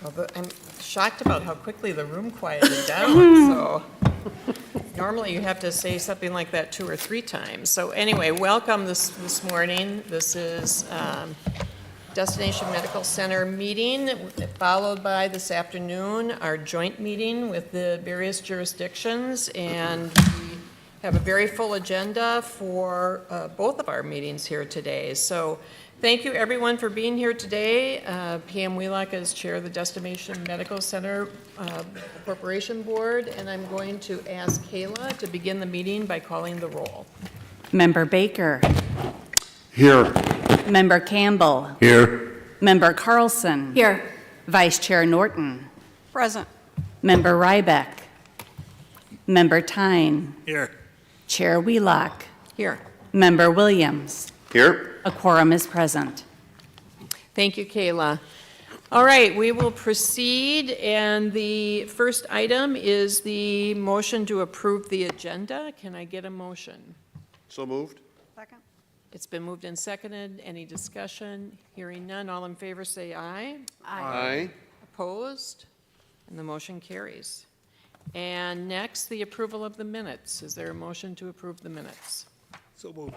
Well, I'm shocked about how quickly the room quieted down, so normally you have to say something like that 2 or 3 times. So anyway, welcome this morning. This is Destination Medical Center meeting, followed by this afternoon our joint meeting with the various jurisdictions, and we have a very full agenda for both of our meetings here today. So thank you everyone for being here today. Pam Wheelock is chair of the Destination Medical Center Corporation Board, and I'm going to ask Kayla to begin the meeting by calling the roll. Member Baker. Here. Member Campbell. Here. Member Carlson. Here. Vice Chair Norton. Present. Member Rybeck. Member Tyne. Here. Chair Wheelock. Here. Member Williams. Here. A quorum is present. Thank you, Kayla. All right, we will proceed, and the first item is the motion to approve the agenda. Can I get a motion? So moved. Second. It's been moved and seconded. Any discussion? Hearing none. All in favor say aye. Aye. Opposed? And the motion carries. And next, the approval of the minutes. Is there a motion to approve the minutes? So moved.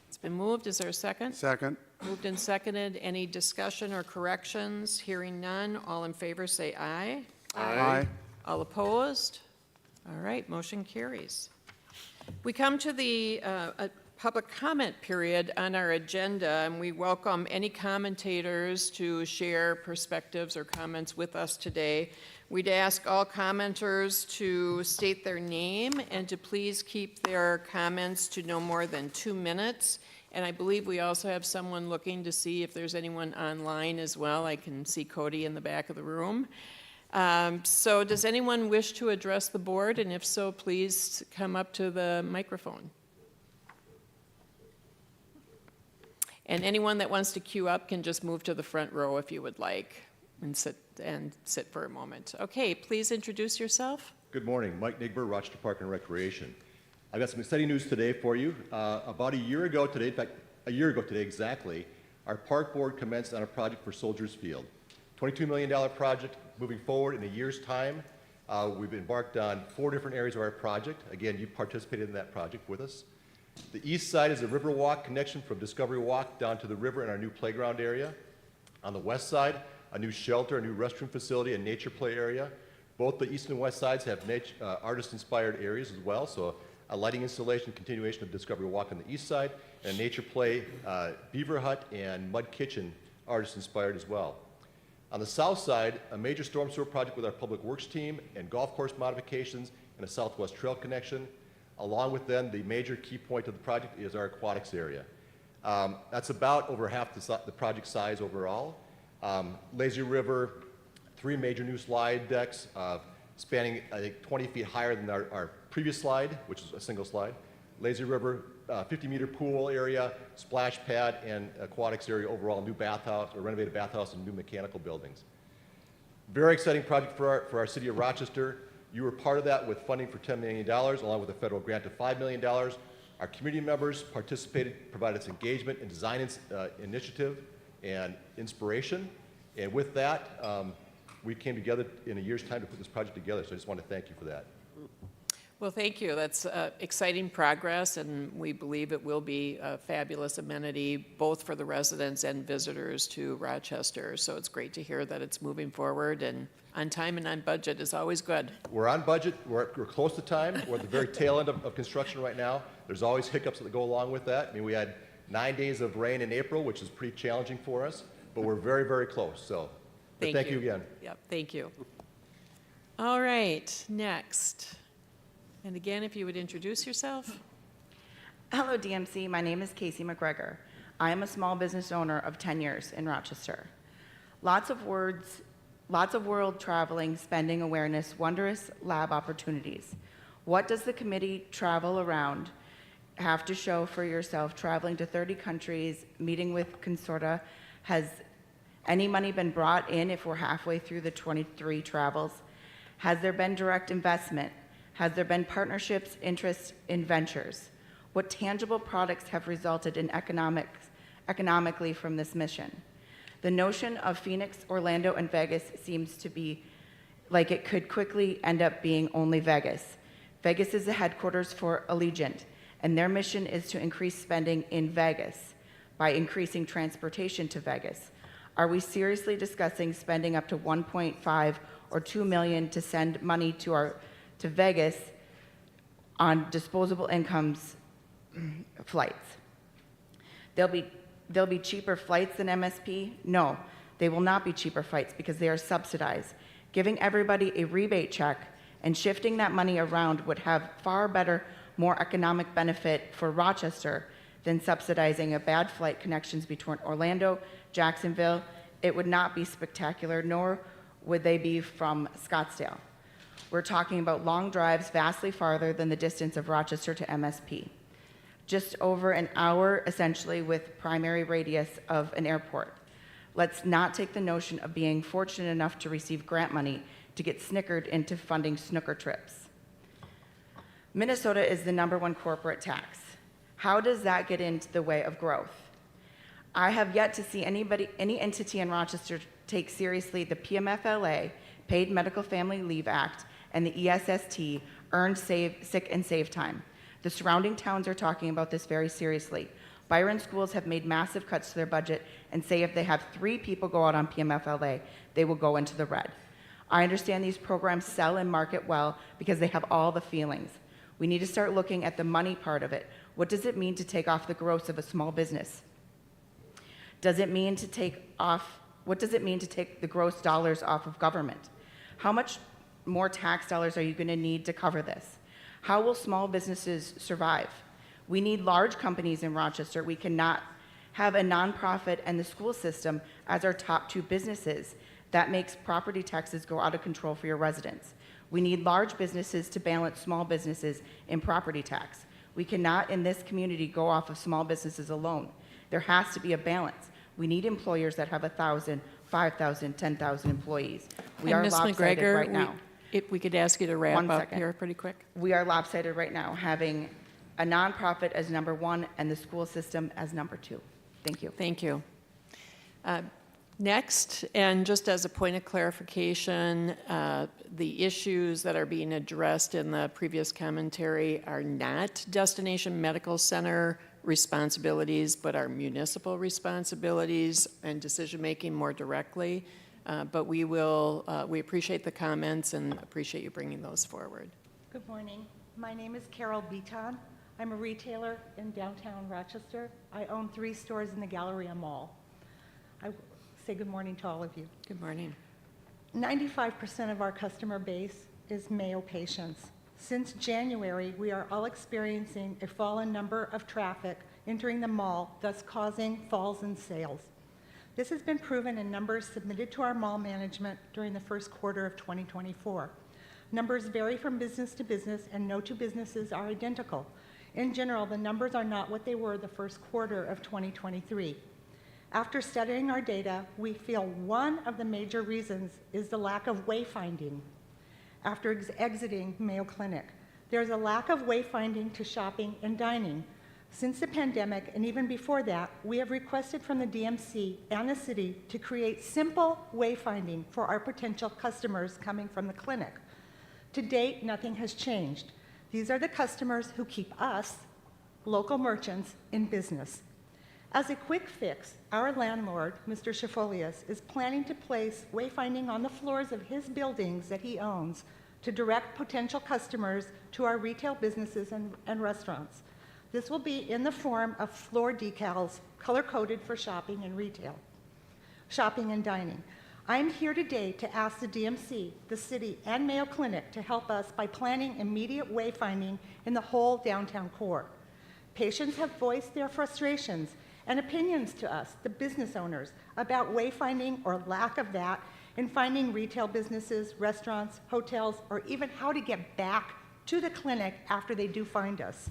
It's been moved. Is there a second? Second. Moved and seconded. Any discussion or corrections? Hearing none. All in favor say aye. Aye. All opposed? All right, motion carries. We come to the public comment period on our agenda, and we welcome any commentators to share perspectives or comments with us today. We'd ask all commenters to state their name and to please keep their comments to no more than 2 minutes. And I believe we also have someone looking to see if there's anyone online as well. I can see Cody in the back of the room. So does anyone wish to address the board? And if so, please come up to the microphone. And anyone that wants to queue up can just move to the front row if you would like and sit for a moment. Okay, please introduce yourself. Good morning, Mike Nigber, Rochester Park and Recreation. I've got some exciting news today for you. About a year ago today, in fact, a year ago today exactly, our park board commenced on a project for Soldiers Field. $22 million project moving forward in a year's time. We've embarked on 4 different areas of our project. Again, you participated in that project with us. The east side is a river walk connection from Discovery Walk down to the river in our new playground area. On the west side, a new shelter, a new restroom facility, and nature play area. Both the east and west sides have artist-inspired areas as well, so a lighting installation, continuation of Discovery Walk on the east side, and a nature play, beaver hut, and mud kitchen, artist-inspired as well. On the south side, a major storm sewer project with our public works team and golf course modifications and a southwest trail connection. Along with then, the major key point of the project is our aquatics area. That's about over half the project size overall. Lazy River, 3 major new slide decks spanning, I think, 20 feet higher than our previous slide, which is a single slide. Lazy River, 50-meter pool area, splash pad, and aquatics area overall, new bathhouse, or renovated bathhouse, and new mechanical buildings. Very exciting project for our city of Rochester. You were part of that with funding for $10 million, along with a federal grant of $5 million. Our community members participated, provided us engagement and design initiative and inspiration. And with that, we came together in a year's time to put this project together, so I just want to thank you for that. Well, thank you. That's exciting progress, and we believe it will be a fabulous amenity both for the residents and visitors to Rochester. So it's great to hear that it's moving forward, and on time and on budget is always good. We're on budget. We're close to time. We're at the very tail end of construction right now. There's always hiccups that go along with that. I mean, we had 9 days of rain in April, which is pretty challenging for us, but we're very, very close. So thank you again. Yep, thank you. All right, next. And again, if you would introduce yourself. Hello, DMC. My name is Casey McGregor. I am a small business owner of 10 years in Rochester. Lots of world traveling, spending awareness, wondrous lab opportunities. What does the committee travel around have to show for yourself, traveling to 30 countries, meeting with consortia? Has any money been brought in if we're halfway through the 23 travels? Has there been direct investment? Has there been partnerships, interests in ventures? What tangible products have resulted in economically from this mission? The notion of Phoenix, Orlando, and Vegas seems to be like it could quickly end up being only Vegas. Vegas is the headquarters for Allegiant, and their mission is to increase spending in Vegas by increasing transportation to Vegas. Are we seriously discussing spending up to 1.5 or 2 million to send money to Vegas on disposable incomes flights? There'll be cheaper flights than MSP? No, they will not be cheaper flights because they are subsidized. Giving everybody a rebate check and shifting that money around would have far better, more economic benefit for Rochester than subsidizing a bad flight connections between Orlando, Jacksonville. It would not be spectacular, nor would they be from Scottsdale. We're talking about long drives vastly farther than the distance of Rochester to MSP. Just over an hour, essentially, with primary radius of an airport. Let's not take the notion of being fortunate enough to receive grant money to get snickered into funding snooker trips. Minnesota is the #1 corporate tax. How does that get into the way of growth? I have yet to see any entity in Rochester take seriously the PMFLA, Paid Medical Family Leave Act, and the ESST, Earned Sick and Save Time. The surrounding towns are talking about this very seriously. Byron schools have made massive cuts to their budget and say if they have 3 people go out on PMFLA, they will go into the red. I understand these programs sell and market well because they have all the feelings. We need to start looking at the money part of it. What does it mean to take off the gross of a small business? What does it mean to take the gross dollars off of government? How much more tax dollars are you going to need to cover this? How will small businesses survive? We need large companies in Rochester. We cannot have a nonprofit and the school system as our top 2 businesses. That makes property taxes go out of control for your residents. We need large businesses to balance small businesses in property tax. We cannot, in this community, go off of small businesses alone. There has to be a balance. We need employers that have 1,000, 5,000, 10,000 employees. We are Ms. lopsided McGregor, right now. If we could ask you to wrap One up second. here pretty quick. We are lopsided right now, having a nonprofit as #1 and the school system as #2. Thank you. Thank you. Next, and just as a point of clarification, the issues that are being addressed in the previous commentary are not Destination Medical Center responsibilities, but are municipal responsibilities and decision-making more directly. But we appreciate the comments and appreciate you bringing those forward. Good morning. My name is Carol Beaton. I'm a retailer in downtown Rochester. I own 3 stores in the Galleria Mall. I say good morning to all of you. Good morning. 95% of our customer base is Mayo patients. Since January, we are all experiencing a fall in number of traffic entering the mall, thus causing falls in sales. This has been proven in numbers submitted to our mall management during the first quarter of 2024. Numbers vary from business to business, and no 2 businesses are identical. In general, the numbers are not what they were the first quarter of 2023. After studying our data, we feel one of the major reasons is the lack of wayfinding. After exiting Mayo Clinic, there's a lack of wayfinding to shopping and dining. Since the pandemic, and even before that, we have requested from the DMC and the city to create simple wayfinding for our potential customers coming from the clinic. To date, nothing has changed. These are the customers who keep us, local merchants, in business. As a quick fix, our landlord, Mr. Schifolius, is planning to place wayfinding on the floors of his buildings that he owns to direct potential customers to our retail businesses and restaurants. This will be in the form of floor decals, color-coded for shopping and retail, shopping and dining. I am here today to ask the DMC, the city, and Mayo Clinic to help us by planning immediate wayfinding in the whole downtown core. Patients have voiced their frustrations and opinions to us, the business owners, about wayfinding or lack of that in finding retail businesses, restaurants, hotels, or even how to get back to the clinic after they do find us.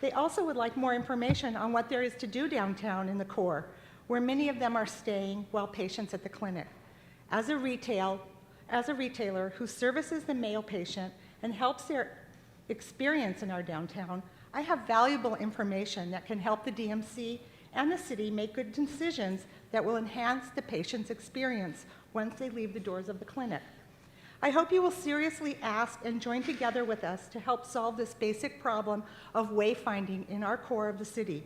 They also would like more information on what there is to do downtown in the core, where many of them are staying while patients at the clinic. As a retailer who services the Mayo patient and helps their experience in our downtown, I have valuable information that can help the DMC and the city make good decisions that will enhance the patient's experience once they leave the doors of the clinic. I hope you will seriously ask and join together with us to help solve this basic problem of wayfinding in our core of the city.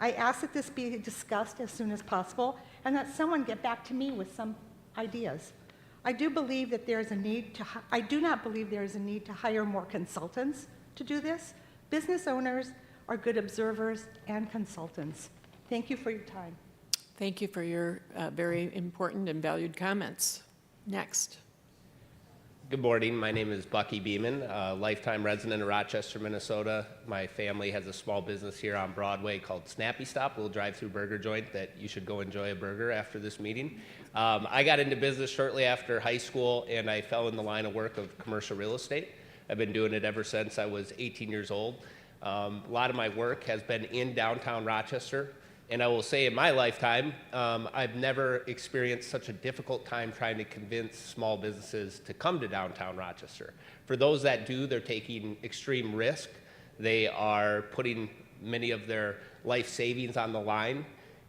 I ask that this be discussed as soon as possible and that someone get back to me with some ideas. I do believe that there is a need to, I do not believe there is a need to hire more consultants to do this. Business owners are good observers and consultants. Thank you for your time. Thank you for your very important and valued comments. Next. Good morning. My name is Bucky Beeman, a lifetime resident of Rochester, Minnesota. My family has a small business here on Broadway called Snappy Stop, a little drive-through burger joint that you should go enjoy a burger after this meeting. I got into business shortly after high school, and I fell in the line of work of commercial real estate. I've been doing it ever since I was 18 years old. A lot of my work has been in downtown Rochester. And I will say in my lifetime, I've never experienced such a difficult time trying to convince small businesses to come to downtown Rochester. For those that do, they're taking extreme risk. They are putting many of their life savings on the line,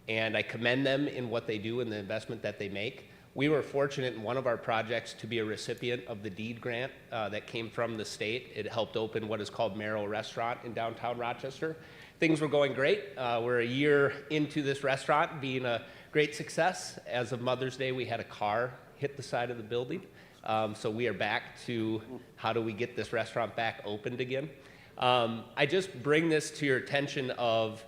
and I commend them in what they do and the investment that they make. We were fortunate in one of our projects to be a recipient of the deed grant that came from the state. It helped open what is called Merrill Restaurant in downtown Rochester. Things were going great. We're a year into this restaurant being a great success. As of Mother's Day, we had a car hit the side of the building. So we are back to how do we get this restaurant back opened again. I just bring this to your attention of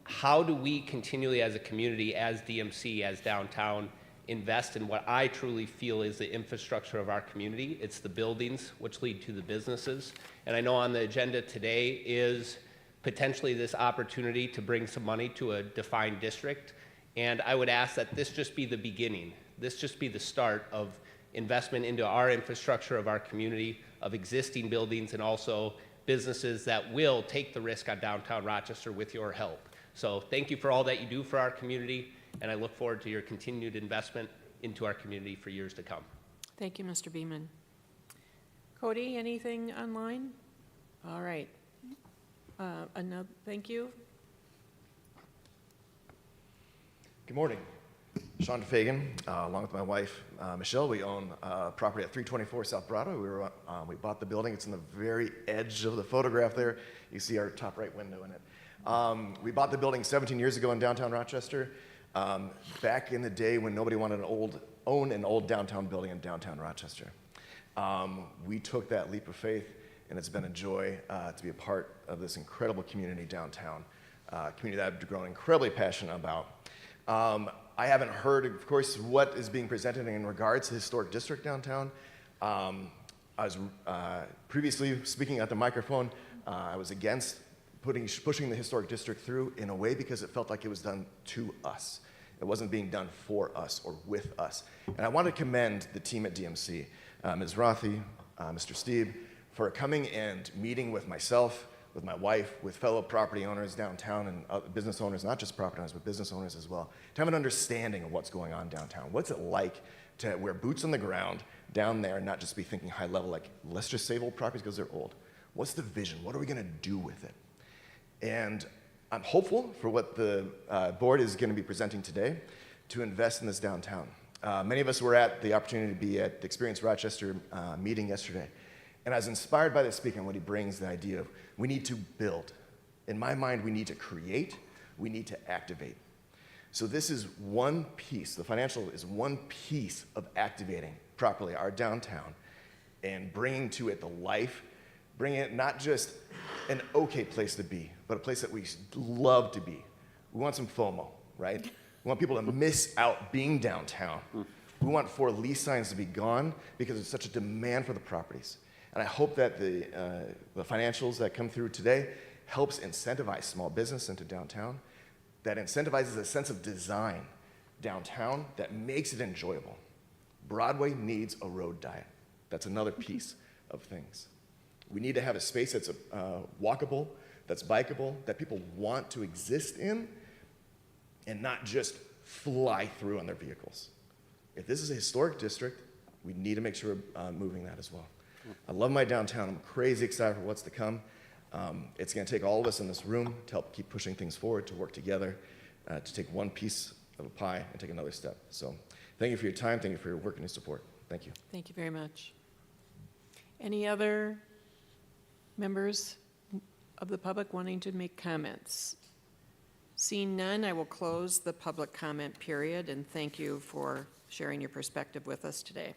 how do we continually as a community, as DMC, as downtown, invest in what I truly feel is the infrastructure of our community. It's the buildings which lead to the businesses. And I know on the agenda today is potentially this opportunity to bring some money to a defined district. And I would ask that this just be the beginning. This just be the start of investment into our infrastructure of our community, of existing buildings, and also businesses that will take the risk on downtown Rochester with your help. So thank you for all that you do for our community, and I look forward to your continued investment into our community for years to come. Thank you, Mr. Beeman. Cody, anything online? All right. Another, thank you. Good morning. Sean Fagan, along with my wife, Michelle, we own property at 324 South Broadway. We bought the building. It's in the very edge of the photograph there. You see our top right window in it. We bought the building 17 years ago in downtown Rochester, back in the day when nobody wanted to own an old downtown building in downtown Rochester. We took that leap of faith, and it's been a joy to be a part of this incredible community downtown, community that I've grown incredibly passionate about. I haven't heard, of course, what is being presented in regards to historic district downtown. I was previously speaking at the microphone. I was against pushing the historic district through in a way because it felt like it was done to us. It wasn't being done for us or with us. And I want to commend the team at DMC, Ms. Rothy, Mr. Steve, for coming and meeting with myself, with my wife, with fellow property owners downtown and business owners, not just property owners, but business owners as well, to have an understanding of what's going on downtown. What's it like to wear boots on the ground down there and not just be thinking high level, like, let's just save old properties because they're old. What's the vision? What are we going to do with it? And I'm hopeful for what the board is going to be presenting today to invest in this downtown. Many of us were at the opportunity to be at the Experience Rochester meeting yesterday. And I was inspired by the speaker and what he brings, the idea of we need to build. In my mind, we need to create, we need to activate. So this is one piece, the financial is one piece of activating properly our downtown and bringing to it the life, bringing it not just an okay place to be, but a place that we love to be. We want some FOMO, right? We want people to miss out being downtown. We want 4 lease signs to be gone because there's such a demand for the properties. And I hope that the financials that come through today helps incentivize small business into downtown, that incentivizes a sense of design downtown that makes it enjoyable. Broadway needs a road diet. That's another piece of things. We need to have a space that's walkable, that's bikeable, that people want to exist in, and not just fly through on their vehicles. If this is a historic district, we need to make sure we're moving that as well. I love my downtown. I'm crazy excited for what's to come. It's going to take all of us in this room to help keep pushing things forward, to work together, to take one piece a pie and take another step. So thank you for your time. Thank you for your work and your support. Thank you. Thank you very much. Any other members of the public wanting to make comments? Seeing none, I will close the public comment period, and thank you for sharing your perspective with us today.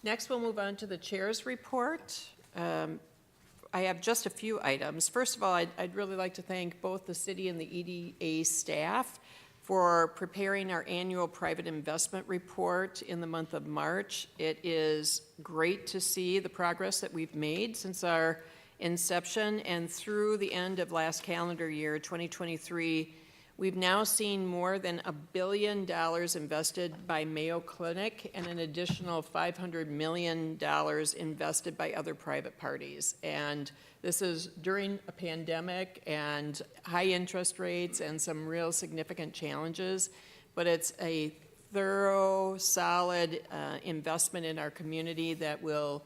Next, we'll move on to the chair's report. I have just a few items. First of all, I'd really like to thank both the city and the EDA staff for preparing our annual private investment report in the month of March. It is great to see the progress that we've made since our inception, and through the end of last calendar year, 2023, we've now seen more than $1 billion invested by Mayo Clinic and an additional $500 million invested by other private parties. And this is during a pandemic and high interest rates and some real significant challenges, but it's a thorough, solid investment in our community that will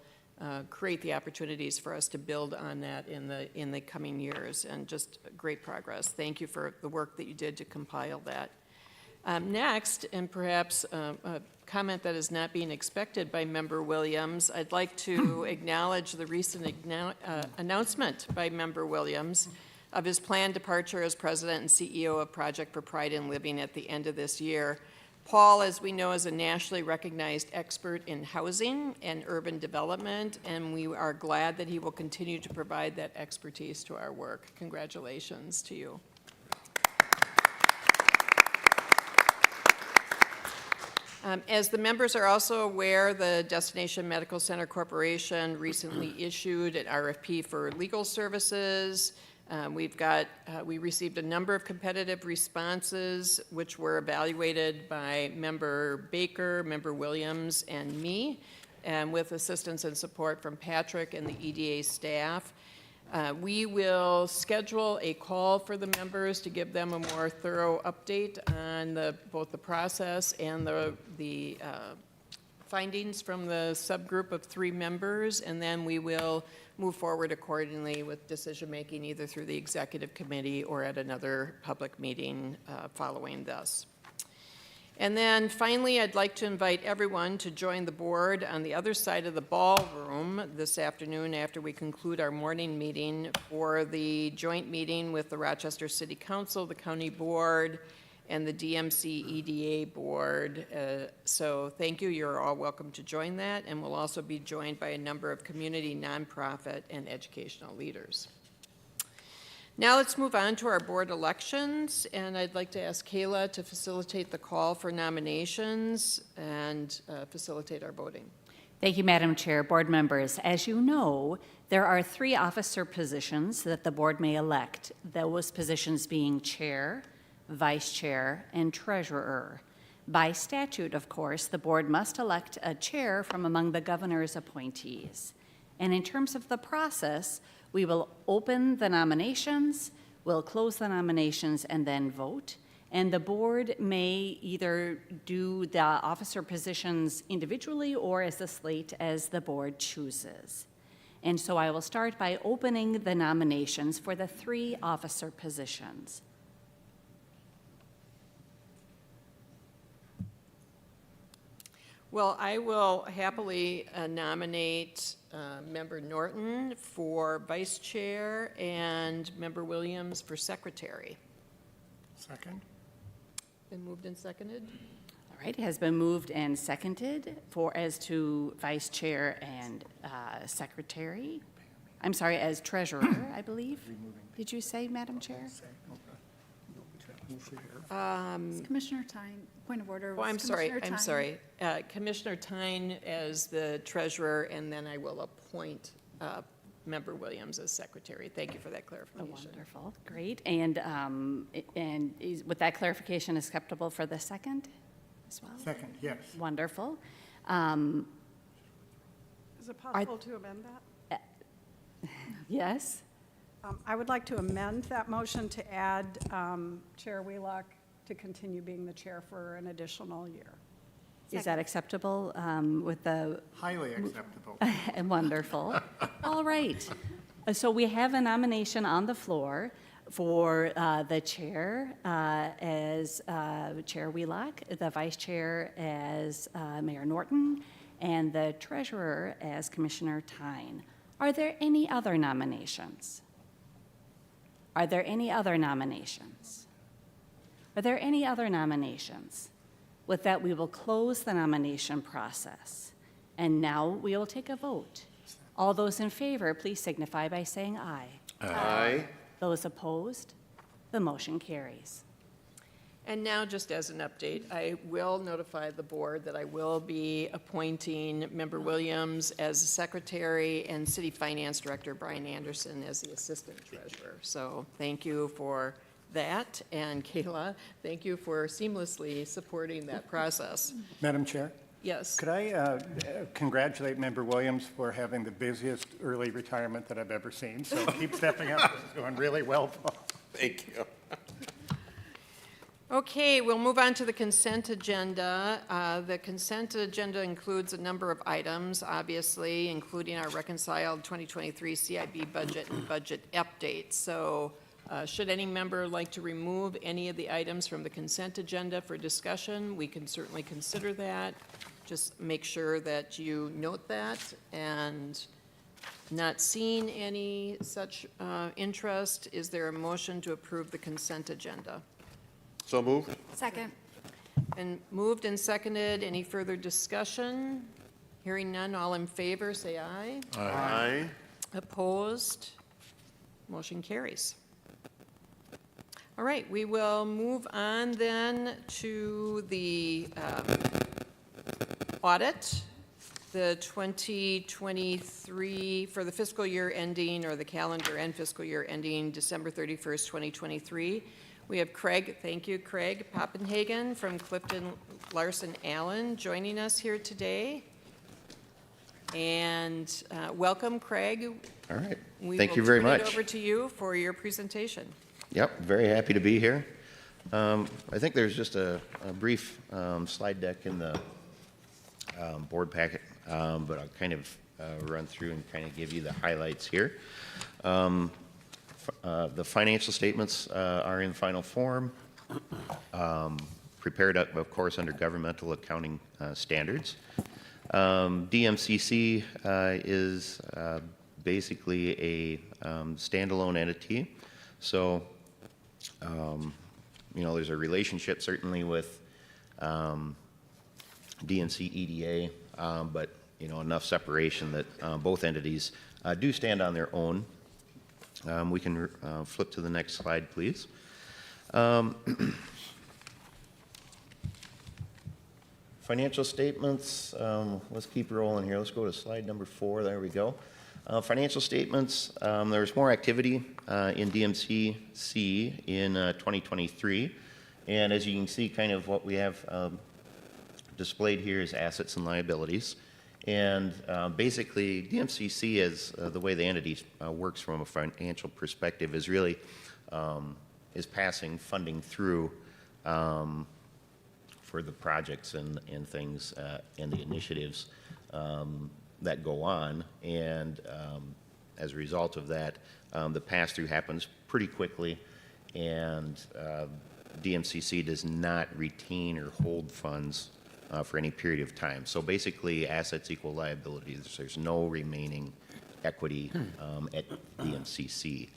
create the opportunities for us to build on that in the coming years, and just great progress. Thank you for the work that you did to compile that. Next, and perhaps a comment that is not being expected by Member Williams, I'd like to acknowledge the recent announcement by Member Williams of his planned departure as President and CEO of Project for Pride in Living at the end of this year. Paul, as we know, is a nationally recognized expert in housing and urban development, and we are glad that he will continue to provide that expertise to our work. Congratulations to you. As the members are also aware, the Destination Medical Center Corporation recently issued an RFP for legal services. We received a number of competitive responses, which were evaluated by Member Baker, Member Williams, and me, and with assistance and support from Patrick and the EDA staff. We will schedule a call for the members to give them a more thorough update on both the process and the findings from the subgroup of 3 members, and then we will move forward accordingly with decision-making either through the executive committee or at another public meeting following this. And then finally, I'd like to invite everyone to join the board on the other side of the ballroom this afternoon after we conclude our morning meeting for the joint meeting with the Rochester City Council, the County Board, and the DMC EDA Board. So thank you. You're all welcome to join that, and we'll also be joined by a number of community, nonprofit, and educational leaders. Now let's move on to our board elections, and I'd like to ask Kayla to facilitate the call for nominations and facilitate our voting. Thank you, Madam Chair. Board members, as you know, there are 3 officer positions that the board may elect, those positions being chair, vice chair, and treasurer. By statute, of course, the board must elect a chair from among the governor's appointees. And in terms of the process, we will open the nominations, we'll close the nominations, and then vote. And the board may either do the officer positions individually or as a slate as the board chooses. And so I will start by opening the nominations for the 3 officer positions. Well, I will happily nominate Member Norton for vice chair and Member Williams for secretary. Second. Been moved and seconded? All right, it has been moved and seconded as to vice chair and secretary. I'm sorry, as treasurer, I believe. Did you say, Madam Chair? Commissioner Tyne, point of order. Oh, I'm sorry, Commissioner I'm Tyne. sorry. Commissioner Tyne as the treasurer, and then I will appoint Member Williams as secretary. Thank you for that Oh, clarification. wonderful, great. And with that clarification acceptable for the second as well? Second, yes. Wonderful. Is it possible to amend that? Yes? I would like to amend that motion to add Chair Wheelock to continue being the chair for an additional year. Is that acceptable with the? Highly acceptable. Wonderful. All right. So we have a nomination on the floor for the chair as Chair Wheelock, the vice chair as Mayor Norton, and the treasurer as Commissioner Tyne. Are there any other nominations? Are there any other nominations? Are there any other nominations? With that, we will close the nomination process. And now we will take a vote. All those in favor, please signify by saying aye. Aye. Those opposed, the motion carries. And now, just as an update, I will notify the board that I will be appointing Member Williams as secretary and City Finance Director Brian Anderson as the assistant treasurer. So thank you for that. And Kayla, thank you for seamlessly supporting that process. Madam Chair, Yes. could I congratulate Member Williams for having the busiest early retirement that I've ever seen? So keep stepping up. This is going really well, Paul. Thank you. Okay, we'll move on to the consent agenda. The consent agenda includes a number of items, obviously, including our reconciled 2023 CIB budget and budget update. So should any member like to remove any of the items from the consent agenda for discussion, we can certainly consider that. Just make sure that you note that, and not seeing any such interest, is there a motion to approve the consent agenda? So moved. Second. And moved and seconded. Any further discussion? Hearing none, all in favor, say aye. Aye. Opposed? Motion carries. All right, we will move on then to the audit. The 2023, for the fiscal year ending, or the calendar and fiscal year ending December 31st, 2023. We have Craig, thank you, Craig Popenhagen from CliftonLarsonAllen joining us here today. And welcome, Craig. All right. Thank you very much. We will turn it over to you for your presentation. Yep, very happy to be here. I think there's just a brief slide deck in the board packet, but I'll kind of run through and kind of give you the highlights here. The financial statements are in final form, prepared, of course, under governmental accounting standards. DMCC is basically a standalone entity. So, there's a relationship certainly with DNC EDA, but, enough separation that both entities do stand on their own. We can flip to the next slide, please. Financial statements, let's keep rolling here. Let's go to slide number 4. There we go. Financial statements, there's more activity in DMCC in 2023. And as you can see, kind of what we have displayed here is assets and liabilities. And basically, DMCC, is the way the entity works from a financial perspective, is really is passing funding through for the projects and things and the initiatives that go on. And as a result of that, the pass-through happens pretty quickly, and DMCC does not retain or hold funds for any period of time. So basically, assets equal liabilities. There's no remaining equity at DMCC.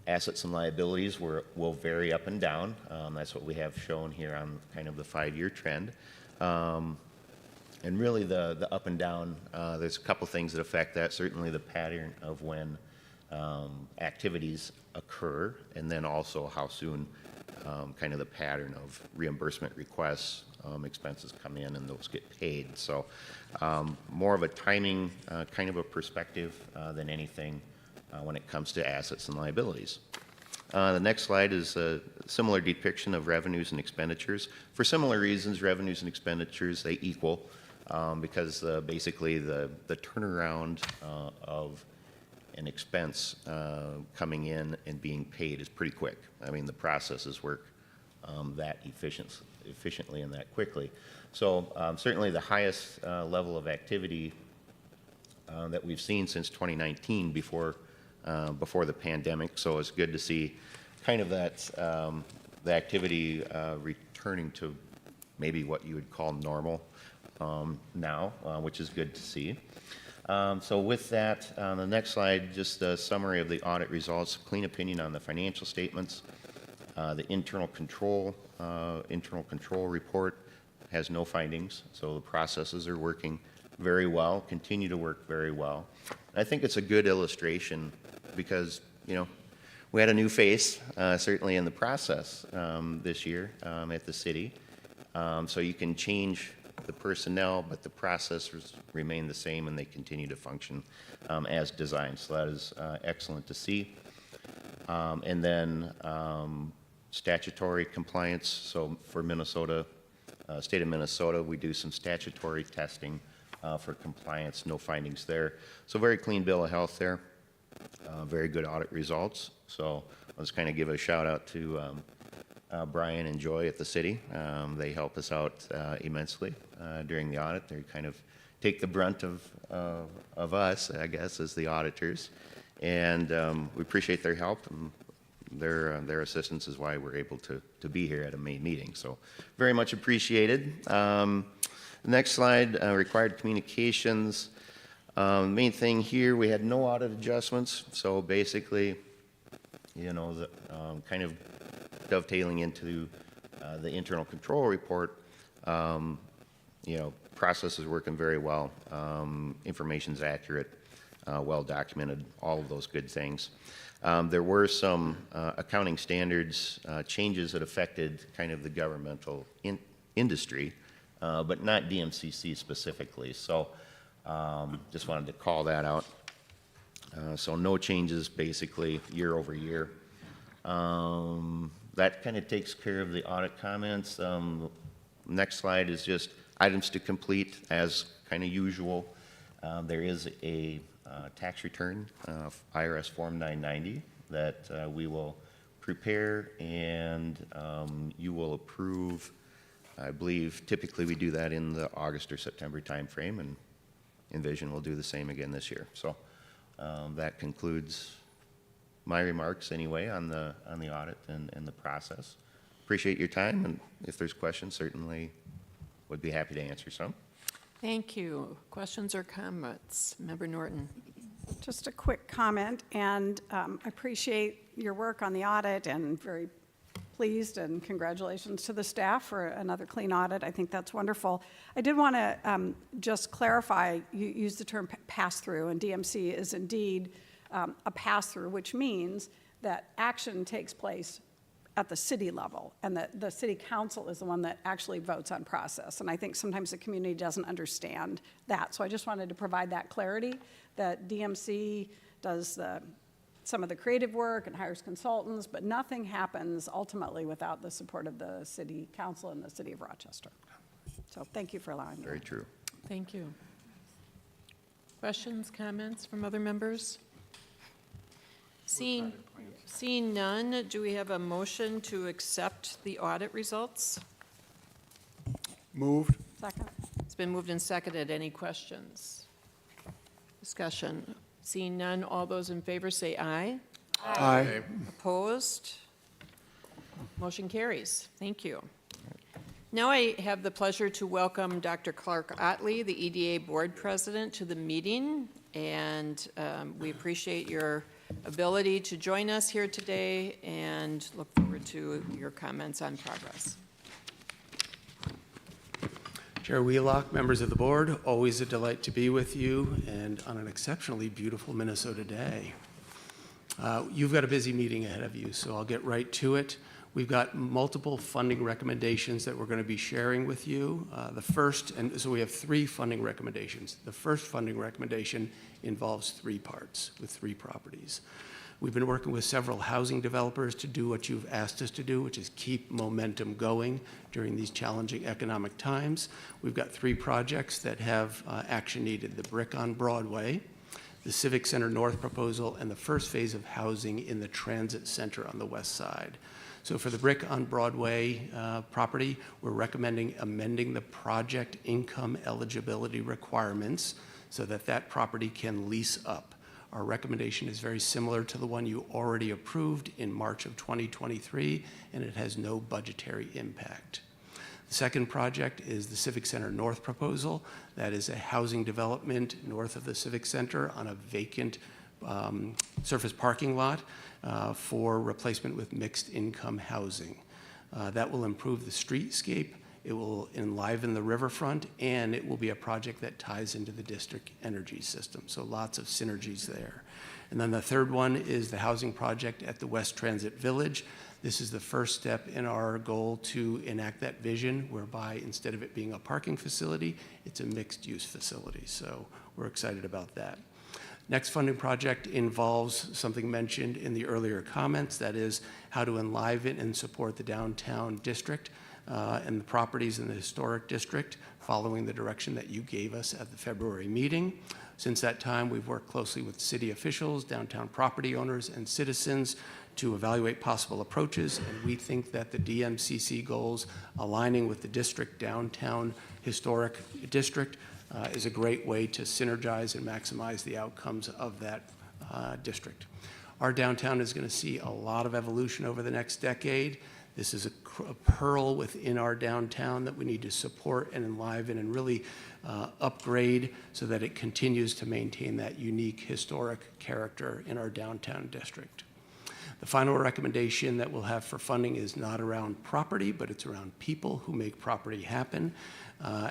Assets and liabilities will vary up and down. That's what we have shown here on kind of the 5-year trend. And really, the up and down, there's a couple things that affect that. Certainly the pattern of when activities occur, and then also how soon kind of the pattern of reimbursement requests, expenses come in and those get paid. So more of a timing kind of a perspective than anything when it comes to assets and liabilities. The next slide is a similar depiction of revenues and expenditures. For similar reasons, revenues and expenditures, they equal because basically the turnaround of an expense coming in and being paid is pretty quick. I mean, the processes work that efficiently and that quickly. So certainly the highest level of activity that we've seen since 2019 before before the pandemic, so it's good to see kind of that, the activity returning to maybe what you would call normal now, which is good to see. So with that, on the next slide, just a summary of the audit results, clean opinion on the financial statements. The internal control report has no findings, so the processes are working very well, continue to work very well. And I think it's a good illustration because, you know, we had a new face, certainly in the process this year at the city. So you can change the personnel, but the processes remain the same and they continue to function as designed. So that is excellent to see. And then statutory compliance. So for Minnesota, state of Minnesota, we do some statutory testing for compliance, no findings there. So very clean bill of health there, very good audit results. So I'll just kind of give a shout out to Brian and Joy at the city. They help us out immensely during the audit. They kind of take the brunt of us, I guess, as the auditors. And we appreciate their help, and their assistance is why we're able to be here at a May meeting. So very much appreciated. Next slide, required communications. Main thing here, we had no audit adjustments. So basically, you know, the, kind of dovetailing into the internal control report, you know, process is working very well. Information's accurate, well documented, all of those good things. There were some accounting standards changes that affected kind of the governmental industry, but not DMCC specifically. So just wanted to call that out. So no changes basically year over year. That kind of takes care of the audit comments. Next slide is just items to complete as kind of usual. There is a tax return, IRS Form 990, that we will prepare and you will approve. I believe typically we do that in the August or September timeframe, and envision we'll do the same again this year. So that concludes my remarks anyway on the audit and the process. Appreciate your time, and if there's questions, certainly would be happy to answer some. Thank you. Questions or comments? Member Norton. Just a quick comment, and I appreciate your work on the audit and very pleased, and congratulations to the staff for another clean audit. I think that's wonderful. I did want to just clarify, you used the term pass-through, and DMC is indeed a pass-through, which means that action takes place at the city level, and that the city council is the one that actually votes on process. And I think sometimes the community doesn't understand that. So I just wanted to provide that clarity, that DMC does some of the creative work and hires consultants, but nothing happens ultimately without the support of the city council and the city of Rochester. So thank you for allowing me. Very true. Thank you. Questions, comments from other members? Seeing none, do we have a motion to accept the audit results? Moved. Second. It's been moved and seconded. Any questions? Discussion. Seeing none, all those in favor say aye. Aye. Opposed? Motion carries. Thank you. Now I have the pleasure to welcome Dr. Clark Otley, the EDA Board President, to the meeting, and we appreciate your ability to join us here today and look forward to your comments on progress. Chair Wheelock, members of the board, always a delight to be with you, and on an exceptionally beautiful Minnesota day. You've got a busy meeting ahead of you, so I'll get right to it. We've got multiple funding recommendations that we're going to be sharing with you. The first, and so we have 3 funding recommendations. The first funding recommendation involves 3 parts with 3 properties. We've been working with several housing developers to do what you've asked us to do, which is keep momentum going during these challenging economic times. We've got 3 projects that have action needed: the Bryk on Broadway, the Civic Center North proposal, and the first phase of housing in the Transit Center on the west side. So for the Bryk on Broadway property, we're recommending amending the project income eligibility requirements so that that property can lease up. Our recommendation is very similar to the one you already approved in March of 2023, and it has no budgetary impact. The second project is the Civic Center North proposal. That is a housing development north of the Civic Center on a vacant surface parking lot for replacement with mixed income housing. That will improve the streetscape, it will enliven the riverfront, and it will be a project that ties into the district energy system. So lots of synergies there. And then the third one is the housing project at the West Transit Village. This is the first step in our goal to enact that vision, whereby instead of it being a parking facility, it's a mixed-use facility. So we're excited about that. Next funding project involves something mentioned in the earlier comments, that is how to enliven and support the downtown district and the properties in the historic district, following the direction that you gave us at the February meeting. Since that time, we've worked closely with city officials, downtown property owners, and citizens to evaluate possible approaches, and we think that the DMCC goals aligning with the district downtown historic district is a great way to synergize and maximize the outcomes of that district. Our downtown is going to see a lot of evolution over the next decade. This is a pearl within our downtown that we need to support and enliven and really upgrade so that it continues to maintain that unique historic character in our downtown district. The final recommendation that we'll have for funding is not around property, but it's around people who make property happen.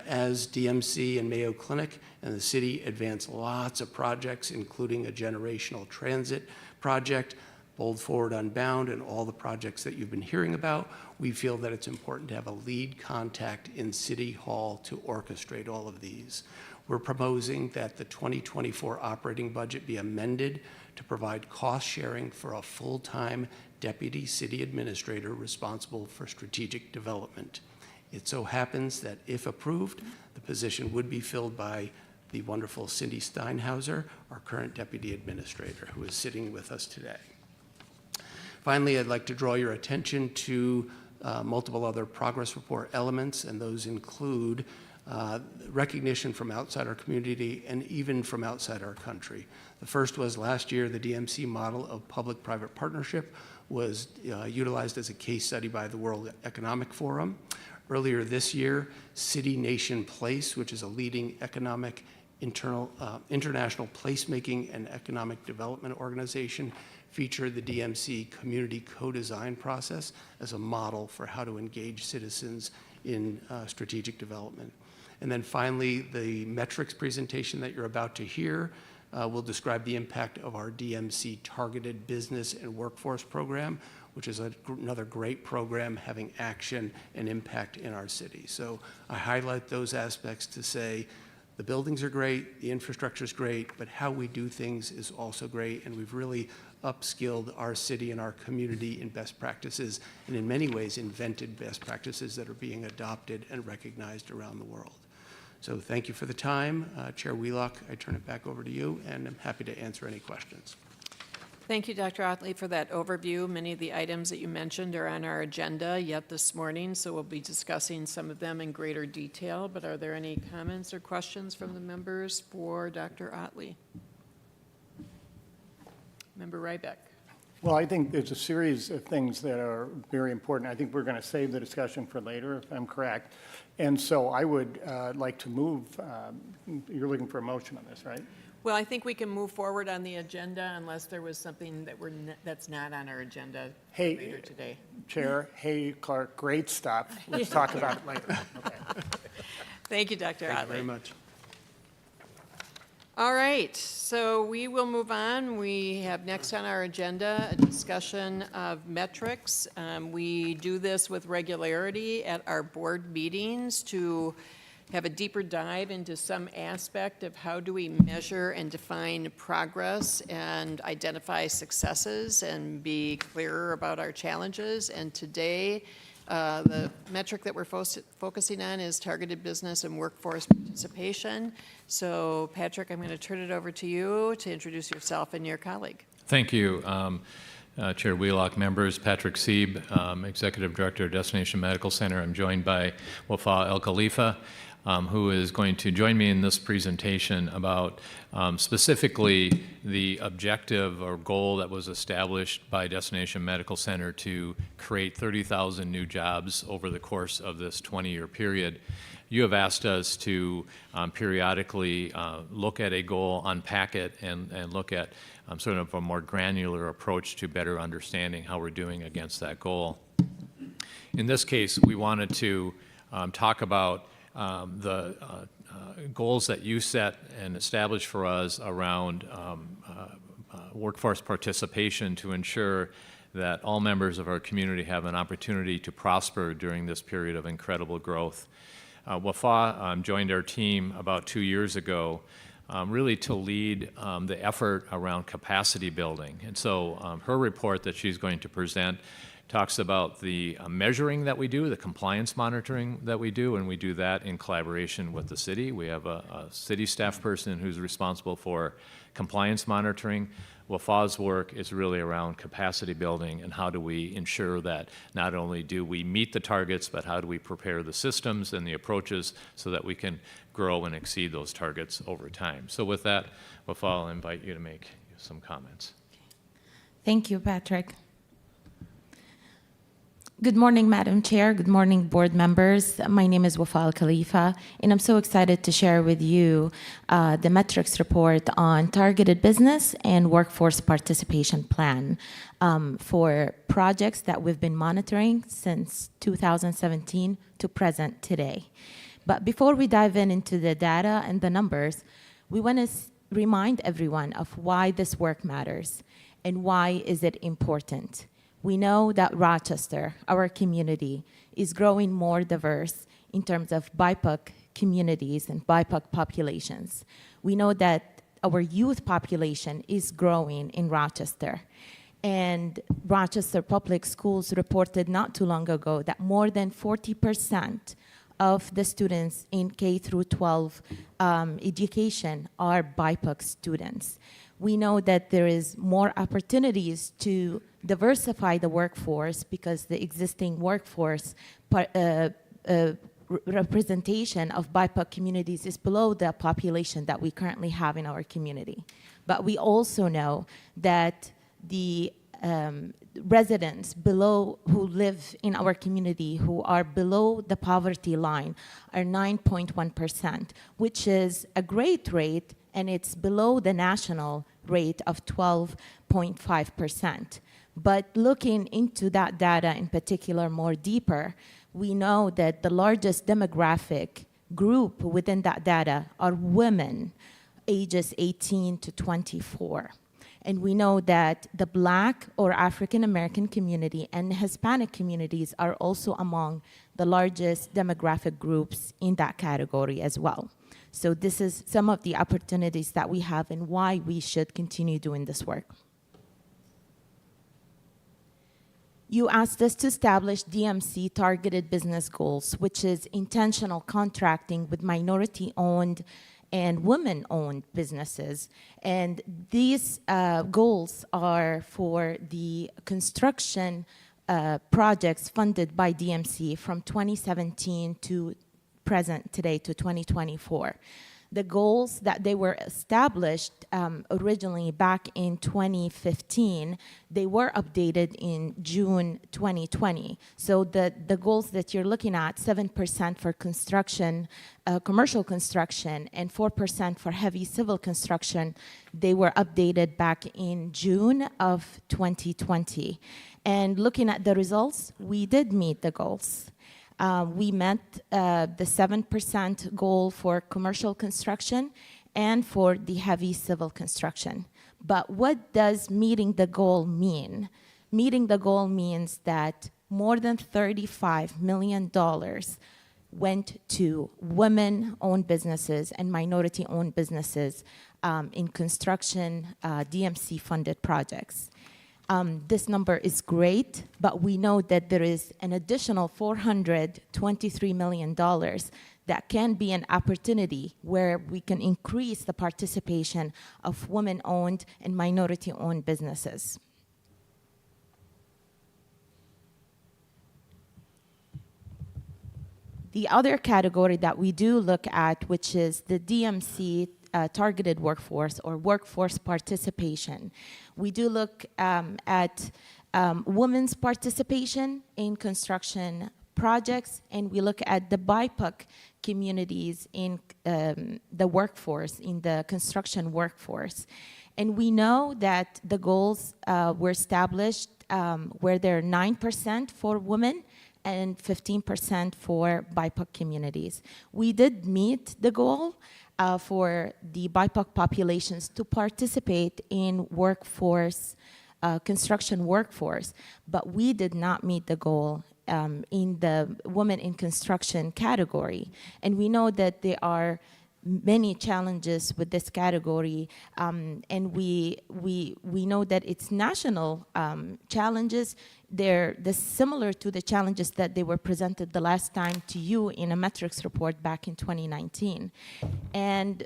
As DMC and Mayo Clinic and the city advance lots of projects, including a generational transit project, Bold Forward Unbound, and all the projects that you've been hearing about, we feel that it's important to have a lead contact in City Hall to orchestrate all of these. We're proposing that the 2024 operating budget be amended to provide cost sharing for a full-time deputy city administrator responsible for strategic development. It so happens that if approved, the position would be filled by the wonderful Cindy Steinhauser, our current deputy administrator, who is sitting with us today. Finally, I'd like to draw your attention to multiple other progress report elements, and those include recognition from outside our community and even from outside our country. The first was last year, the DMC model of public-private partnership was utilized as a case study by the World Economic Forum. Earlier this year, City Nation Place, which is a leading international placemaking and economic development organization, featured the DMC community co-design process as a model for how to engage citizens in strategic development. And then finally, the metrics presentation that you're about to hear will describe the impact of our DMC targeted business and workforce program, which is another great program having action and impact in our city. So I highlight those aspects to say the buildings are great, the infrastructure is great, but how we do things is also great, and we've really upskilled our city and our community in best practices, and in many ways invented best practices that are being adopted and recognized around the world. So thank you for the time. Chair Wheelock, I turn it back over to you, and I'm happy to answer any questions. Thank you, Dr. Otley, for that overview. Many of the items that you mentioned are on our agenda yet this morning, so we'll be discussing some of them in greater detail. But are there any comments or questions from the members for Dr. Otley? Member Rybeck. Well, I think there's a series of things that are very important. I think we're going to save the discussion for later, if I'm correct. And so I would like to move, you're looking for a motion on this, right? Well, I think we can move forward on the agenda unless there was something that that's not on our agenda later today. Chair, hey, Clark, great stuff. Let's talk about it later. Okay. Thank you, Dr. Otley. Thank you very much. All right, so we will move on. We have next on our agenda a discussion of metrics. We do this with regularity at our board meetings to have a deeper dive into some aspect of how do we measure and define progress and identify successes and be clearer about our challenges. And today, the metric that we're focusing on is targeted business and workforce participation. So, Patrick, I'm going to turn it over to you to introduce yourself and your colleague. Thank you. Chair Wheelock, members, Patrick Sieb, Executive Director of Destination Medical Center. I'm joined by Wafa El Khalifa. who is going to join me in this presentation about specifically the objective or goal that was established by Destination Medical Center to create 30,000 new jobs over the course of this 20-year period. You have asked us to periodically look at a goal, unpack it, and look at sort of a more granular approach to better understanding how we're doing against that goal. In this case, we wanted to talk about the goals that you set and established for us around workforce participation to ensure that all members of our community have an opportunity to prosper during this period of incredible growth. Wafa joined our team about 2 years ago, really to lead the effort around capacity building. And so her report that she's going to present talks about the measuring that we do, the compliance monitoring that we do, and we do that in collaboration with the city. We have a city staff person who's responsible for compliance monitoring. Wafa's work is really around capacity building and how do we ensure that not only do we meet the targets, but how do we prepare the systems and the approaches so that we can grow and exceed those targets over time. So with that, Wafa, I'll invite you to make some comments. Thank you, Patrick. Good morning, Madam Chair. Good morning, board members. My name is Wafa Al-Khalifa, and I'm so excited to share with you the metrics report on targeted business and workforce participation plan for projects that we've been monitoring since 2017 to present today. But before we dive into the data and the numbers, we want to remind everyone of why this work matters and why is it important. We know that Rochester, our community, is growing more diverse in terms of BIPOC communities and BIPOC populations. We know that our youth population is growing in Rochester. And Rochester Public Schools reported not too long ago that more than 40% of the students in K through 12 education are BIPOC students. We know that there is more opportunities to diversify the workforce because the existing workforce representation of BIPOC communities is below the population that we currently have in our community. But we also know that the residents below who live in our community who are below the poverty line are 9.1%, which is a great rate, and it's below the national rate of 12.5%. But looking into that data in particular more deeper, we know that the largest demographic group within that data are women ages 18 to 24. And we know that the Black or African American community and Hispanic communities are also among the largest demographic groups in that category as well. So this is some of the opportunities that we have and why we should continue doing this work. You asked us to establish DMC targeted business goals, which is intentional contracting with minority-owned and women-owned businesses. And these goals are for the construction projects funded by DMC from 2017 to present today to 2024. The goals that they were established originally back in 2015, they were updated in June 2020. So the goals that you're looking at, 7% for construction, commercial construction, and 4% for heavy civil construction, they were updated back in June of 2020. And looking at the results, we did meet the goals. We met the 7% goal for commercial construction and for the heavy civil construction. But what does meeting the goal mean? Meeting the goal means that more than $35 million went to women-owned businesses and minority-owned businesses in construction DMC-funded projects. This number is great, but we know that there is an additional $423 million that can be an opportunity where we can increase the participation of women-owned and minority-owned businesses. The other category that we do look at, which is the DMC targeted workforce or workforce participation. We do look at women's participation in construction projects, and we look at the BIPOC communities in the workforce, in the construction workforce. And we know that the goals were established where there are 9% for women and 15% for BIPOC communities. We did meet the goal for the BIPOC populations to participate in workforce, construction workforce, but we did not meet the goal in the women in construction category. And we know that there are many challenges with this category, and we know that it's national challenges. They're similar to the challenges that they were presented the last time to you in a metrics report back in 2019. And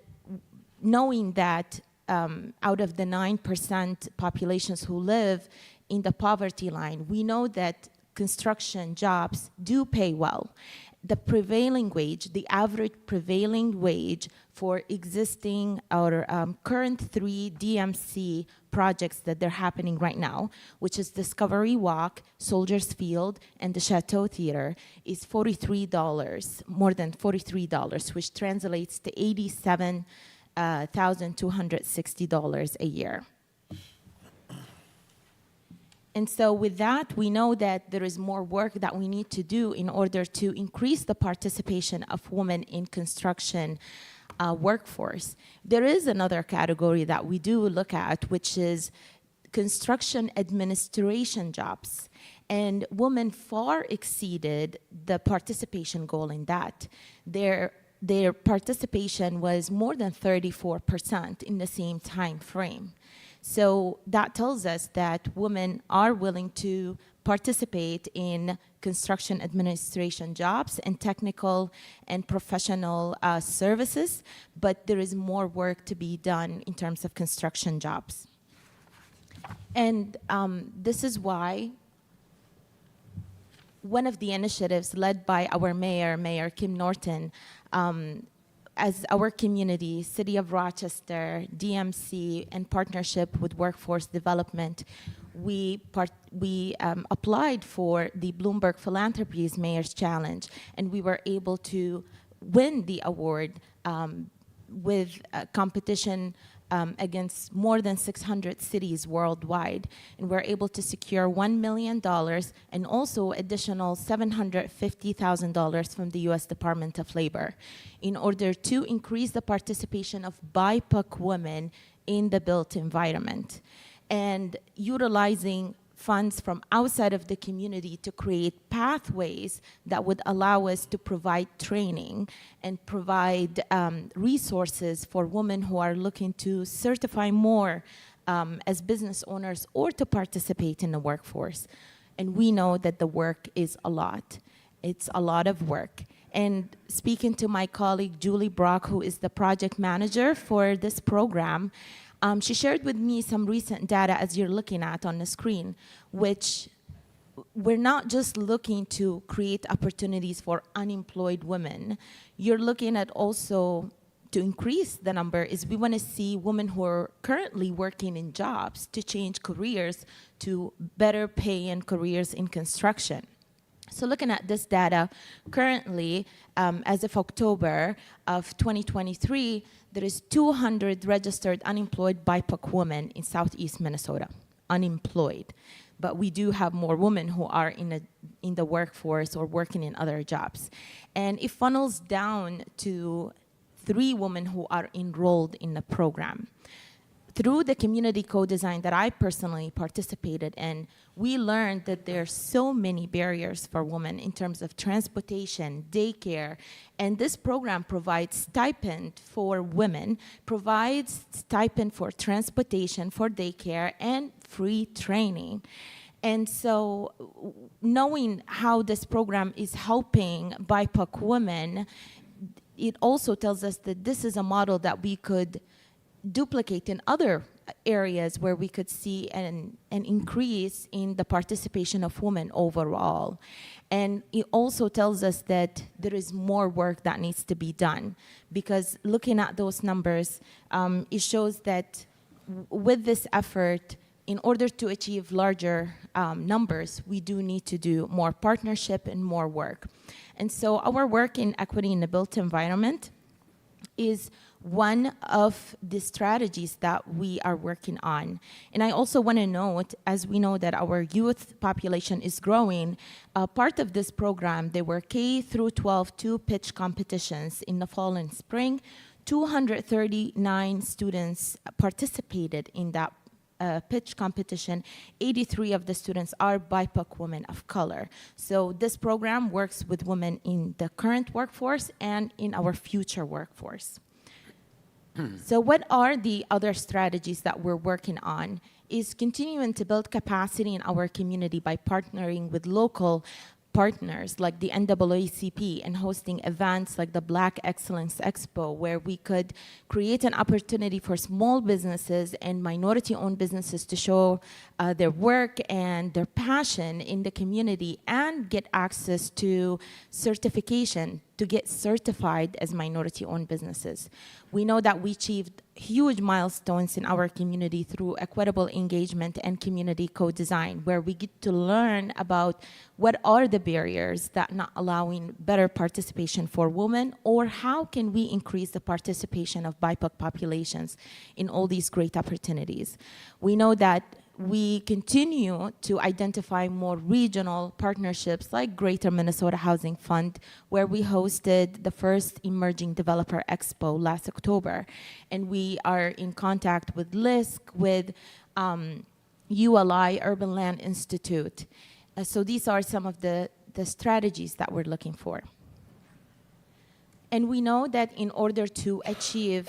knowing that out of the 9% populations who live in the poverty line, we know that construction jobs do pay well. The prevailing wage, the average prevailing wage for existing or current 3 DMC projects that they're happening right now, which is Discovery Walk, Soldiers Field, and the Chateau Theater, is $43, more than $43, which translates to $87,260 a year. And so with that, we know that there is more work that we need to do in order to increase the participation of women in construction workforce. There is another category that we do look at, which is construction administration jobs. And women far exceeded the participation goal in that. Their participation was more than 34% in the same time frame. So that tells us that women are willing to participate in construction administration jobs and technical and professional services, but there is more work to be done in terms of construction jobs. And this is why one of the initiatives led by our mayor, Mayor Kim Norton, as our community, City of Rochester, DMC, in partnership with Workforce Development, we applied for the Bloomberg Philanthropies Mayor's Challenge, and we were able to win the award with a competition against more than 600 cities worldwide. And we're able to secure $1 million and also additional $750,000 from the U.S. Department of Labor in order to increase the participation of BIPOC women in the built environment. And utilizing funds from outside of the community to create pathways that would allow us to provide training and provide resources for women who are looking to certify more as business owners or to participate in the workforce. And we know that the work is a lot. It's a lot of work. And speaking to my colleague, Julie Bryk, who is the project manager for this program, she shared with me some recent data, as you're looking at on the screen, which we're not just looking to create opportunities for unemployed women. You're looking at also to increase the number is we want to see women who are currently working in jobs to change careers to better paying careers in construction. So looking at this data, currently, as of October of 2023, there is 200 registered unemployed BIPOC women in Southeast Minnesota, unemployed. But we do have more women who are in the workforce or working in other jobs. And it funnels down to 3 women who are enrolled in the program. Through the community co-design that I personally participated in, we learned that there are so many barriers for women in terms of transportation, daycare, and this program provides stipend for women, provides stipend for transportation, for daycare, and free training. And so knowing how this program is helping BIPOC women, it also tells us that this is a model that we could duplicate in other areas where we could see an increase in the participation of women overall. And it also tells us that there is more work that needs to be done, because looking at those numbers, it shows that with this effort, in order to achieve larger numbers, we do need to do more partnership and more work. And so our work in equity in the built environment is one of the strategies that we are working on. And I also want to note, as we know that our youth population is growing, part of this program, there were K through 12 two-pitch competitions in the fall and spring. 239 students participated in that pitch competition. 83 of the students are BIPOC women of color. So this program works with women in the current workforce and in our future workforce. So what are the other strategies that we're working on? Is continuing to build capacity in our community by partnering with local partners like the NAACP and hosting events like the Black Excellence Expo, where we could create an opportunity for small businesses and minority-owned businesses to show their work and their passion in the community and get access to certification to get certified as minority-owned businesses. We know that we achieved huge milestones in our community through equitable engagement and community co-design, where we get to learn about what are the barriers that not allowing better participation for women, or how can we increase the participation of BIPOC populations in all these great opportunities. We know that we continue to identify more regional partnerships like Greater Minnesota Housing Fund, where we hosted the first Emerging Developer Expo last October. And we are in contact with LISC, with ULI, Urban Land Institute. So these are some of the strategies that we're looking for. And we know that in order to achieve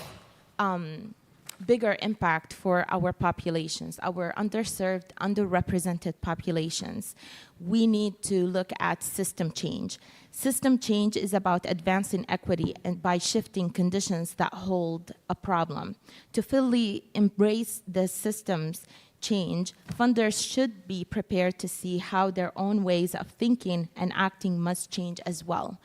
bigger impact for our populations, our underserved, underrepresented populations, we need to look at system change. System change is about advancing equity and by shifting conditions that hold a problem. To fully embrace the systems change, funders should be prepared to see how their own ways of thinking and acting must change as well.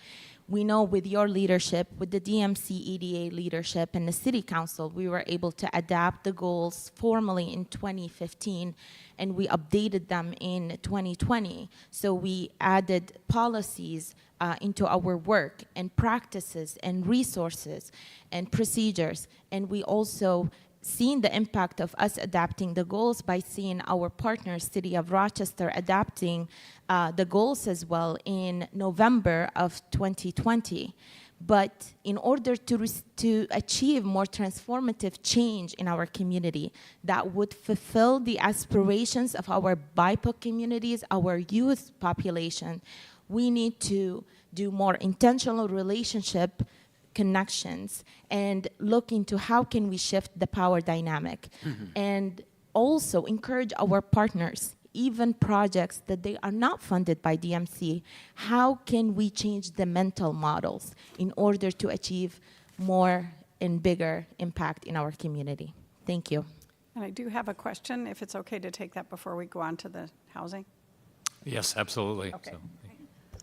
We know with your leadership, with the DMC EDA leadership and the City Council, we were able to adapt the goals formally in 2015, and we updated them in 2020. So we added policies into our work and practices and resources and procedures, and we also seen the impact of us adapting the goals by seeing our partners, City of Rochester, adapting the goals as well in November of 2020. But in order to achieve more transformative change in our community that would fulfill the aspirations of our BIPOC communities, our youth population, we need to do more intentional relationship connections and look into how can we shift the power dynamic, and also encourage our partners, even projects that they are not funded by DMC, how can we change the mental models in order to achieve more and bigger impact in our community. Thank you. And I do have a question, if it's okay to take that before we go on to the housing. Yes, absolutely. Okay. So,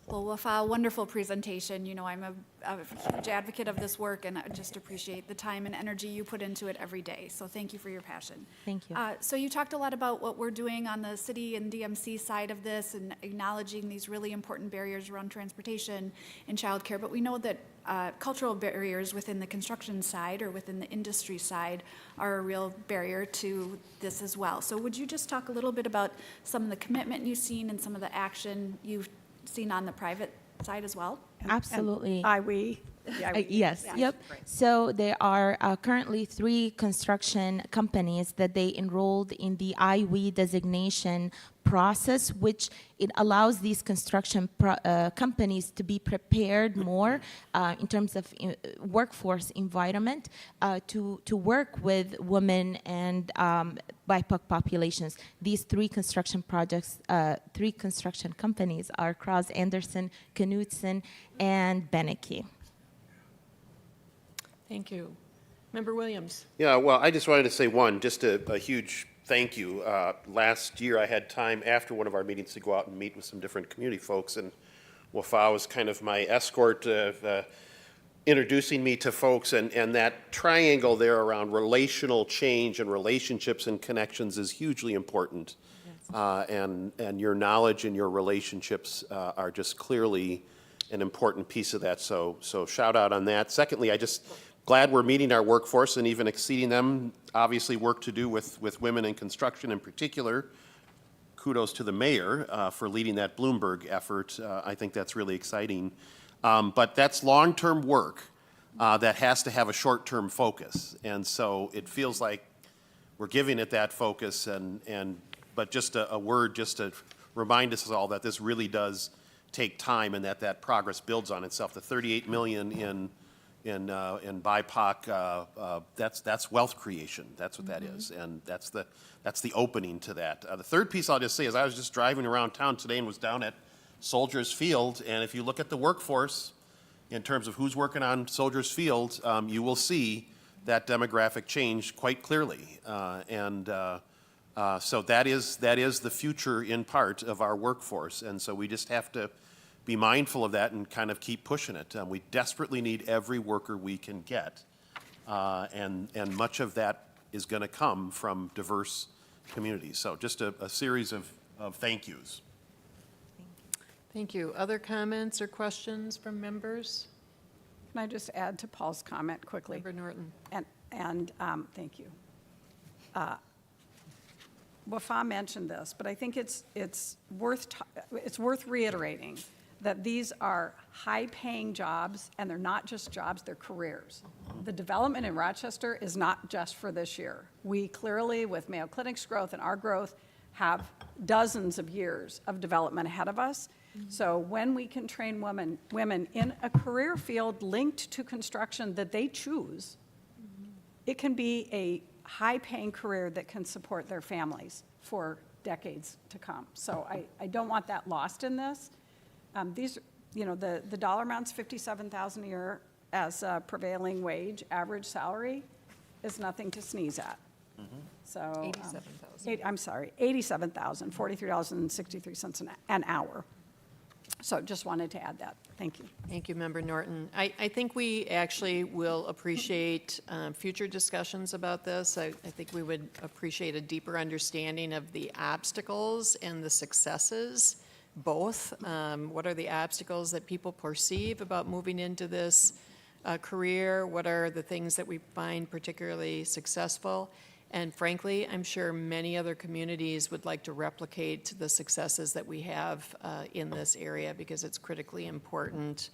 Well, with a wonderful presentation, you know, I'm a huge advocate of this work, and I just appreciate the time and energy you put into it every day. So thank you for your passion. Thank you. So you talked a lot about what we're doing on the city and DMC side of this and acknowledging these really important barriers around transportation and childcare, but we know that cultural barriers within the construction side or within the industry side are a real barrier to this as well. So would you just talk a little bit about some of the commitment you've seen and some of the action you've seen on the private side as well? Absolutely. Yes. Yep. So there are currently 3 construction companies that they enrolled in the IWE designation process, which it allows these construction companies to be prepared more in terms of workforce environment to work with women and BIPOC populations. These 3 construction projects, 3 construction companies are Cross Anderson, Knutson, and Beneke. Thank you. Member Williams. Yeah, well, I just wanted to say just a huge thank you. Last year, I had time after one of our meetings to go out and meet with some different community folks, and Wafa was kind of my escort, introducing me to folks, and that triangle there around relational change and relationships and connections is hugely important. Yes. And your knowledge and your relationships are just clearly an important piece of that, so shout out on that. Secondly, I just glad we're meeting our workforce and even exceeding them. Obviously, work to do with women in construction in particular. Kudos to the mayor for leading that Bloomberg effort. I think that's really exciting. But that's long-term work that has to have a short-term focus. And so it feels like we're giving it that focus. But just a word just to remind us all that this really does take time and that progress builds on itself. The 38 million in BIPOC, that's wealth creation. That's what that is, and that's the opening to that. The third piece I'll just say is I was just driving around town today and was down at Soldiers Field, and if you look at the workforce in terms of who's working on Soldiers Field, you will see that demographic change quite clearly, so that is the future in part of our workforce, and so we just have to be mindful of that and kind of keep pushing it. We desperately need every worker we can get, and much of that is going to come from diverse communities. So just a series of thank yous. Thank you. Other comments or questions from members? Can I just add to Paul's comment quickly? Member Norton. And thank you. Wafa mentioned this, but I think it's worth reiterating that these are high-paying jobs, and they're not just jobs, they're careers. The development in Rochester is not just for this year. We clearly, with Mayo Clinic's growth and our growth, have dozens of years of development ahead of us. So when we can train women in a career field linked to construction that they choose, it can be a high-paying career that can support their families for decades to come. So I don't want that lost in this. These, the dollar amount's $57,000 a year as a prevailing wage. Average salary is nothing to sneeze at. So $87,000, $43.63 an hour. So just wanted to add that. Thank you. Thank you, Member Norton. I think we actually will appreciate future discussions about this. I think we would appreciate a deeper understanding of the obstacles and the successes, both. What are the obstacles that people perceive about moving into this career? What are the things that we find particularly successful? And frankly, I'm sure many other communities would like to replicate the successes that we have in this area, because it's critically important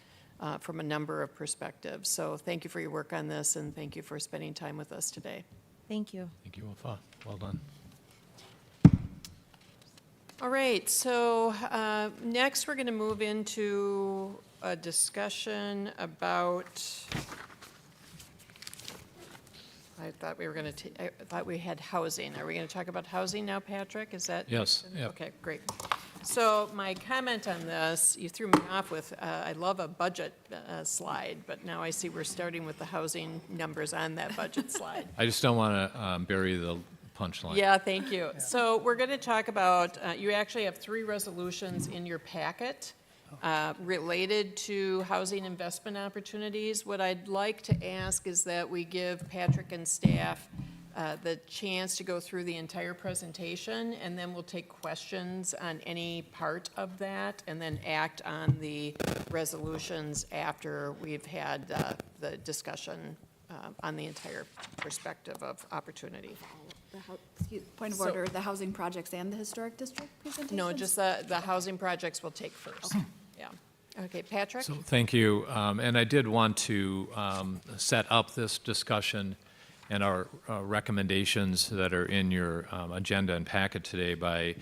from a number of perspectives. So thank you for your work on this, and thank you for spending time with us today. Thank you. Thank you, Wafa. Well done. All right, so next we're going to move into a discussion about, I thought we had housing. Are we going to talk about housing now, Patrick? Is that? Yes. Yep. Okay, great. So my comment on this, you threw me off with, I love a budget slide, but now I see we're starting with the housing numbers on that budget slide. I just don't want to bury the punchline. Yeah, thank you. So we're going to talk about, you actually have 3 resolutions in your packet related to housing investment opportunities. What I'd like to ask is that we give Patrick and staff the chance to go through the entire presentation, and then we'll take questions on any part of that, and then act on the resolutions after we've had the discussion on the entire perspective of opportunity. Point of order, the housing projects and the historic district presentations? No, just the housing projects we'll take first. Okay. Yeah. Okay, Patrick? So thank you. And I did want to set up this discussion and our recommendations that are in your agenda and packet today by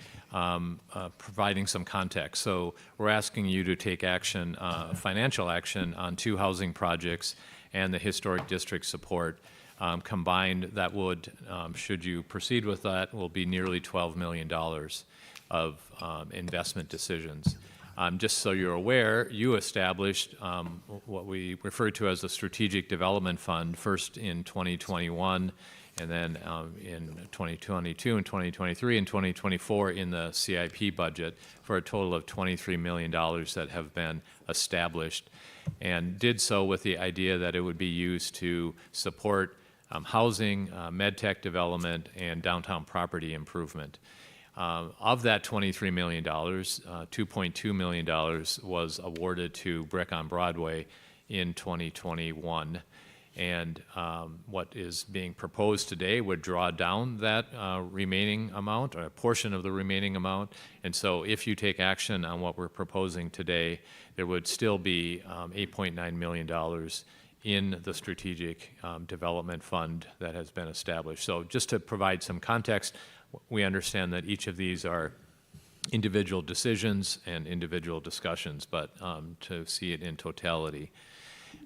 providing some context. So we're asking you to take action, financial action, on 2 housing projects and the historic district support. Combined, that would, should you proceed with that, will be nearly $12 million of investment decisions. Just so you're aware, you established what we refer to as the Strategic Development Fund, first in 2021, and then in 2022 and 2023 and 2024 in the CIP budget, for a total of $23 million that have been established, and did so with the idea that it would be used to support housing, medtech development, and downtown property improvement. Of that $23 million, $2.2 million was awarded to Bryk on Broadway in 2021. And what is being proposed today would draw down that remaining amount, or a portion of the remaining amount. And so if you take action on what we're proposing today, there would still be $8.9 million in the Strategic Development Fund that has been established. So just to provide some context, we understand that each of these are individual decisions and individual discussions, but to see it in totality.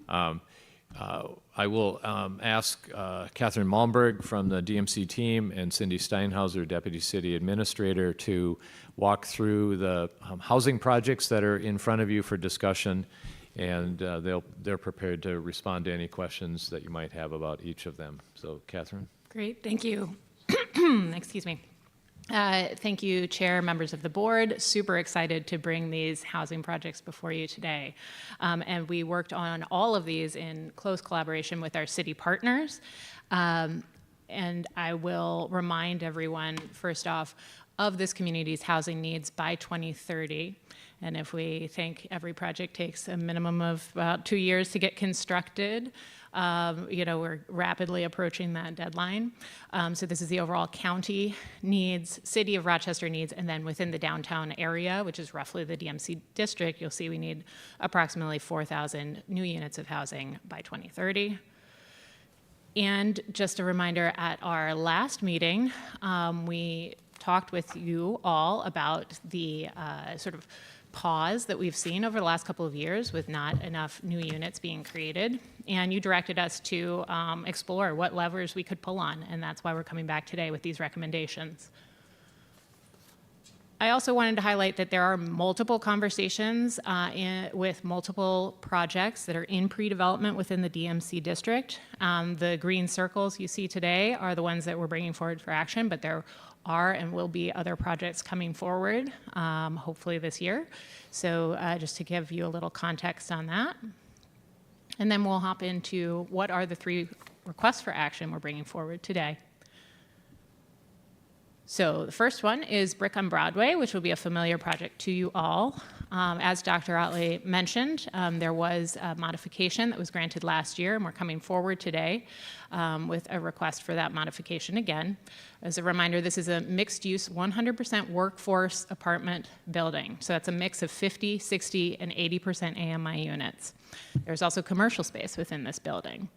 I will ask Catherine Malmberg from the DMC team and Cindy Steinhauser, Deputy City Administrator, to walk through the housing projects that are in front of you for discussion, and they're prepared to respond to any questions that you might have about each of them. So, Catherine. Great, thank you. Excuse me. Thank you, Chair, members of the board. Super excited to bring these housing projects before you today. And we worked on all of these in close collaboration with our city partners. And I will remind everyone, first off, of this community's housing needs by 2030. And if we think every project takes a minimum of about 2 years to get constructed, we're rapidly approaching that deadline. So this is the overall county needs, city of Rochester needs, and then within the downtown area, which is roughly the DMC district, you'll see we need approximately 4,000 new units of housing by 2030. And just a reminder, at our last meeting, we talked with you all about the sort of pause that we've seen over the last couple of years with not enough new units being created. And you directed us to explore what levers we could pull on, and that's why we're coming back today with these recommendations. I also wanted to highlight that there are multiple conversations with multiple projects that are in pre-development within the DMC district. The green circles you see today are the ones that we're bringing forward for action, but there are and will be other projects coming forward, hopefully this year. So just to give you a little context on that. And then we'll hop into what are the 3 requests for action we're bringing forward today. So the first one is Bryk on Broadway, which will be a familiar project to you all. As Dr. Otley mentioned, there was a modification that was granted last year, and we're coming forward today with a request for that modification again. As a reminder, this is a mixed-use, 100% workforce apartment building. So that's a mix of 50, 60, and 80% AMI units. There's also commercial space within this building.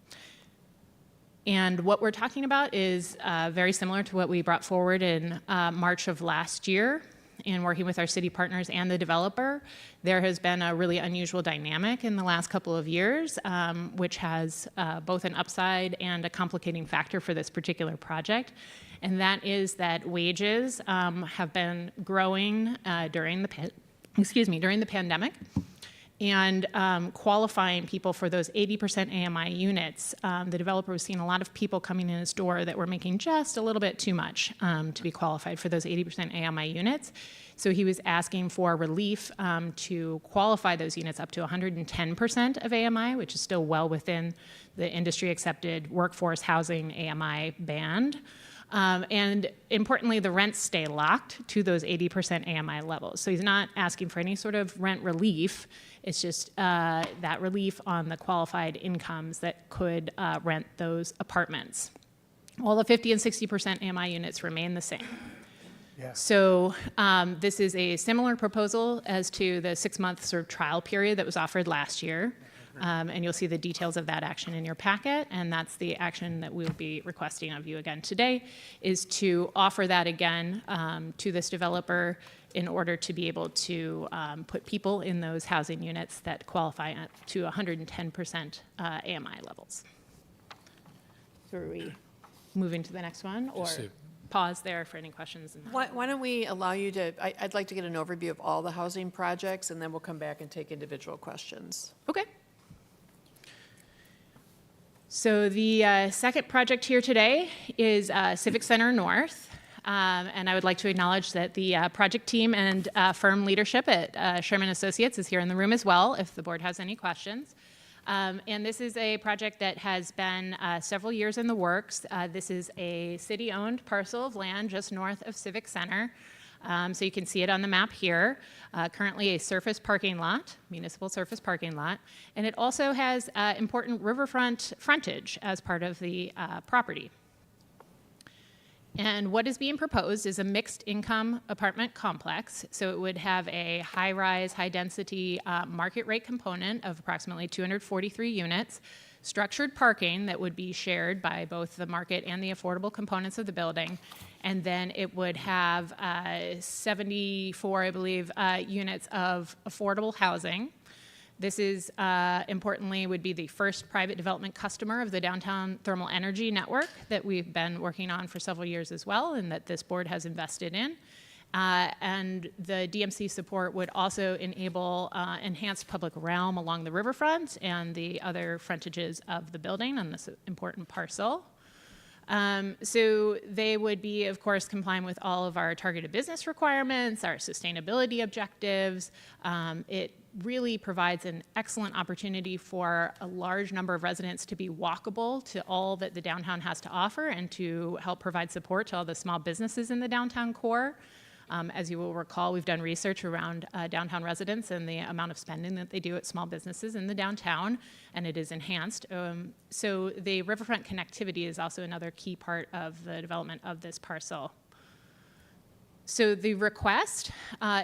And what we're talking about is very similar to what we brought forward in March of last year in working with our city partners and the developer. There has been a really unusual dynamic in the last couple of years, which has both an upside and a complicating factor for this particular project. And that is that wages have been growing during the pandemic. And qualifying people for those 80% AMI units, the developer was seeing a lot of people coming in his door that were making just a little bit too much to be qualified for those 80% AMI units. So he was asking for relief to qualify those units up to 110% of AMI, which is still well within the industry-accepted workforce housing AMI band. And importantly, the rents stay locked to those 80% AMI levels. So he's not asking for any sort of rent relief. It's just that relief on the qualified incomes that could rent those apartments. All the 50 and 60% AMI units remain the same. Yeah. So this is a similar proposal as to the 6-month sort of trial period that was offered last year. And you'll see the details of that action in your packet, and that's the action that we'll be requesting of you again today, is to offer that again to this developer in order to be able to put people in those housing units that qualify to 110% AMI levels. So are we moving to the next one, or pause there for any questions. Why don't we allow you to, I'd like to get an overview of all the housing projects, and then we'll come back and take individual questions. Okay. So the second project here today is Civic Center North. And I would like to acknowledge that the project team and firm leadership at Sherman Associates is here in the room as well, if the board has any questions. And this is a project that has been several years in the works. This is a city-owned parcel of land just north of Civic Center. So you can see it on the map here. Currently a surface parking lot, municipal surface parking lot. And it also has important riverfront frontage as part of the property. And what is being proposed is a mixed income apartment complex. So it would have a high-rise, high-density market rate component of approximately 243 units, structured parking that would be shared by both the market and the affordable components of the building. And then it would have 74, I believe, units of affordable housing. This is, importantly, would be the first private development customer of the downtown thermal energy network that we've been working on for several years as well, and that this board has invested in. And the DMC support would also enable enhanced public realm along the riverfront and the other frontages of the building on this important parcel. So they would be, of course, complying with all of our targeted business requirements, our sustainability objectives. It really provides an excellent opportunity for a large number of residents to be walkable to all that the downtown has to offer and to help provide support to all the small businesses in the downtown core. As you will recall, we've done research around downtown residents and the amount of spending that they do at small businesses in the downtown, and it is enhanced. So the riverfront connectivity is also another key part of the development of this parcel. So the request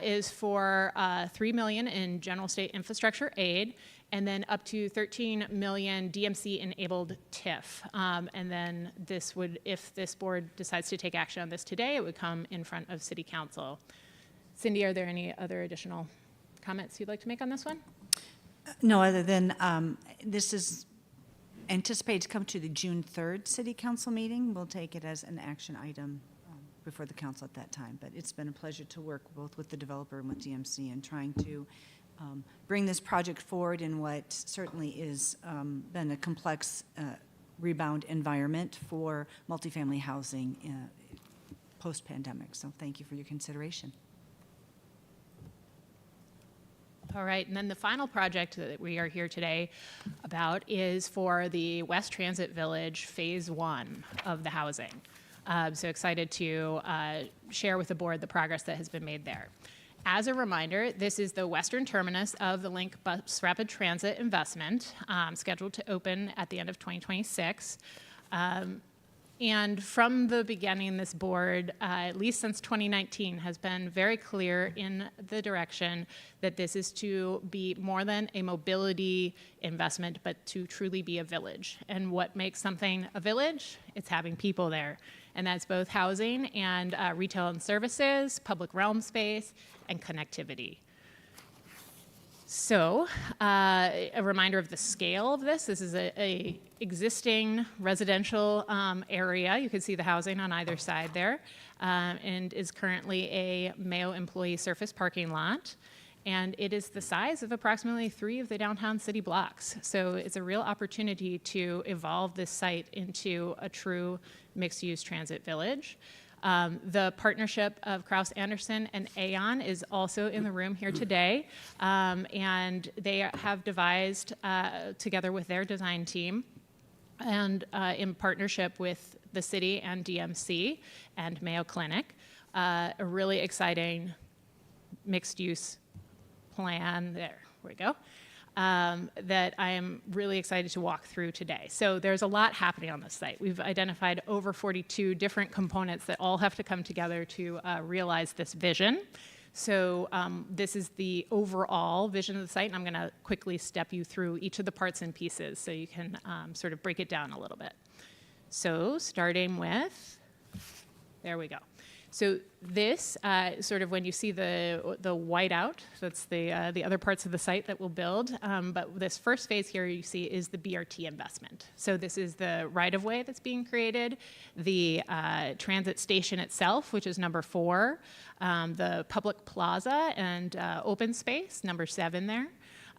is for $3 million in general state infrastructure aid, and then up to $13 million DMC-enabled TIF. And then this would, if this board decides to take action on this today, it would come in front of City Council. Cindy, are there any other additional comments you'd like to make on this one? No, other than this is anticipated to come to the June 3rd City Council meeting. We'll take it as an action item before the council at that time. But it's been a pleasure to work both with the developer and with DMC in trying to bring this project forward in what certainly is been a complex rebound environment for multifamily housing post-pandemic. So thank you for your consideration. All right, and then the final project that we are here today about is for the West Transit Village Phase 1 of the housing. So excited to share with the board the progress that has been made there. As a reminder, this is the western terminus of the Link Bus Rapid Transit investment, scheduled to open at the end of 2026. And from the beginning, this board, at least since 2019, has been very clear in the direction that this is to be more than a mobility investment, but to truly be a village. And what makes something a village? It's having people there. And that's both housing and retail and services, public realm space, and connectivity. So, a reminder of the scale of this. This is a existing residential area. You can see the housing on either side there, and is currently a Mayo employee surface parking lot. And it is the size of approximately 3 of the downtown city blocks. So it's a real opportunity to evolve this site into a true mixed-use transit village. The partnership of Kraus Anderson and Aon is also in the room here today, and they have devised, together with their design team, and in partnership with the city and DMC and Mayo Clinic, a really exciting mixed-use plan, there we go, that I am really excited to walk through today. So there's a lot happening on this site. We've identified over 42 different components that all have to come together to realize this vision. So this is the overall vision of the site, and I'm going to quickly step you through each of the parts and pieces so you can sort of break it down a little bit. So starting with, there we go. So this, sort of when you see the white out, that's the other parts of the site that we'll build. But this first phase here you see is the BRT investment. So this is the right-of-way that's being created, the transit station itself, which is number 4, the public plaza and open space, number 7 there.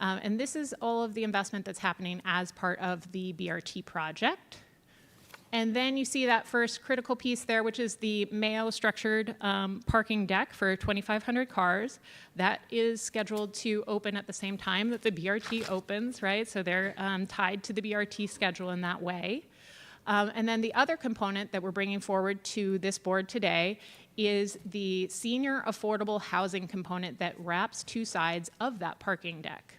And this is all of the investment that's happening as part of the BRT project. And then you see that first critical piece there, which is the Mayo structured parking deck for 2,500 cars. That is scheduled to open at the same time that the BRT opens, right? So they're tied to the BRT schedule in that way. And then the other component that we're bringing forward to this board today is the senior affordable housing component that wraps 2 sides of that parking deck.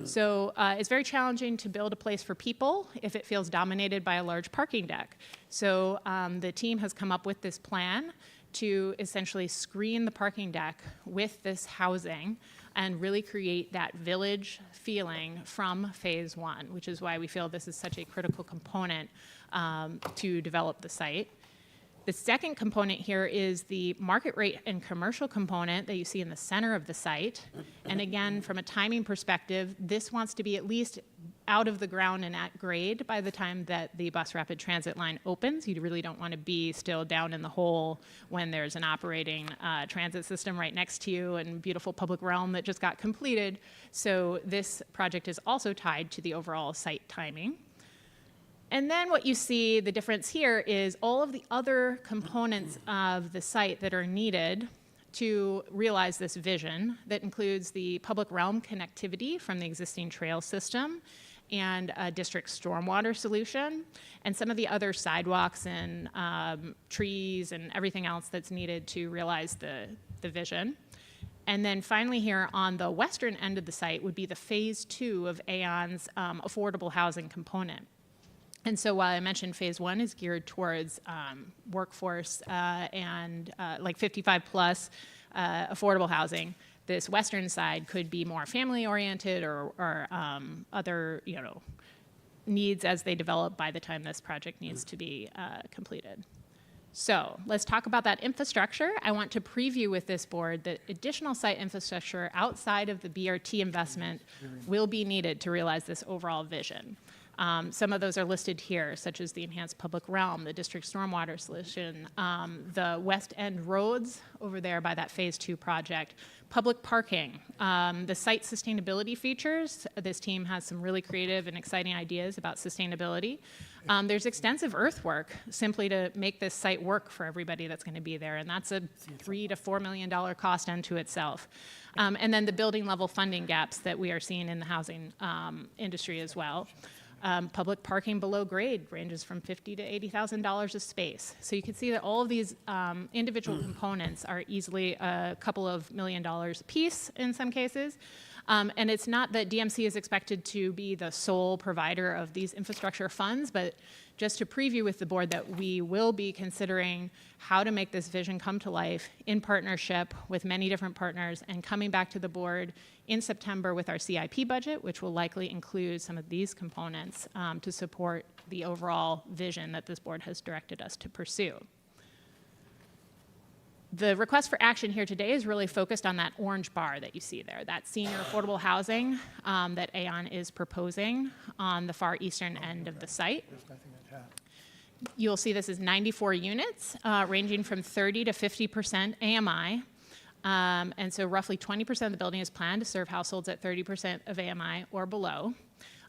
So it's very challenging to build a place for people if it feels dominated by a large parking deck. So the team has come up with this plan to essentially screen the parking deck with this housing and really create that village feeling from phase 1, which is why we feel this is such a critical component to develop the site. The second component here is the market rate and commercial component that you see in the center of the site. And again, from a timing perspective, this wants to be at least out of the ground and at grade by the time that the bus rapid transit line opens. You really don't want to be still down in the hole when there's an operating transit system right next to you and beautiful public realm that just got completed. So this project is also tied to the overall site timing. And then what you see, the difference here is all of the other components of the site that are needed to realize this vision that includes the public realm connectivity from the existing trail system and a district stormwater solution and some of the other sidewalks and trees and everything else that's needed to realize the vision. And then finally here on the western end of the site would be the phase 2 of AON's affordable housing component. And so while I mentioned phase 1 is geared towards workforce and like 55 plus affordable housing, this western side could be more family oriented or other needs as they develop by the time this project needs to be completed. So let's talk about that infrastructure. I want to preview with this board that additional site infrastructure outside of the BRT investment will be needed to realize this overall vision. Some of those are listed here, such as the enhanced public realm, the district stormwater solution, the West End roads over there by that phase 2 project, public parking, the site sustainability features. This team has some really creative and exciting ideas about sustainability. There's extensive earthwork simply to make this site work for everybody that's going to be there, and that's a $3 to $4 million cost unto itself. And then the building level funding gaps that we are seeing in the housing industry as well. Public parking below grade ranges from $50,000 to $80,000 a space. So you can see that all of these individual components are easily a couple of $1 million a piece in some cases. And it's not that DMC is expected to be the sole provider of these infrastructure funds, but just to preview with the board that we will be considering how to make this vision come to life in partnership with many different partners and coming back to the board in September with our CIP budget, which will likely include some of these components to support the overall vision that this board has directed us to pursue. The request for action here today is really focused on that orange bar that you see there, that senior affordable housing that AON is proposing on the far eastern end of the site. You'll see this is 94 units, ranging from 30 to 50% AMI. And so roughly 20% of the building is planned to serve households at 30% of AMI or below.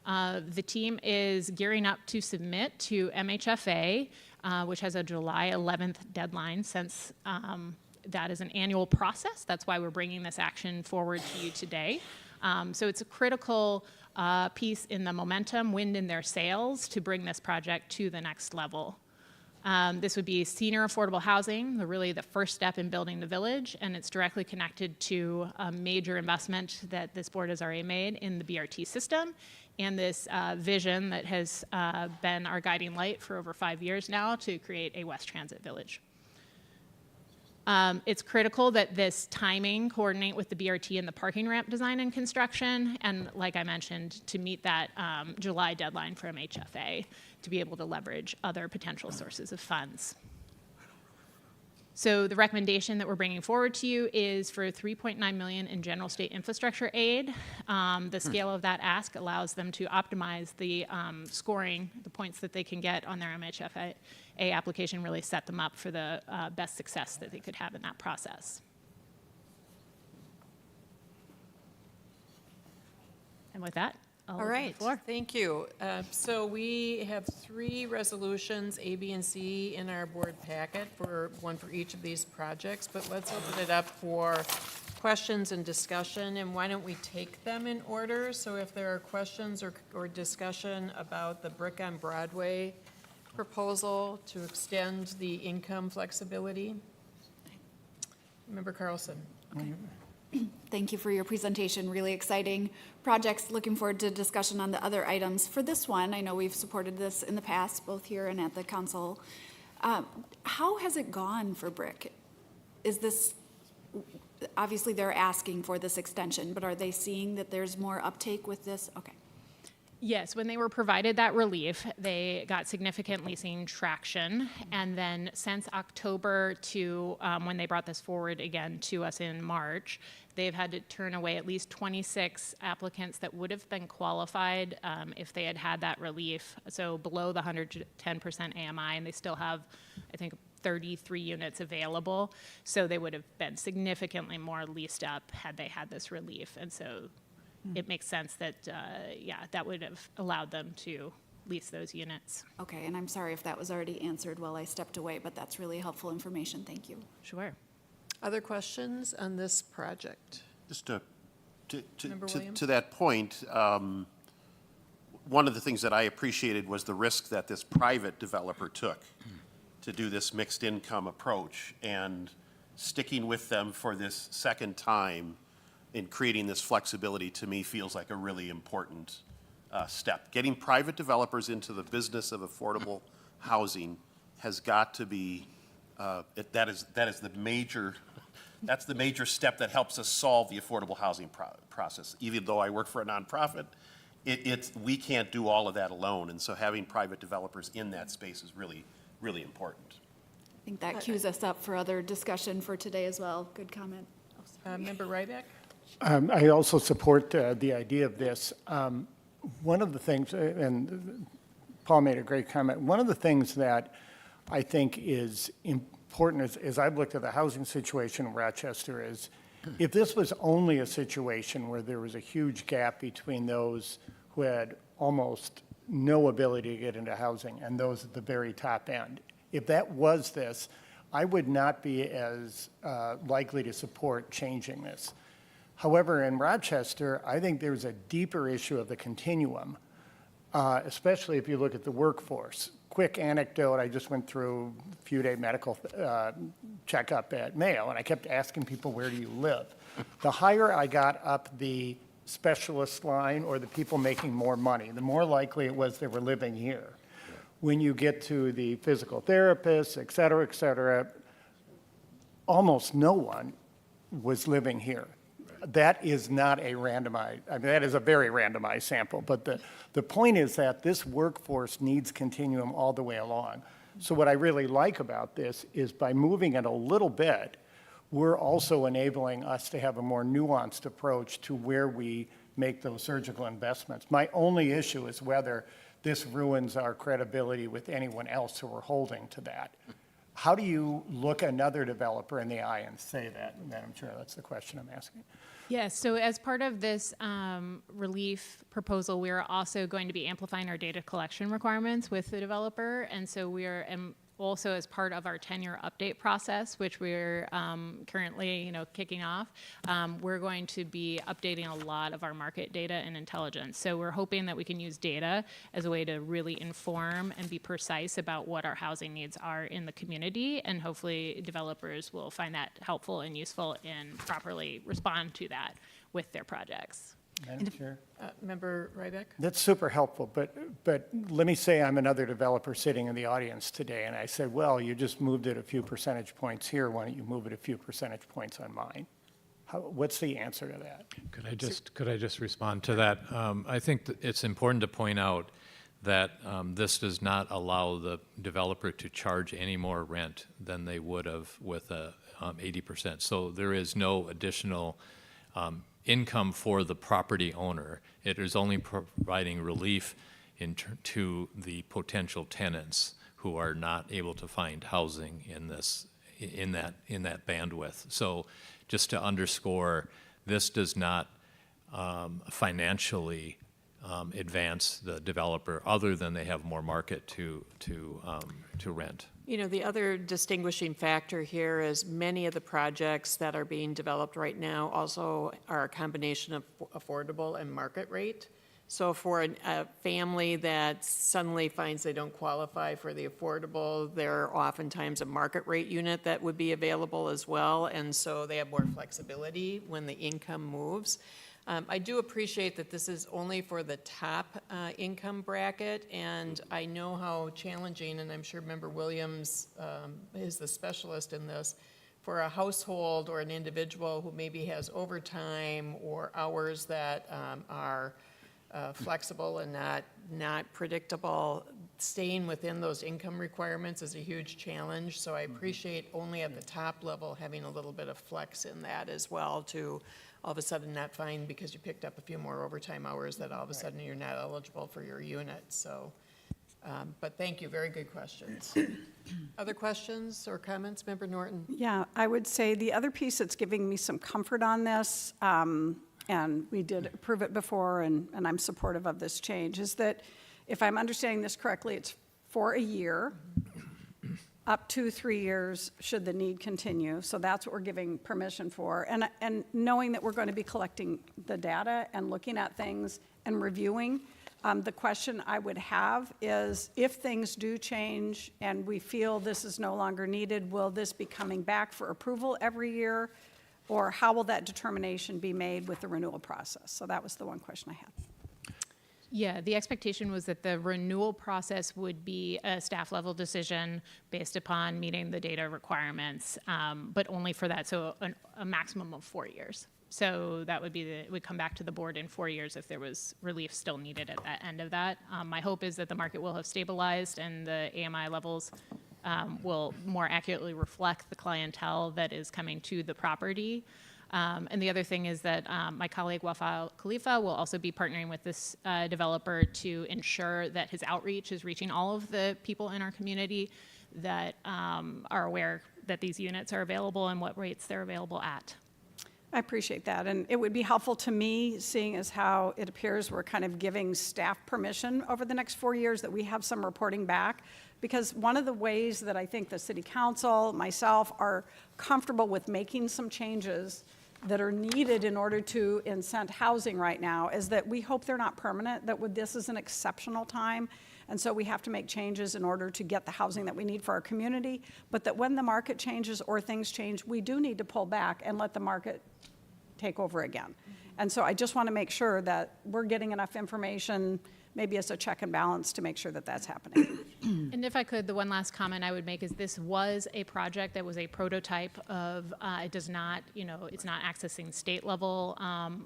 The team is gearing up to submit to MHFA, which has a July 11th deadline since that is an annual process. That's why we're bringing this action forward to you today. So it's a critical piece in the momentum, wind in their sails to bring this project to the next level. This would be senior affordable housing, really the first step in building the village, and it's directly connected to a major investment that this board has already made in the BRT system and this vision that has been our guiding light for over 5 years now to create a West Transit Village. It's critical that this timing coordinate with the BRT and the parking ramp design and construction, and like I mentioned, to meet that July deadline for MHFA to be able to leverage other potential sources of funds. So the recommendation that we're bringing forward to you is for $3.9 million in general state infrastructure aid. The scale of that ask allows them to optimize the scoring, the points that they can get on their MHFA application, really set them up for the best success that they could have in that process. And with that, I'll All open the right, floor. thank you. So we have 3 resolutions, A, B, and C, in our board packet, one for each of these projects, but let's open it up for questions and discussion, and why don't we take them in order? So if there are questions or discussion about the Bryk on Broadway proposal to extend the income flexibility. Member Carlson. Okay. Thank you for your presentation. Really exciting projects. Looking forward to discussion on the other items. For this one, I know we've supported this in the past, both here and at the council. How has it gone for Bryk? Is this, obviously they're asking for this extension, but are they seeing that there's more uptake with this? Okay. Yes, when they were provided that relief, they got significant leasing traction. And then since October to when they brought this forward again to us in March, they've had to turn away at least 26 applicants that would have been qualified if they had had that relief. So below the 110% AMI, and they still have, I think, 33 units available. So they would have been significantly more leased up had they had this relief. And so it makes sense that, that would have allowed them to lease those units. Okay, and I'm sorry if that was already answered while I stepped away, but that's really helpful information. Thank you. Sure. Other questions on this project? Just Member Williams? to that point, one of the things that I appreciated was the risk that this private developer took to do this mixed income approach, and sticking with them for this second time in creating this flexibility, to me, feels like a really important step. Getting private developers into the business of affordable housing has got to be, that is the major, that's the major step that helps us solve the affordable housing process. Even though I work for a nonprofit, we can't do all of that alone, and so having private developers in that space is really, really important. I think that cues us up for other discussion for today as well. Good comment. Member Ryback? I also support the idea of this. One of the things, and Paul made a great comment, one of the things that I think is important as I've looked at the housing situation in Rochester is, if this was only a situation where there was a huge gap between those who had almost no ability to get into housing and those at the very top end, if that was this, I would not be as likely to support changing this. However, in Rochester, I think there's a deeper issue of the continuum, especially if you look at the workforce. Quick anecdote, I just went through a few-day medical checkup at Mayo, and I kept asking people, where do you live? The higher I got up the specialist line, or the people making more money, the more likely it was they were living here. When you get to the physical therapists, et cetera, almost no one was living here. That is not a randomized, I mean, that is a very randomized sample, but the point is that this workforce needs continuum all the way along. So what I really like about this is, by moving it a little bit, we're also enabling us to have a more nuanced approach to where we make those surgical investments. My only issue is whether this ruins our credibility with anyone else who are holding to that. How do you look another developer in the eye and say that, Madam Chair? That's the question I'm asking. Yes, so as part of this relief proposal, we are also going to be amplifying our data collection requirements with the developer. And so we are also, as part of our 10-year update process, which we're currently kicking off, we're going to be updating a lot of our market data and intelligence. So we're hoping that we can use data as a way to really inform and be precise about what our housing needs are in the community, and hopefully developers will find that helpful and useful and properly respond to that with their projects. Madam Chair? Member Ryback? That's super helpful, but let me say I'm another developer sitting in the audience today, and I said, well, you just moved it a few percentage points here, why don't you move it a few percentage points on mine? What's the answer to that? Could I just respond to that? I think that it's important to point out that this does not allow the developer to charge any more rent than they would have with a 80%. So there is no additional income for the property owner. It is only providing relief to the potential tenants who are not able to find housing in that bandwidth. So just to underscore, this does not financially advance the developer, other than they have more market to rent. You know, the other distinguishing factor here is many of the projects that are being developed right now also are a combination of affordable and market rate. So for a family that suddenly finds they don't qualify for the affordable, there are oftentimes a market rate unit that would be available as well, and so they have more flexibility when the income moves. I do appreciate that this is only for the top income bracket, and I know how challenging, and I'm sure Member Williams is the specialist in this, for a household or an individual who maybe has overtime or hours that are flexible and not predictable. Staying within those income requirements is a huge challenge, so I appreciate only at the top level having a little bit of flex in that as well, to all of a sudden not find because you picked up a few more overtime hours that all of a sudden you're not eligible for your unit. So, but thank you, very good questions. Other questions or comments, Member Norton? Yeah, I would say the other piece that's giving me some comfort on this, and we did approve it before, and I'm supportive of this change, is that if I'm understanding this correctly, it's for a year, up to 3 years should the need continue. So that's what we're giving permission for. And knowing that we're going to be collecting the data and looking at things and reviewing, the question I would have is, if things do change and we feel this is no longer needed, will this be coming back for approval every year? Or how will that determination be made with the renewal process? So that was the one question I had. Yeah, the expectation was that the renewal process would be a staff level decision based upon meeting the data requirements, but only for that, so a maximum of 4 years. So that would be it would come back to the board in 4 years if there was relief still needed at the end of that. My hope is that the market will have stabilized and the AMI levels will more accurately reflect the clientele that is coming to the property. And the other thing is that my colleague Wafa Khalifa will also be partnering with this developer to ensure that his outreach is reaching all of the people in our community that are aware that these units are available and what rates they're available at. I appreciate that, and it would be helpful to me, seeing as how it appears we're kind of giving staff permission over the next 4 years, that we have some reporting back, because one of the ways that I think the City Council, myself, are comfortable with making some changes that are needed in order to incent housing right now is that we hope they're not permanent, that this is an exceptional time, and so we have to make changes in order to get the housing that we need for our community, but that when the market changes or things change, we do need to pull back and let the market take over again. And so I just want to make sure that we're getting enough information, maybe as a check and balance, to make sure that that's happening. And if I could, the one last comment I would make is this was a project that was a prototype of, it does not, it's not accessing state level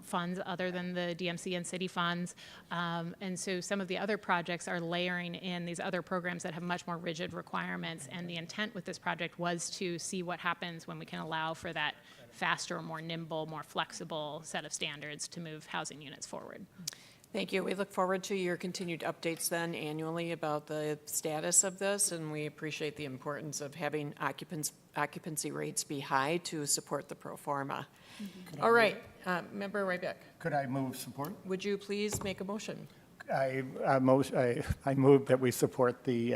funds other than the DMC and city funds. And so some of the other projects are layering in these other programs that have much more rigid requirements. And the intent with this project was to see what happens when we can allow for that faster, more nimble, more flexible set of standards to move housing units forward. Thank you. We look forward to your continued updates then annually about the status of this, and we appreciate the importance of having occupancy rates be high to support the pro forma. All right, Member Rybeck. Could I move support? Would you please make a motion? I move that we support the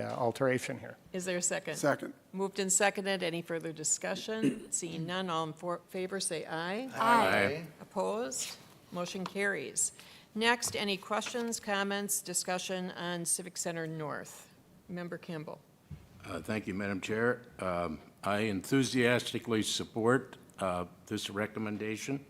alteration here. Is there a second? Second. Moved and seconded. Any further discussion? Seeing none, all in favor say aye. Aye. Opposed? Motion carries. Next, any questions, comments, discussion on Civic Center North? Member Kimball. Thank you, Madam Chair. I enthusiastically support this recommendation.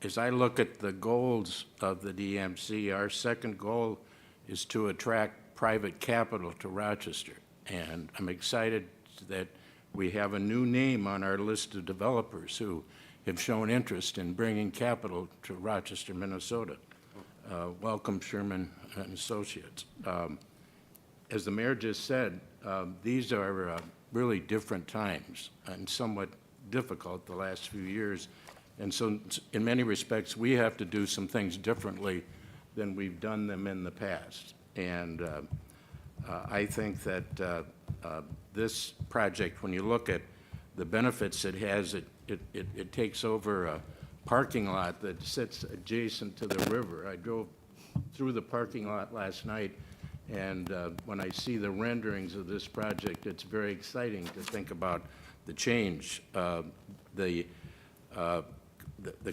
As I look at the goals of the DMC, our second goal is to attract private capital to Rochester. And I'm excited that we have a new name on our list of developers who have shown interest in bringing capital to Rochester, Minnesota. welcome Sherman and Associates. As the mayor just said, these are really different times and somewhat difficult the last few years. And so in many respects, we have to do some things differently than we've done them in the past. And I think that this project, when you look at the benefits it has, it takes over a parking lot that sits adjacent to the river. I drove through the parking lot last night, and when I see the renderings of this project, it's very exciting to think about the change. The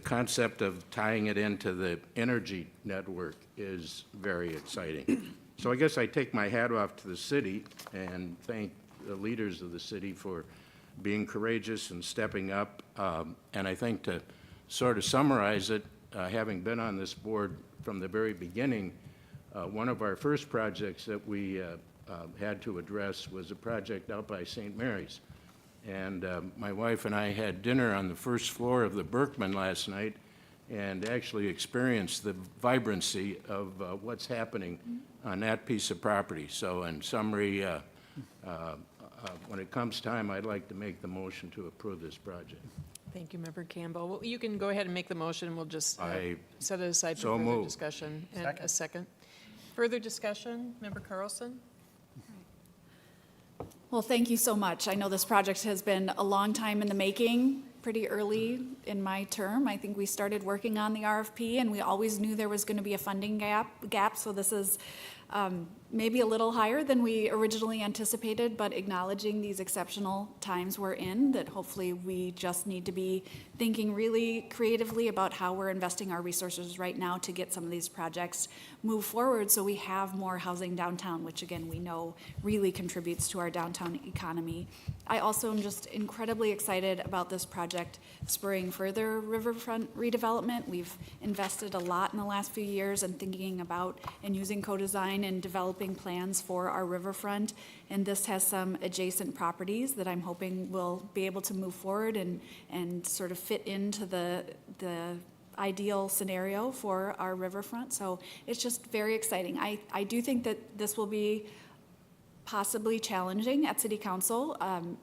concept of tying it into the energy network is very exciting. So I guess I take my hat off to the city and thank the leaders of the city for being courageous and stepping up. And I think to sort of summarize it, having been on this board from the very beginning, one of our first projects that we had to address was a project out by St. Mary's. And my wife and I had dinner on the first floor of the Berkman last night and actually experienced the vibrancy of what's happening on that piece of property. So in summary, when it comes time, I'd like to make the motion to approve this project. Thank you, Member Campbell. Well, you can go ahead and make the motion. We'll just set it aside for so further moved. discussion. And a second. Further discussion, Member Carlson? Well, thank you so much. I know this project has been a long time in the making, pretty early in my term. I think we started working on the RFP, and we always knew there was going to be a funding gap. So this is maybe a little higher than we originally anticipated, but acknowledging these exceptional times we're in, that hopefully we just need to be thinking really creatively about how we're investing our resources right now to get some of these projects move forward so we have more housing downtown, which again we know really contributes to our downtown economy. I also am just incredibly excited about this project spurring further riverfront redevelopment. We've invested a lot in the last few years in thinking about and using co-design and developing plans for our riverfront, and this has some adjacent properties that I'm hoping will be able to move forward and sort of fit into the ideal scenario for our riverfront. So it's just very exciting. I do think that this will be possibly challenging at City Council,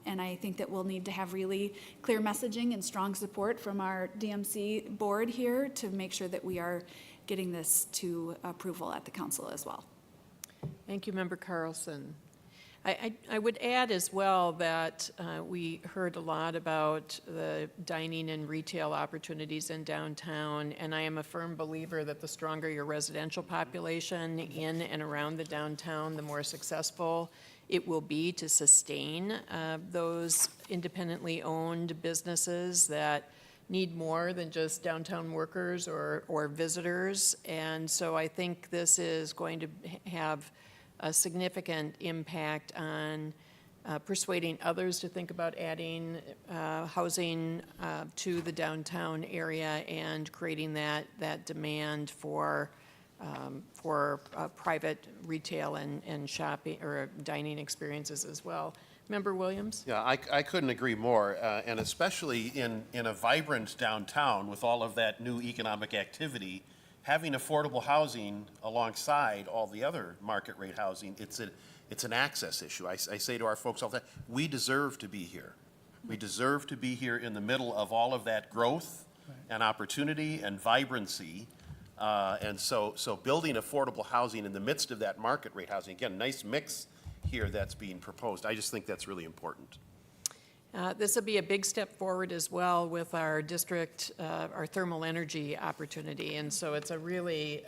and I think that we'll need to have really clear messaging and strong support from our DMC board here to make sure that we are getting this to approval at the council as well. Thank you, Member Carlson. I would add as well that we heard a lot about the dining and retail opportunities in downtown, and I am a firm believer that the stronger your residential population in and around the downtown, the more successful it will be to sustain those independently owned businesses that need more than just downtown workers or visitors. And so I think this is going to have a significant impact on persuading others to think about adding housing to the downtown area and creating that demand for private retail and shopping or dining experiences as well. Member Williams? Yeah, I couldn't agree more, and especially in a vibrant downtown with all of that new economic activity, having affordable housing alongside all the other market rate housing, it's an access issue. I say to our folks all the time, we deserve to be here. We deserve to be here in the middle of all of that growth and opportunity and vibrancy. And so building affordable housing in the midst of that market rate housing, again, nice mix here that's being proposed. I just think that's really important. This will be a big step forward as well with our district, our thermal energy opportunity. And so it's a really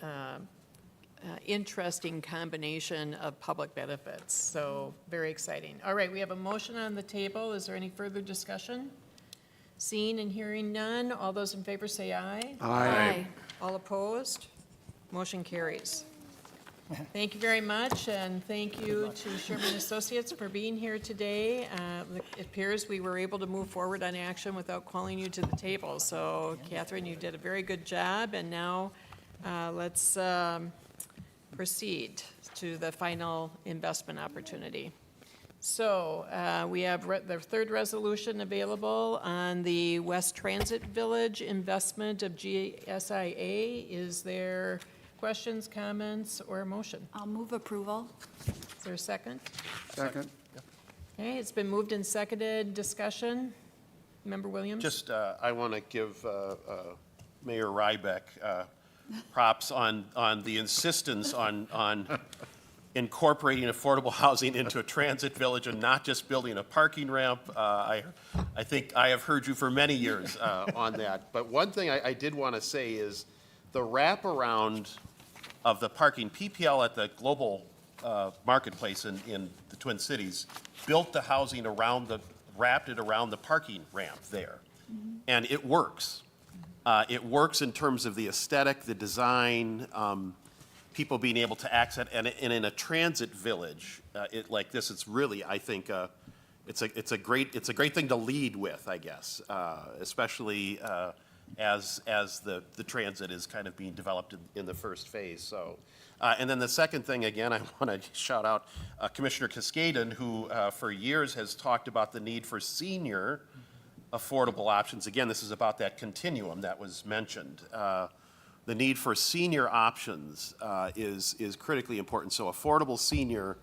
interesting combination of public benefits. So very exciting. All right, we have a motion on the table. Is there any further discussion? Seeing and hearing none, all those in favor say aye. Aye. All opposed? Motion carries. Thank you very much, and thank you to Sherman Associates for being here today. It appears we were able to move forward on action without calling you to the table. So, Catherine, you did a very good job, and now let's proceed to the final investment opportunity. So we have the third resolution available on the West Transit Village investment of GSIA. Is there Questions, comments, or a motion? I'll move approval. Is there a second? Second. Okay, it's been moved and seconded. Discussion? Member Williams? Just, I want to give Mayor Rybeck props on the insistence on incorporating affordable housing into a transit village and not just building a parking ramp. I think I have heard you for many years on that. But one thing I did want to say is the wraparound of the parking, PPL at the global marketplace in the Twin Cities built the housing wrapped it around the parking ramp there. And it works. It works in terms of the aesthetic, the design, people being able to access, and in a transit village like this, it's really, I think, it's a great thing to lead with, I guess, especially as the transit is kind of being developed in the first phase. So, and then the second thing, again, I want to shout out Commissioner Cascaden, who for years has talked about the need for senior affordable options. Again, this is about that continuum that was mentioned. The need for senior options is critically important. So affordable senior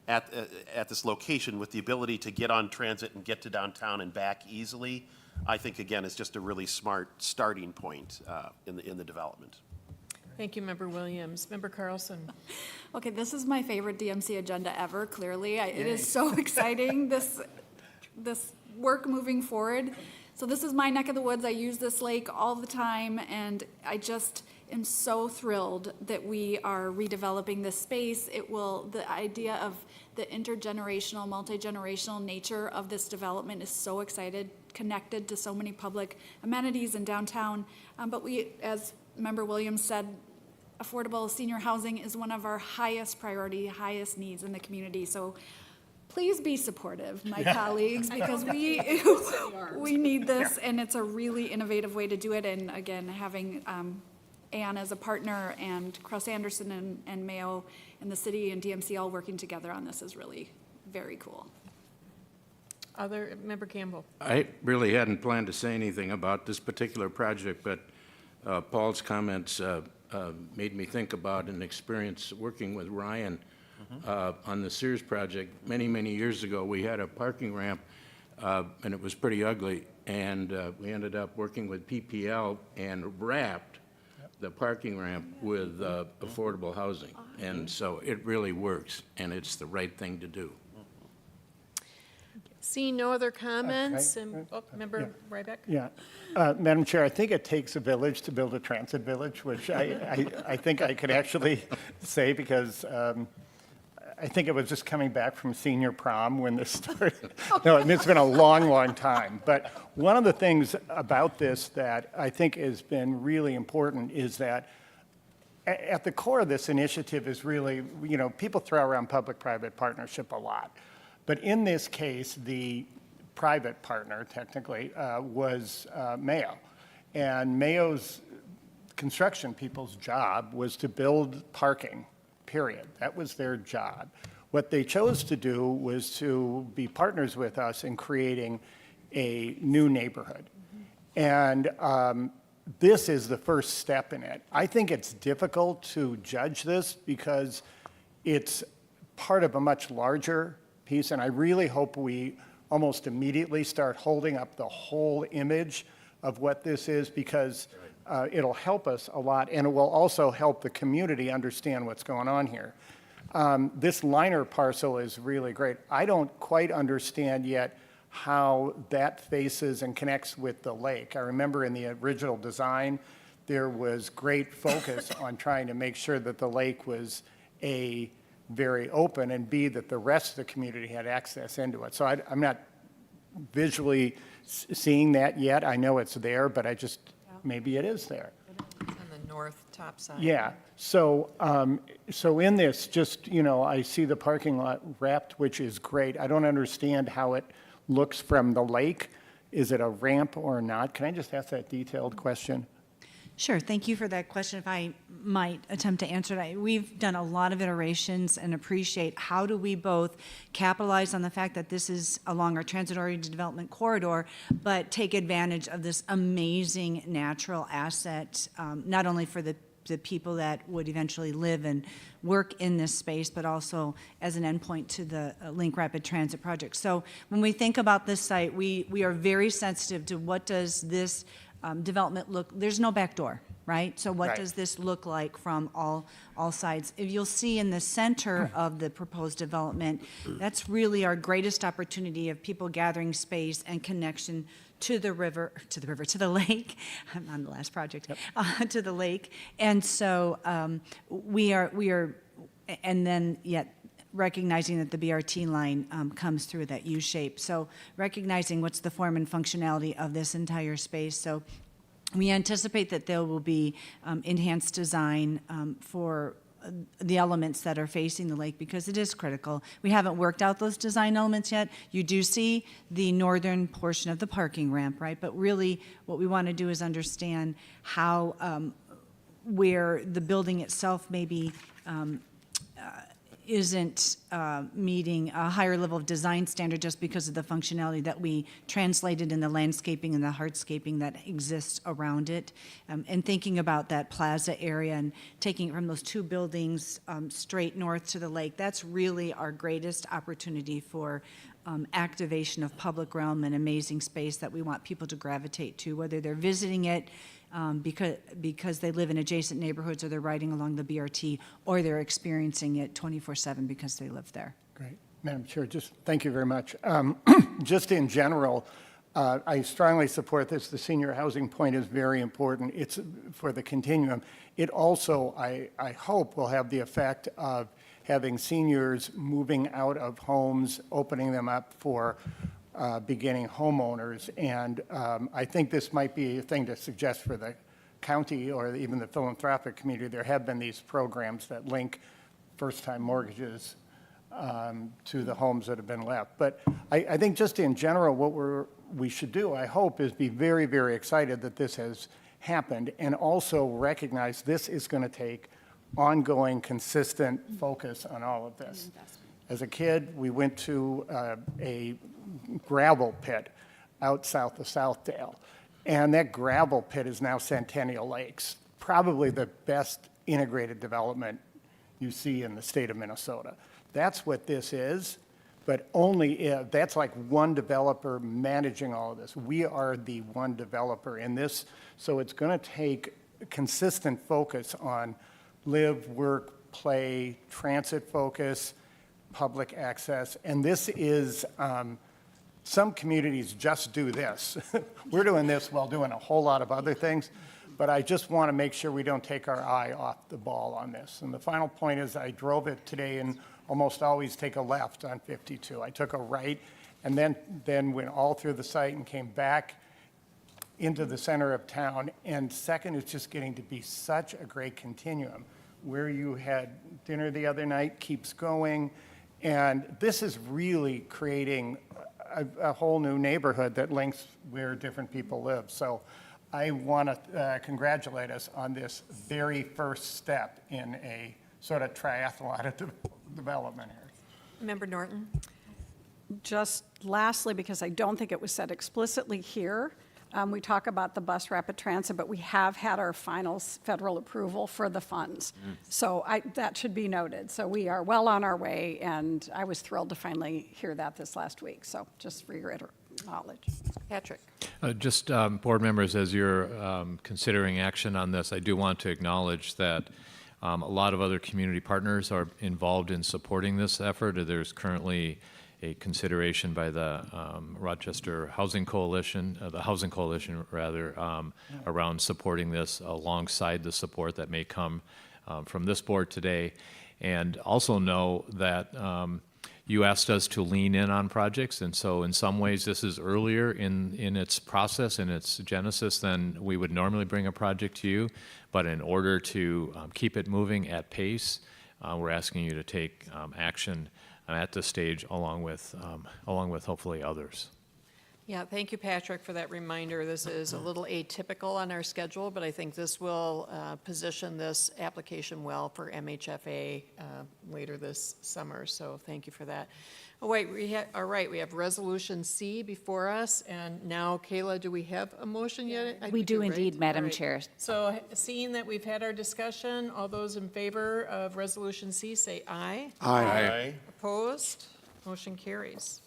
at this location with the ability to get on transit and get to downtown and back easily, I think, again, is just a really smart starting point in the development. Thank you, Member Williams. Member Carlson? Okay, this is my favorite DMC agenda ever, clearly. It is so exciting, this work moving forward. So this is my neck of the woods. I use this lake all the time, and I just am so thrilled that we are redeveloping this space. The idea of the intergenerational, multi-generational nature of this development is so connected to so many public amenities in downtown. But we, as Member Williams said, affordable senior housing is one of our highest priority, highest needs in the community. So please be supportive, my colleagues, because we need this, and it's a really innovative way to do it. And again, having Ann as a partner and Cross Anderson and Mayo and the city and DMC all working together on this is really very cool. Other, Member Campbell? I really hadn't planned to say anything about this particular project, but Paul's comments made me think about an experience working with Ryan on the Sears project. Many, many years ago, we had a parking ramp, and it was pretty ugly, and we ended up working with PPL and wrapped the parking ramp with affordable housing. And so it really works, and it's the right thing to do. Seeing no other comments, Member Rybeck? Yeah. Madam Chair, I think it takes a village to build a transit village, which I think I could actually say, because I think it was just coming back from senior prom when this started. No, I mean, it's been a long, long time. But one of the things about this that I think has been really important is that at the core of this initiative is really, people throw around public-private partnership a lot. But in this case, the private partner, technically, was Mayo. And Mayo's construction people's job was to build parking, period. That was their job. What they chose to do was to be partners with us in creating a new neighborhood. And this is the first step in it. I think it's difficult to judge this because it's part of a much larger piece, and I really hope we almost immediately start holding up the whole image of what this is, because it'll help us a lot, and it will also help the community understand what's going on here. This liner parcel is really great. I don't quite understand yet how that faces and connects with the lake. I remember in the original design, there was great focus on trying to make sure that the lake was A, very open, and B, that the rest of the community had access into it. So I'm not visually seeing that yet. I know it's there, but maybe it is there. It's on the north top side. Yeah. So in this, I see the parking lot wrapped, which is great. I don't understand how it looks from the lake. Is it a ramp or not? Can I just ask that detailed question? Sure, thank you for that question. If I might attempt to answer that. We've done a lot of iterations and appreciate how do we both capitalize on the fact that this is along our transit-oriented development corridor, but take advantage of this amazing natural asset, not only for the the people that would eventually live and work in this space, but also as an endpoint to the Link Rapid Transit project. So when we think about this site, we are very sensitive to what does this development look, there's no back door, right? So what Right. does this look like from all sides? If you'll see in the center of the proposed development, that's really our greatest opportunity of people gathering space and connection to the lake. I'm on the last project, to the lake. And so we are, and then yet recognizing that the BRT line comes through that U shape. So recognizing what's the form and functionality of this entire space. So we anticipate that there will be enhanced design for the elements that are facing the lake, because it is critical. We haven't worked out those design elements yet. You do see the northern portion of the parking ramp, right? But really what we want to do is understand how, where the building itself maybe isn't meeting a higher level of design standard just because of the functionality that we translated in the landscaping and the hardscaping that exists around it. And thinking about that plaza area and taking it from those two buildings straight north to the lake, that's really our greatest opportunity for activation of public realm and amazing space that we want people to gravitate to, whether they're visiting it because they live in adjacent neighborhoods or they're riding along the BRT, or they're experiencing it 24/7 because they live there. Great. Madam Chair, just thank you very much. Just in general, I strongly support this. The senior housing point is very important. It's for the continuum. It also, I hope, will have the effect of having seniors moving out of homes, opening them up for beginning homeowners. And I think this might be a thing to suggest for the county or even the philanthropic community. There have been these programs that link first-time mortgages to the homes that have been left. But I think just in general, what we should do, I hope, is be very, very excited that this has happened, and also recognize this is going to take ongoing, consistent focus on all of this. As a kid, we went to a gravel pit out south of Southdale, and that gravel pit is now Centennial Lakes, probably the best integrated development you see in the state of Minnesota. That's what this is, but only if, that's like one developer managing all of this. We are the one developer in this, so it's going to take consistent focus on live, work, play, transit focus, public access, and this is, some communities just do this. We're doing this while doing a whole lot of other things, but I just want to make sure we don't take our eye off the ball on this. And the final point is I drove it today and almost always take a left on 52. I took a right and then went all through the site and came back into the center of town. And second, it's just getting to be such a great continuum. Where you had dinner the other night keeps going. And this is really creating a whole new neighborhood that links where different people live. So I want to congratulate us on this very first step in a sort of triathlon of development here. Member Norton? Just lastly, because I don't think it was said explicitly here, we talk about the bus rapid transit, but we have had our final federal approval for the funds. So that should be noted. So we are well on our way, and I was thrilled to finally hear that this last week. So just for your knowledge. Patrick? Just board members, as you're considering action on this, I do want to acknowledge that a lot of other community partners are involved in supporting this effort. There's currently a consideration by the Rochester Housing Coalition, the Housing Coalition rather, around supporting this alongside the support that may come from this board today. And also know that you asked us to lean in on projects, and so in some ways this is earlier in its process, in its genesis, than we would normally bring a project to you. But in order to keep it moving at pace, we're asking you to take action at this stage, along with hopefully others. Yeah, thank you, Patrick, for that reminder. This is a little atypical on our schedule, but I think this will position this application well for MHFA later this summer, so thank you for that. Oh, wait, all right, we have Resolution C before us, and now, Kayla, do we have a motion yet? We do right? indeed, Madam All right. Chair. So seeing that we've had our discussion, all those in favor of Resolution C, say aye. Aye. Opposed? Motion carries.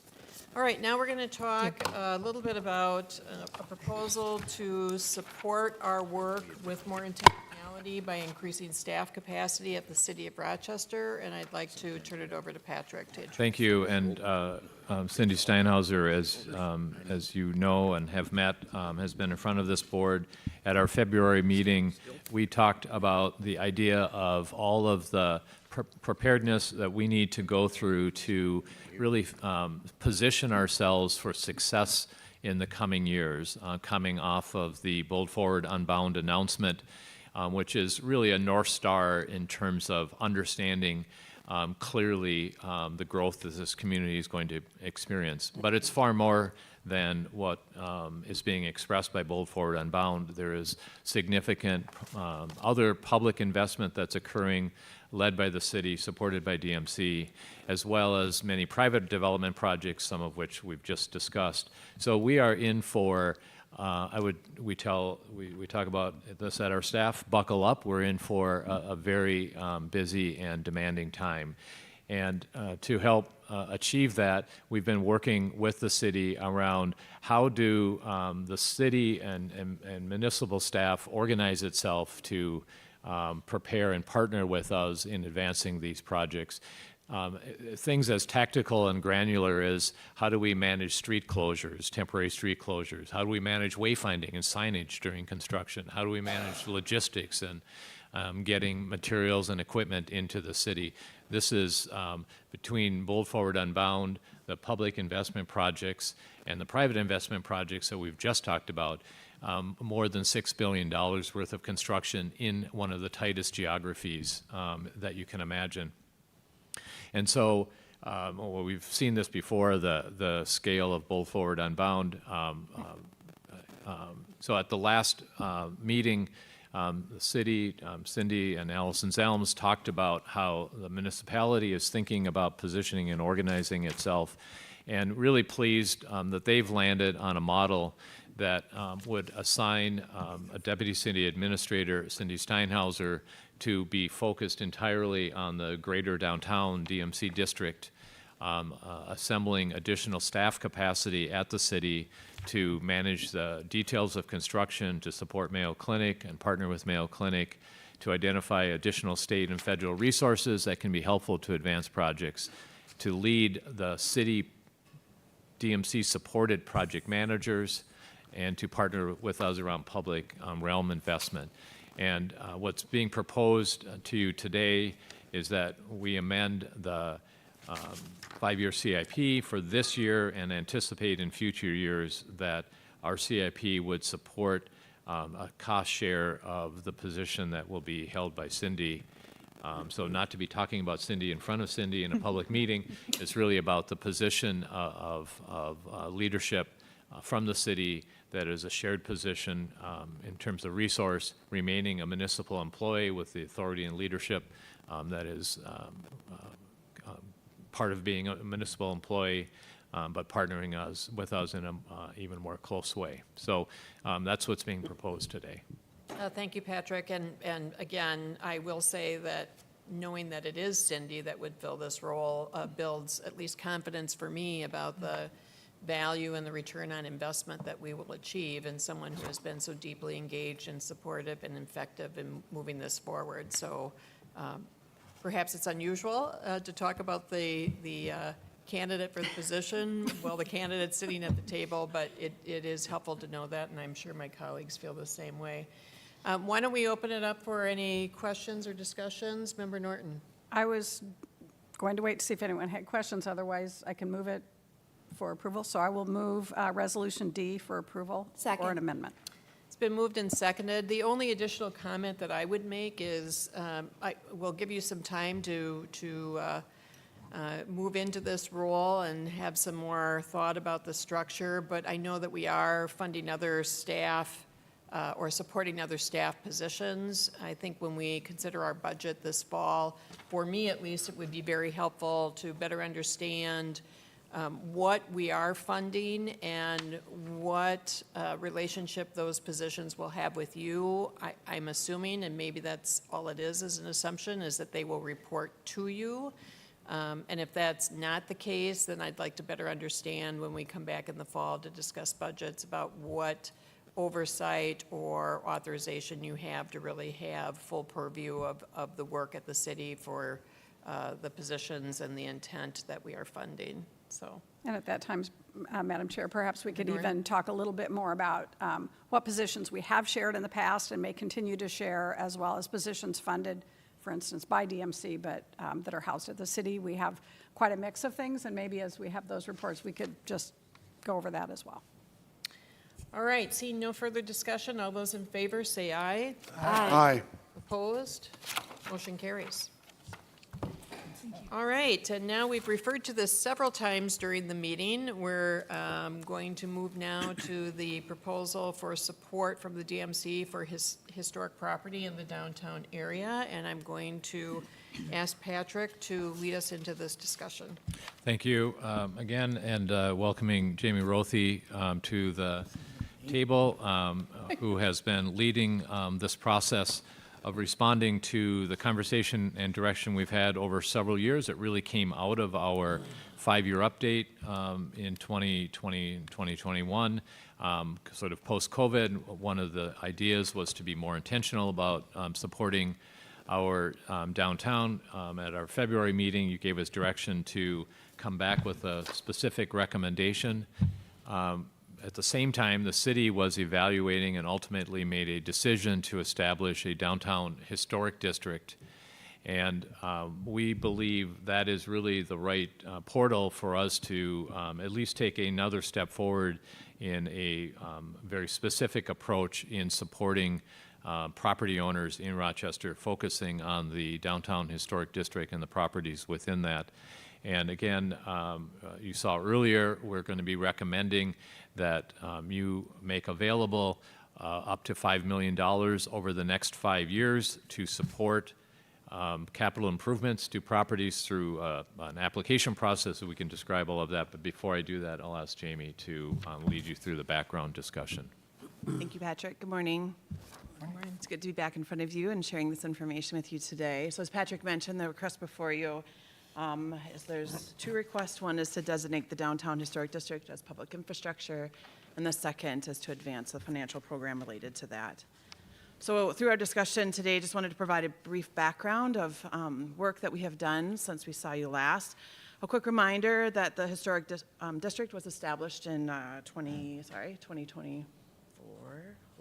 All right, now we're going to talk a little bit about a proposal to support our work with more intentionality by increasing staff capacity at the City of Rochester, and I'd like to turn it over to Patrick to introduce. Thank you, and Cindy Steinhauser, as you know and have met, has been in front of this board. At our February meeting, we talked about the idea of all of the preparedness that we need to go through to really position ourselves for success in the coming years, coming off of the Bold Forward Unbound announcement, which is really a North Star in terms of understanding clearly the growth that this community is going to experience. But it's far more than what is being expressed by Bold Forward Unbound. There is significant other public investment that's occurring, led by the city, supported by DMC, as well as many private development projects, some of which we've just discussed. So we are in for, we talk about this at our staff, buckle up. We're in for a very busy and demanding time. And to help achieve that, we've been working with the city around how do the city and municipal staff organize itself to prepare and partner with us in advancing these projects. Things as tactical and granular as how do we manage street closures, temporary street closures? How do we manage wayfinding and signage during construction? How do we manage logistics and getting materials and equipment into the city? This is between Bold Forward Unbound, the public investment projects, and the private investment projects that we've just talked about. More than $6 billion worth of construction in one of the tightest geographies that you can imagine. And so, well, we've seen this before, the scale of Bold Forward Unbound. So at the last meeting, the city, Cindy and Allison Zelms talked about how the municipality is thinking about positioning and organizing itself, and really pleased that they've landed on a model that would assign a deputy city administrator, Cindy Steinhauser, to be focused entirely on the greater downtown DMC district, assembling additional staff capacity at the city to manage the details of construction, to support Mayo Clinic and partner with Mayo Clinic, to identify additional state and federal resources that can be helpful to advance projects, to lead the city DMC-supported project managers, and to partner with us around public realm investment. And what's being proposed to you today is that we amend the 5-year CIP for this year and anticipate in future years that our CIP would support a cost share of the position that will be held by Cindy. So not to be talking about Cindy in front of Cindy in a public meeting, it's really about the position of leadership from the city that is a shared position in terms of resource, remaining a municipal employee with the authority and leadership that is part of being a municipal employee, but partnering with us in an even more close way. So that's what's being proposed today. Thank you, Patrick. And again, I will say that knowing that it is Cindy that would fill this role builds at least confidence for me about the value and the return on investment that we will achieve in someone who has been so deeply engaged and supportive and effective in moving this forward. So perhaps it's unusual to talk about the candidate for the position while the candidate's sitting at the table, but it is helpful to know that, and I'm sure my colleagues feel the same way. Why don't we open it up for any questions or discussions? Member Norton. I was going to wait to see if anyone had questions, otherwise I can move it for approval. So I will move Resolution D for approval or an amendment. It's been moved and seconded. The only additional comment that I would make is I will give you some time to move into this role and have some more thought about the structure, but I know that we are funding other staff or supporting other staff positions. I think when we consider our budget this fall, for me at least, it would be very helpful to better understand what we are funding and what relationship those positions will have with you. I'm assuming, and maybe that's all it is an assumption, is that they will report to you. And if that's not the case, then I'd like to better understand when we come back in the fall to discuss budgets about what oversight or authorization you have to really have full purview of the work at the city for the positions and the intent that we are funding, so. And at that time, Madam Chair, perhaps we could even talk a little bit more about what positions we have shared in the past and may continue to share, as well as positions funded, for instance, by DMC, but that are housed at the city. We have quite a mix of things, and maybe as we have those reports, we could just go over that as well. All right, seeing no further discussion, all those in favor say aye. Aye. Opposed? Motion carries. All right, and now we've referred to this several times during the meeting. We're going to move now to the proposal for support from the DMC for historic property in the downtown area, and I'm going to ask Patrick to lead us into this discussion. Thank you again, and welcoming Jamie Rothy to the table, who has been leading this process of responding to the conversation and direction we've had over several years. It really came out of our 5-year update in 2020 and 2021. Sort of post-COVID, one of the ideas was to be more intentional about supporting our downtown. At our February meeting, you gave us direction to come back with a specific recommendation. At the same time, the city was evaluating and ultimately made a decision to establish a downtown historic district. And we believe that is really the right portal for us to at least take another step forward in a very specific approach in supporting property owners in Rochester, focusing on the downtown historic district and the properties within that. And again, you saw earlier, we're going to be recommending that you make available up to $5 million over the next 5 years to support capital improvements to properties through an application process, so we can describe all of that. But before I do that, I'll ask Jamie to lead you through the background discussion. Thank you, Patrick. Good morning. It's good to be back in front of you and sharing this information with you today. So as Patrick mentioned, the request before you is there's 2 requests. One is to designate the downtown historic district as public infrastructure, and the second is to advance the financial program related to that. So through our discussion today, just wanted to provide a brief background of work that we have done since we saw you last. A quick reminder that the historic district was established in 2024.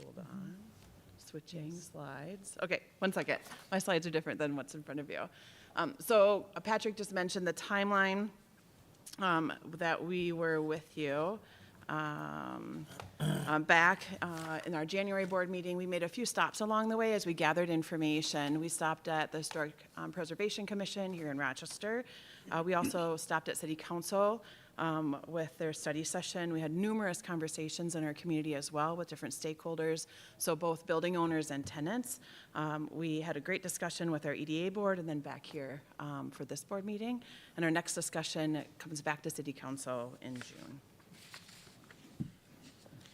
Hold on. Switching slides. Okay, one second. My slides are different than what's in front of you. So Patrick just mentioned the timeline that we were with you. Back in our January board meeting, we made a few stops along the way as we gathered information. We stopped at the Historic Preservation Commission here in Rochester. We also stopped at City Council with their study session. We had numerous conversations in our community as well with different stakeholders, so both building owners and tenants. We had a great discussion with our EDA board and then back here for this board meeting. And our next discussion comes back to City Council in June.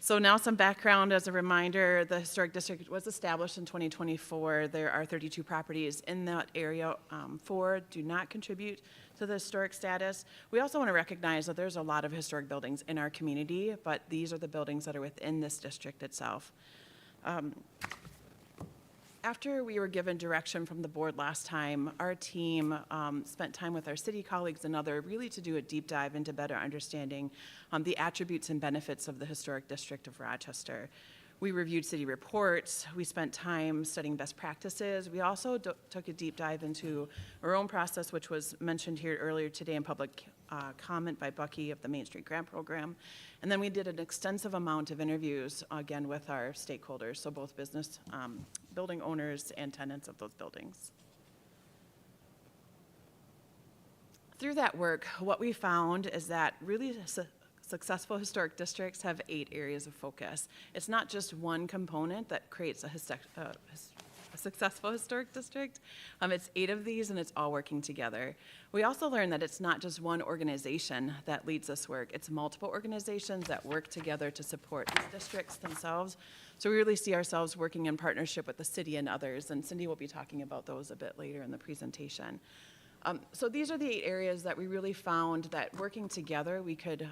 So now some background as a reminder, the historic district was established in 2024. There are 32 properties in that area. 4 do not contribute to the historic status. We also want to recognize that there's a lot of historic buildings in our community, but these are the buildings that are within this district itself. After we were given direction from the board last time, our team spent time with our city colleagues and other really to do a deep dive into better understanding the attributes and benefits of the historic district of Rochester. We reviewed city reports. We spent time studying best practices. We also took a deep dive into our own process, which was mentioned here earlier today in public comment by Bucky of the Main Street Grant Program. And then we did an extensive amount of interviews, again, with our stakeholders, so both business, building owners and tenants of those buildings. Through that work, what we found is that really successful historic districts have 8 areas of focus. It's not just one component that creates a successful historic district. It's 8 of these, and it's all working together. We also learned that it's not just one organization that leads this work. It's multiple organizations that work together to support these districts themselves. So we really see ourselves working in partnership with the city and others, and Cindy will be talking about those a bit later in the presentation. So these are the 8 areas that we really found that working together we could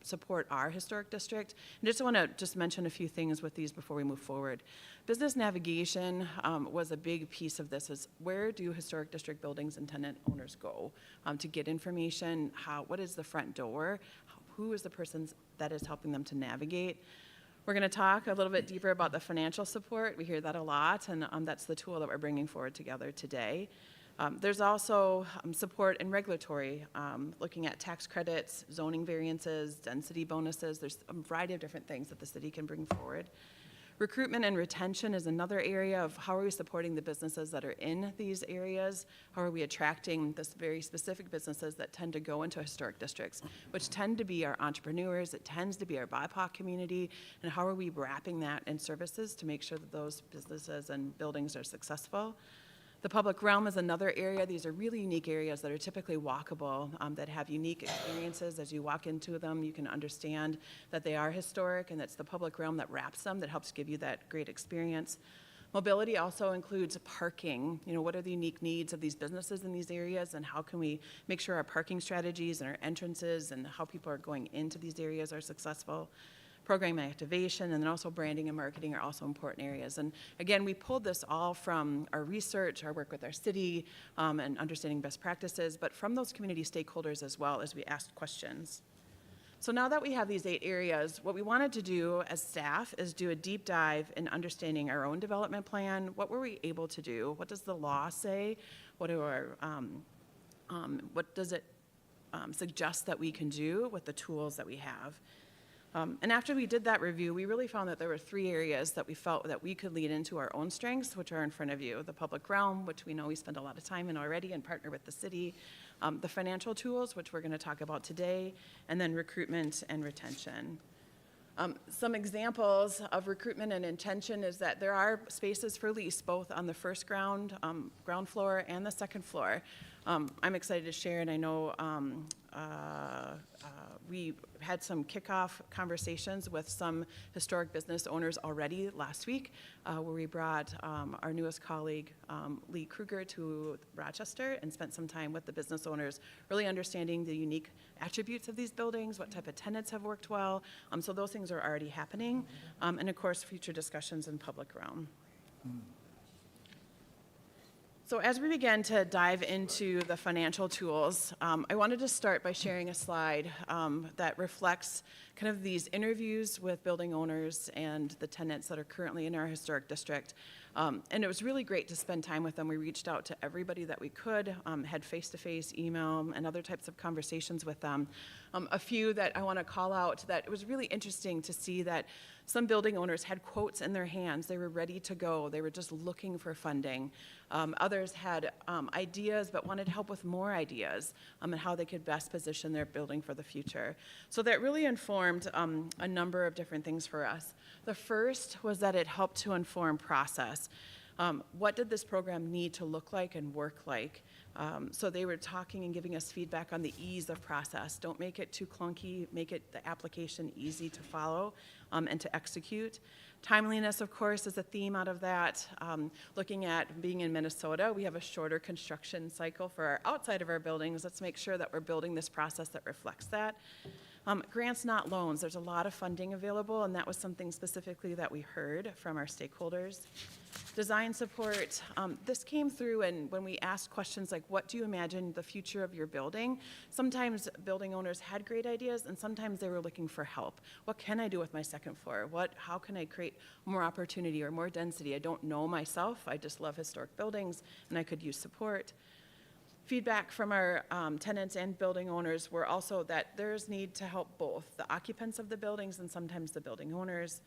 support our historic district. And just want to mention a few things with these before we move forward. Business navigation was a big piece of this. Is where do historic district buildings and tenant owners go to get information? What is the front door? Who is the person that is helping them to navigate? We're going to talk a little bit deeper about the financial support. We hear that a lot, and that's the tool that we're bringing forward together today. There's also support in regulatory, looking at tax credits, zoning variances, density bonuses. There's a variety of different things that the city can bring forward. Recruitment and retention is another area of how are we supporting the businesses that are in these areas? How are we attracting this very specific businesses that tend to go into historic districts, which tend to be our entrepreneurs, it tends to be our BIPOC community, and how are we wrapping that in services to make sure that those businesses and buildings are successful? The public realm is another area. These are really unique areas that are typically walkable, that have unique experiences. As you walk into them, you can understand that they are historic, and it's the public realm that wraps them, that helps give you that great experience. Mobility also includes parking. What are the unique needs of these businesses in these areas, and how can we make sure our parking strategies and our entrances and how people are going into these areas are successful? Program activation, and then also branding and marketing are also important areas. And again, we pulled this all from our research, our work with our city, and understanding best practices, but from those community stakeholders as well as we asked questions. So now that we have these 8 areas, what we wanted to do as staff is do a deep dive in understanding our own development plan. What were we able to do? What does the law say? What does it suggest that we can do with the tools that we have? And after we did that review, we really found that there were 3 areas that we felt that we could lead into our own strengths, which are in front of you. The public realm, which we know we spend a lot of time in already and partner with the city. The financial tools, which we're going to talk about today, and then recruitment and retention. Some examples of recruitment and retention is that there are spaces for lease, both on the first ground floor and the second floor. I'm excited to share, and I know we had some kickoff conversations with some historic business owners already last week, where we brought our newest colleague, Lee Kruger, to Rochester and spent some time with the business owners, really understanding the unique attributes of these buildings, what type of tenants have worked well. So those things are already happening. And of course, future discussions in public realm. So as we begin to dive into the financial tools, I wanted to start by sharing a slide that reflects kind of these interviews with building owners and the tenants that are currently in our historic district. And it was really great to spend time with them. We reached out to everybody that we could, had face-to-face, email, and other types of conversations with them. A few that I want to call out that it was really interesting to see that some building owners had quotes in their hands. They were ready to go. They were just looking for funding. Others had ideas but wanted help with more ideas and how they could best position their building for the future. So that really informed a number of different things for us. The first was that it helped to inform process. What did this program need to look like and work like? So they were talking and giving us feedback on the ease of process. Don't make it too clunky, make it the application easy to follow and to execute. Timeliness, of course, is a theme out of that. Looking at being in Minnesota, we have a shorter construction cycle for our outside of our buildings. Let's make sure that we're building this process that reflects that. Grants, not loans. There's a lot of funding available, and that was something specifically that we heard from our stakeholders. Design support. This came through, and when we asked questions like, what do you imagine the future of your building? Sometimes building owners had great ideas, and sometimes they were looking for help. What can I do with my second floor? How can I create more opportunity or more density? I don't know myself. I just love historic buildings, and I could use support. Feedback from our tenants and building owners were also that there's need to help both the occupants of the buildings and sometimes the building owners.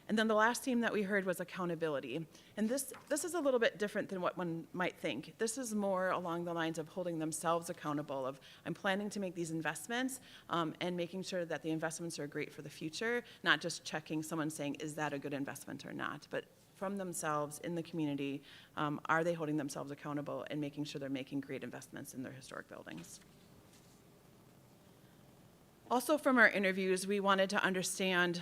And then the last theme that we heard was accountability. And this is a little bit different than what one might think. This is more along the lines of holding themselves accountable of, I'm planning to make these investments and making sure that the investments are great for the future, not just checking someone saying, is that a good investment or not? But from themselves in the community, are they holding themselves accountable and making sure they're making great investments in their historic buildings? Also from our interviews, we wanted to understand,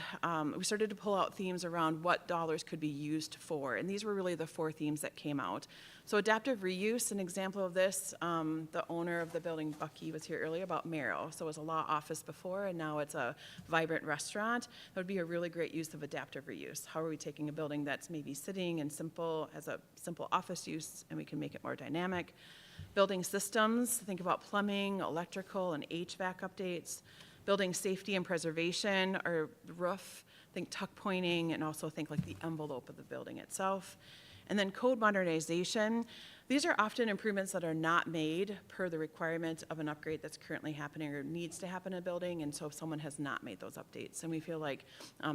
we started to pull out themes around what dollars could be used for, and these were really the 4 themes that came out. So adaptive reuse, an example of this, the owner of the building, Bucky, was here earlier about Marrow. So it was a law office before, and now it's a vibrant restaurant. That would be a really great use of adaptive reuse. How are we taking a building that's maybe sitting and simple, as a simple office use, and we can make it more dynamic? Building systems, think about plumbing, electrical, and HVAC updates. Building safety and preservation, or the roof, think tuck pointing, and also think like the envelope of the building itself. And then code modernization. These are often improvements that are not made per the requirement of an upgrade that's currently happening or needs to happen in a building, and so if someone has not made those updates. And we feel like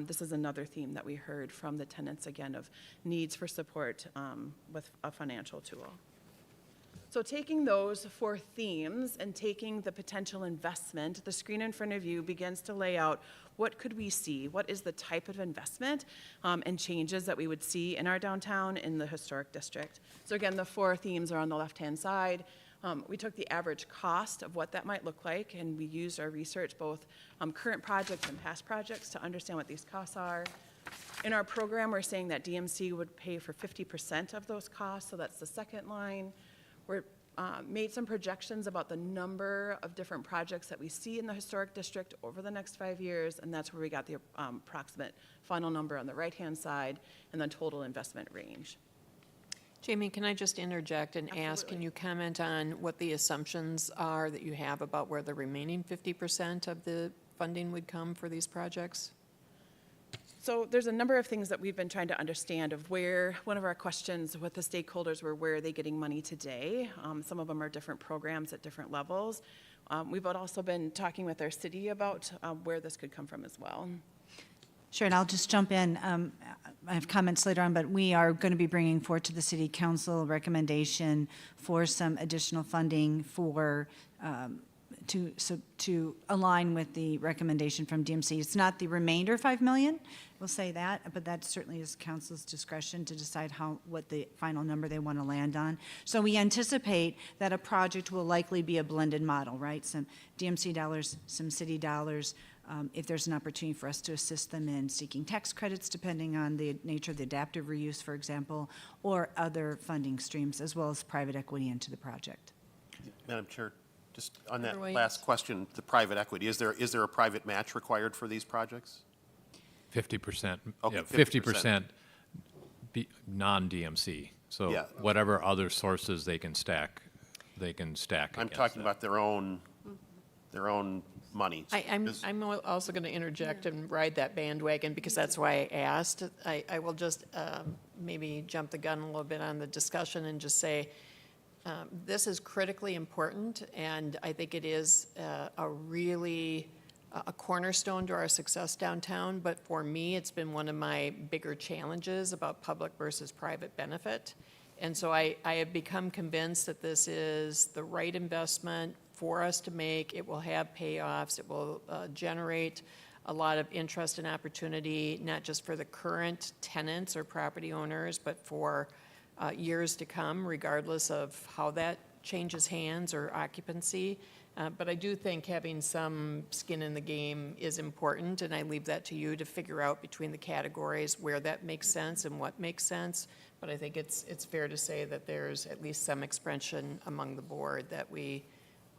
this is another theme that we heard from the tenants, again, of needs for support with a financial tool. So taking those 4 themes and taking the potential investment, the screen in front of you begins to lay out what could we see, what is the type of investment and changes that we would see in our downtown in the historic district. So again, the 4 themes are on the left-hand side. We took the average cost of what that might look like, and we used our research, both current projects and past projects, to understand what these costs are. In our program, we're saying that DMC would pay for 50% of those costs, so that's the second line. We made some projections about the number of different projects that we see in the historic district over the next 5 years, and that's where we got the approximate final number on the right-hand side and the total investment range. Jamie, can I just interject and ask, can you comment on what the assumptions are that you have about where the remaining 50% of the funding would come for these projects? So there's a number of things that we've been trying to understand of where, one of our questions with the stakeholders were, where are they getting money today? Some of them are different programs at different levels. We've also been talking with our city about where this could come from as well. Sure, and I'll just jump in. I have comments later on, but we are going to be bringing forward to the City Council a recommendation for some additional funding for to align with the recommendation from DMC. It's not the remainder 5 million, we'll say that, but that certainly is council's discretion to decide what the final number they want to land on. So we anticipate that a project will likely be a blended model, right? Some DMC dollars, some city dollars, if there's an opportunity for us to assist them in seeking tax credits, depending on the nature of the adaptive reuse, for example, or other funding streams, as well as private equity into the project. Madam Chair, just on that Otherwise- last question, the private equity, is there a private match required for these projects? 50%. Okay, Yeah, 50%. Non-DMC. So Yeah. whatever other sources they can stack I'm against talking that. about their own money. I'm also going to interject and ride that bandwagon because that's why I asked. I will just maybe jump the gun a little bit on the discussion and just say, this is critically important, and I think it is a cornerstone to our success downtown, but for me, it's been one of my bigger challenges about public versus private benefit. And so I have become convinced that this is the right investment for us to make. It will have payoffs. It will generate a lot of interest and opportunity, not just for the current tenants or property owners, but for years to come, regardless of how that changes hands or occupancy. But I do think having some skin in the game is important, and I leave that to you to figure out between the categories where that makes sense and what makes sense. But I think it's fair to say that there's at least some expression among the board that we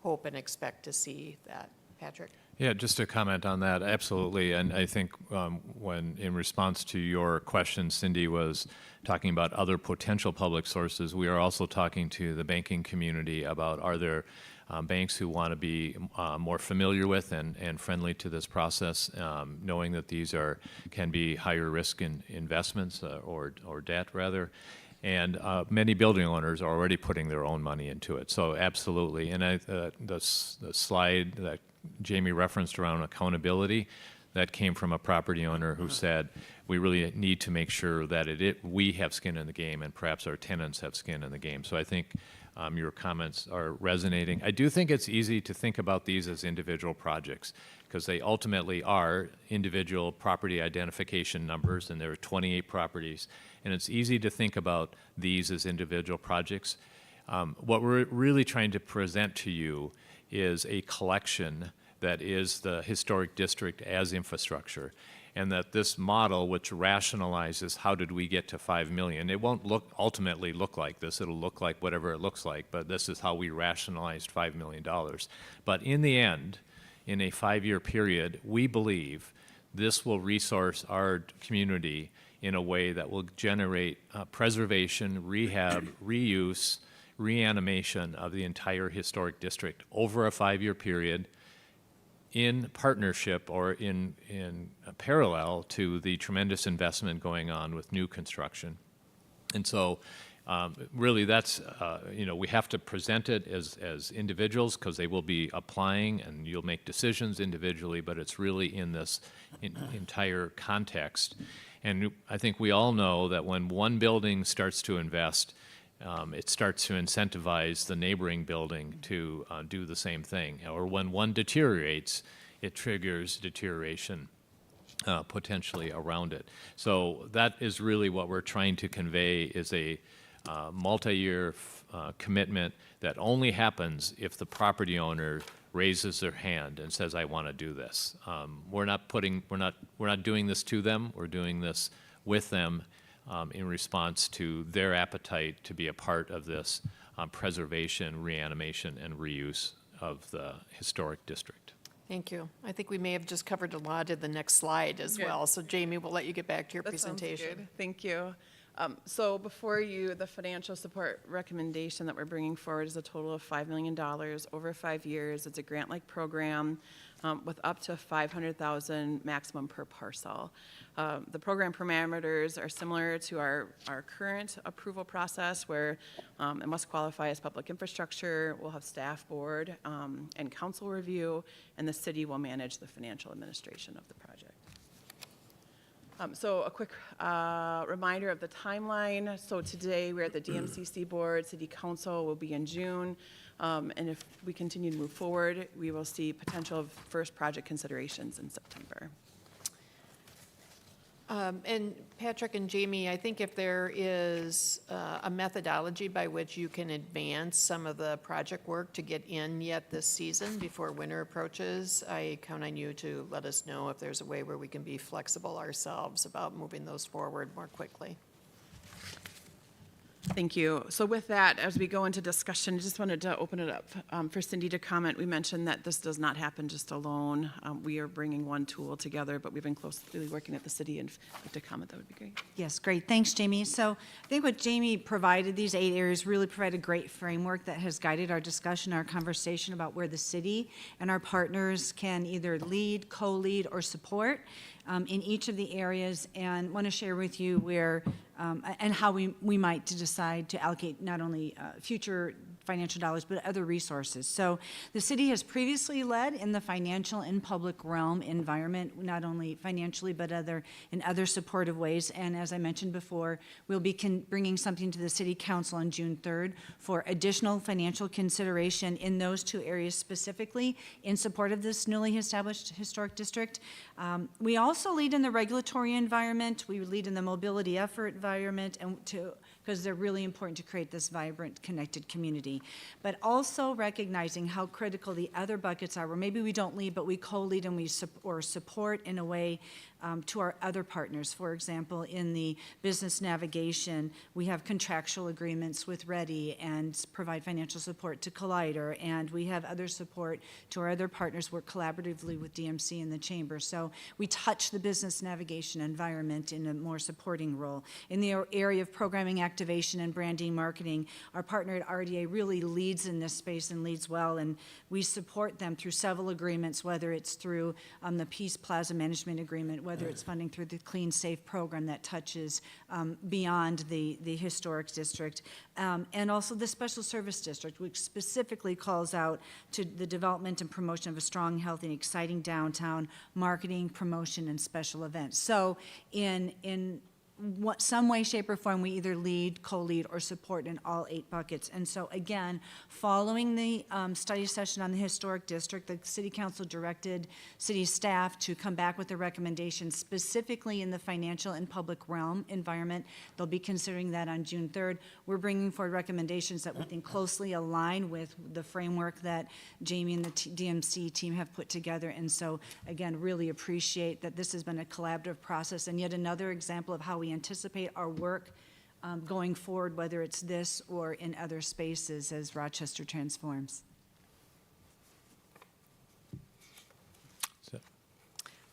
hope and expect to see that. Patrick? Yeah, just to comment on that, absolutely. And I think when, in response to your question, Cindy was talking about other potential public sources, we are also talking to the banking community about, are there banks who want to be more familiar with and friendly to this process, knowing that these can be higher risk investments or debt rather. And many building owners are already putting their own money into it. So absolutely. And the slide that Jamie referenced around accountability, that came from a property owner who said, we really need to make sure that we have skin in the game and perhaps our tenants have skin in the game. So I think your comments are resonating. I do think it's easy to think about these as individual projects because they ultimately are individual property identification numbers, and there are 28 properties. And it's easy to think about these as individual projects. What we're really trying to present to you is a collection that is the historic district as infrastructure, and that this model, which rationalizes how did we get to 5 million, it won't ultimately look like this. It'll look like whatever it looks like, but this is how we rationalized $5 million. But in the end, in a 5-year period, we believe this will resource our community in a way that will generate preservation, rehab, reuse, reanimation of the entire historic district over a 5-year period, in partnership or in parallel to the tremendous investment going on with new construction. And so really that's, we have to present it as individuals because they will be applying and you'll make decisions individually, but it's really in this entire context. And I think we all know that when one building starts to invest, it starts to incentivize the neighboring building to do the same thing. Or when one deteriorates, it triggers deterioration potentially around it. So that is really what we're trying to convey is a multi-year commitment that only happens if the property owner raises their hand and says, I want to do this. We're not doing this to them, we're doing this with them in response to their appetite to be a part of this preservation, reanimation, and reuse of the historic district. Thank you. I think we may have just covered a lot in the next slide as well. So Jamie, we'll let you get back to your presentation. Sounds good. Thank you. So before you, the financial support recommendation that we're bringing forward is a total of $5 million over 5 years. It's a grant-like program with up to $500,000 maximum per parcel. The program parameters are similar to our current approval process where it must qualify as public infrastructure. We'll have staff board and council review, and the city will manage the financial administration of the project. So a quick reminder of the timeline. So today we're at the DMCC board, city council will be in June. And if we continue to move forward, we will see potential of first project considerations in September. And Patrick and Jamie, I think if there is a methodology by which you can advance some of the project work to get in yet this season before winter approaches, I count on you to let us know if there's a way where we can be flexible ourselves about moving those forward more quickly. Thank you. So with that, as we go into discussion, I just wanted to open it up for Cindy to comment. We mentioned that this does not happen just alone. We are bringing one tool together, but we've been closely working at the city, and if you have to comment, that would be great. Yes, great. Thanks, Jamie. So I think what Jamie provided, these 8 areas, really provide a great framework that has guided our discussion, our conversation about where the city and our partners can either lead, co-lead, or support in each of the areas, and want to share with you where and how we might decide to allocate not only future financial dollars, but other resources. So the city has previously led in the financial and public realm environment, not only financially, but in other supportive ways. And as I mentioned before, we'll be bringing something to the city council on June 3rd for additional financial consideration in those 2 areas specifically in support of this newly established historic district. We also lead in the regulatory environment. We lead in the mobility effort environment, and because they're really important to create this vibrant, connected community. But also recognizing how critical the other buckets are, where maybe we don't lead, but we co-lead and we support in a way to our other partners. For example, in the business navigation, we have contractual agreements with Ready and provide financial support to Collider, and we have other support to our other partners, work collaboratively with DMC and the Chamber. So we touch the business navigation environment in a more supporting role. In the area of programming activation and branding marketing, our partner at RDA really leads in this space and leads well, and we support them through several agreements, whether it's through the Peace Plaza Management Agreement, whether it's funding through the Clean Safe program that touches beyond the historic district, and also the Special Service District, which specifically calls out to the development and promotion of a strong, healthy, and exciting downtown, marketing, promotion, and special events. So in some way, shape, or form, we either lead, co-lead, or support in all 8 buckets. And so again, following the study session on the historic district, the City Council directed city staff to come back with a recommendation specifically in the financial and public realm environment. They'll be considering that on June 3rd. We're bringing forward recommendations that we think closely align with the framework that Jamie and the DMC team have put together. And so again, really appreciate that this has been a collaborative process, and yet another example of how we anticipate our work going forward, whether it's this or in other spaces as Rochester transforms.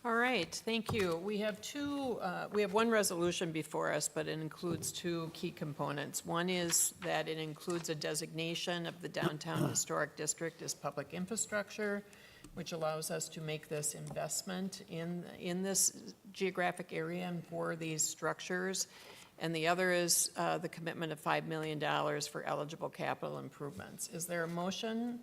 All right, thank you. We have one resolution before us, but it includes 2 key components. One is that it includes a designation of the downtown historic district as public infrastructure, which allows us to make this investment in this geographic area and for these structures. And the other is the commitment of $5 million for eligible capital improvements. Is there a motion?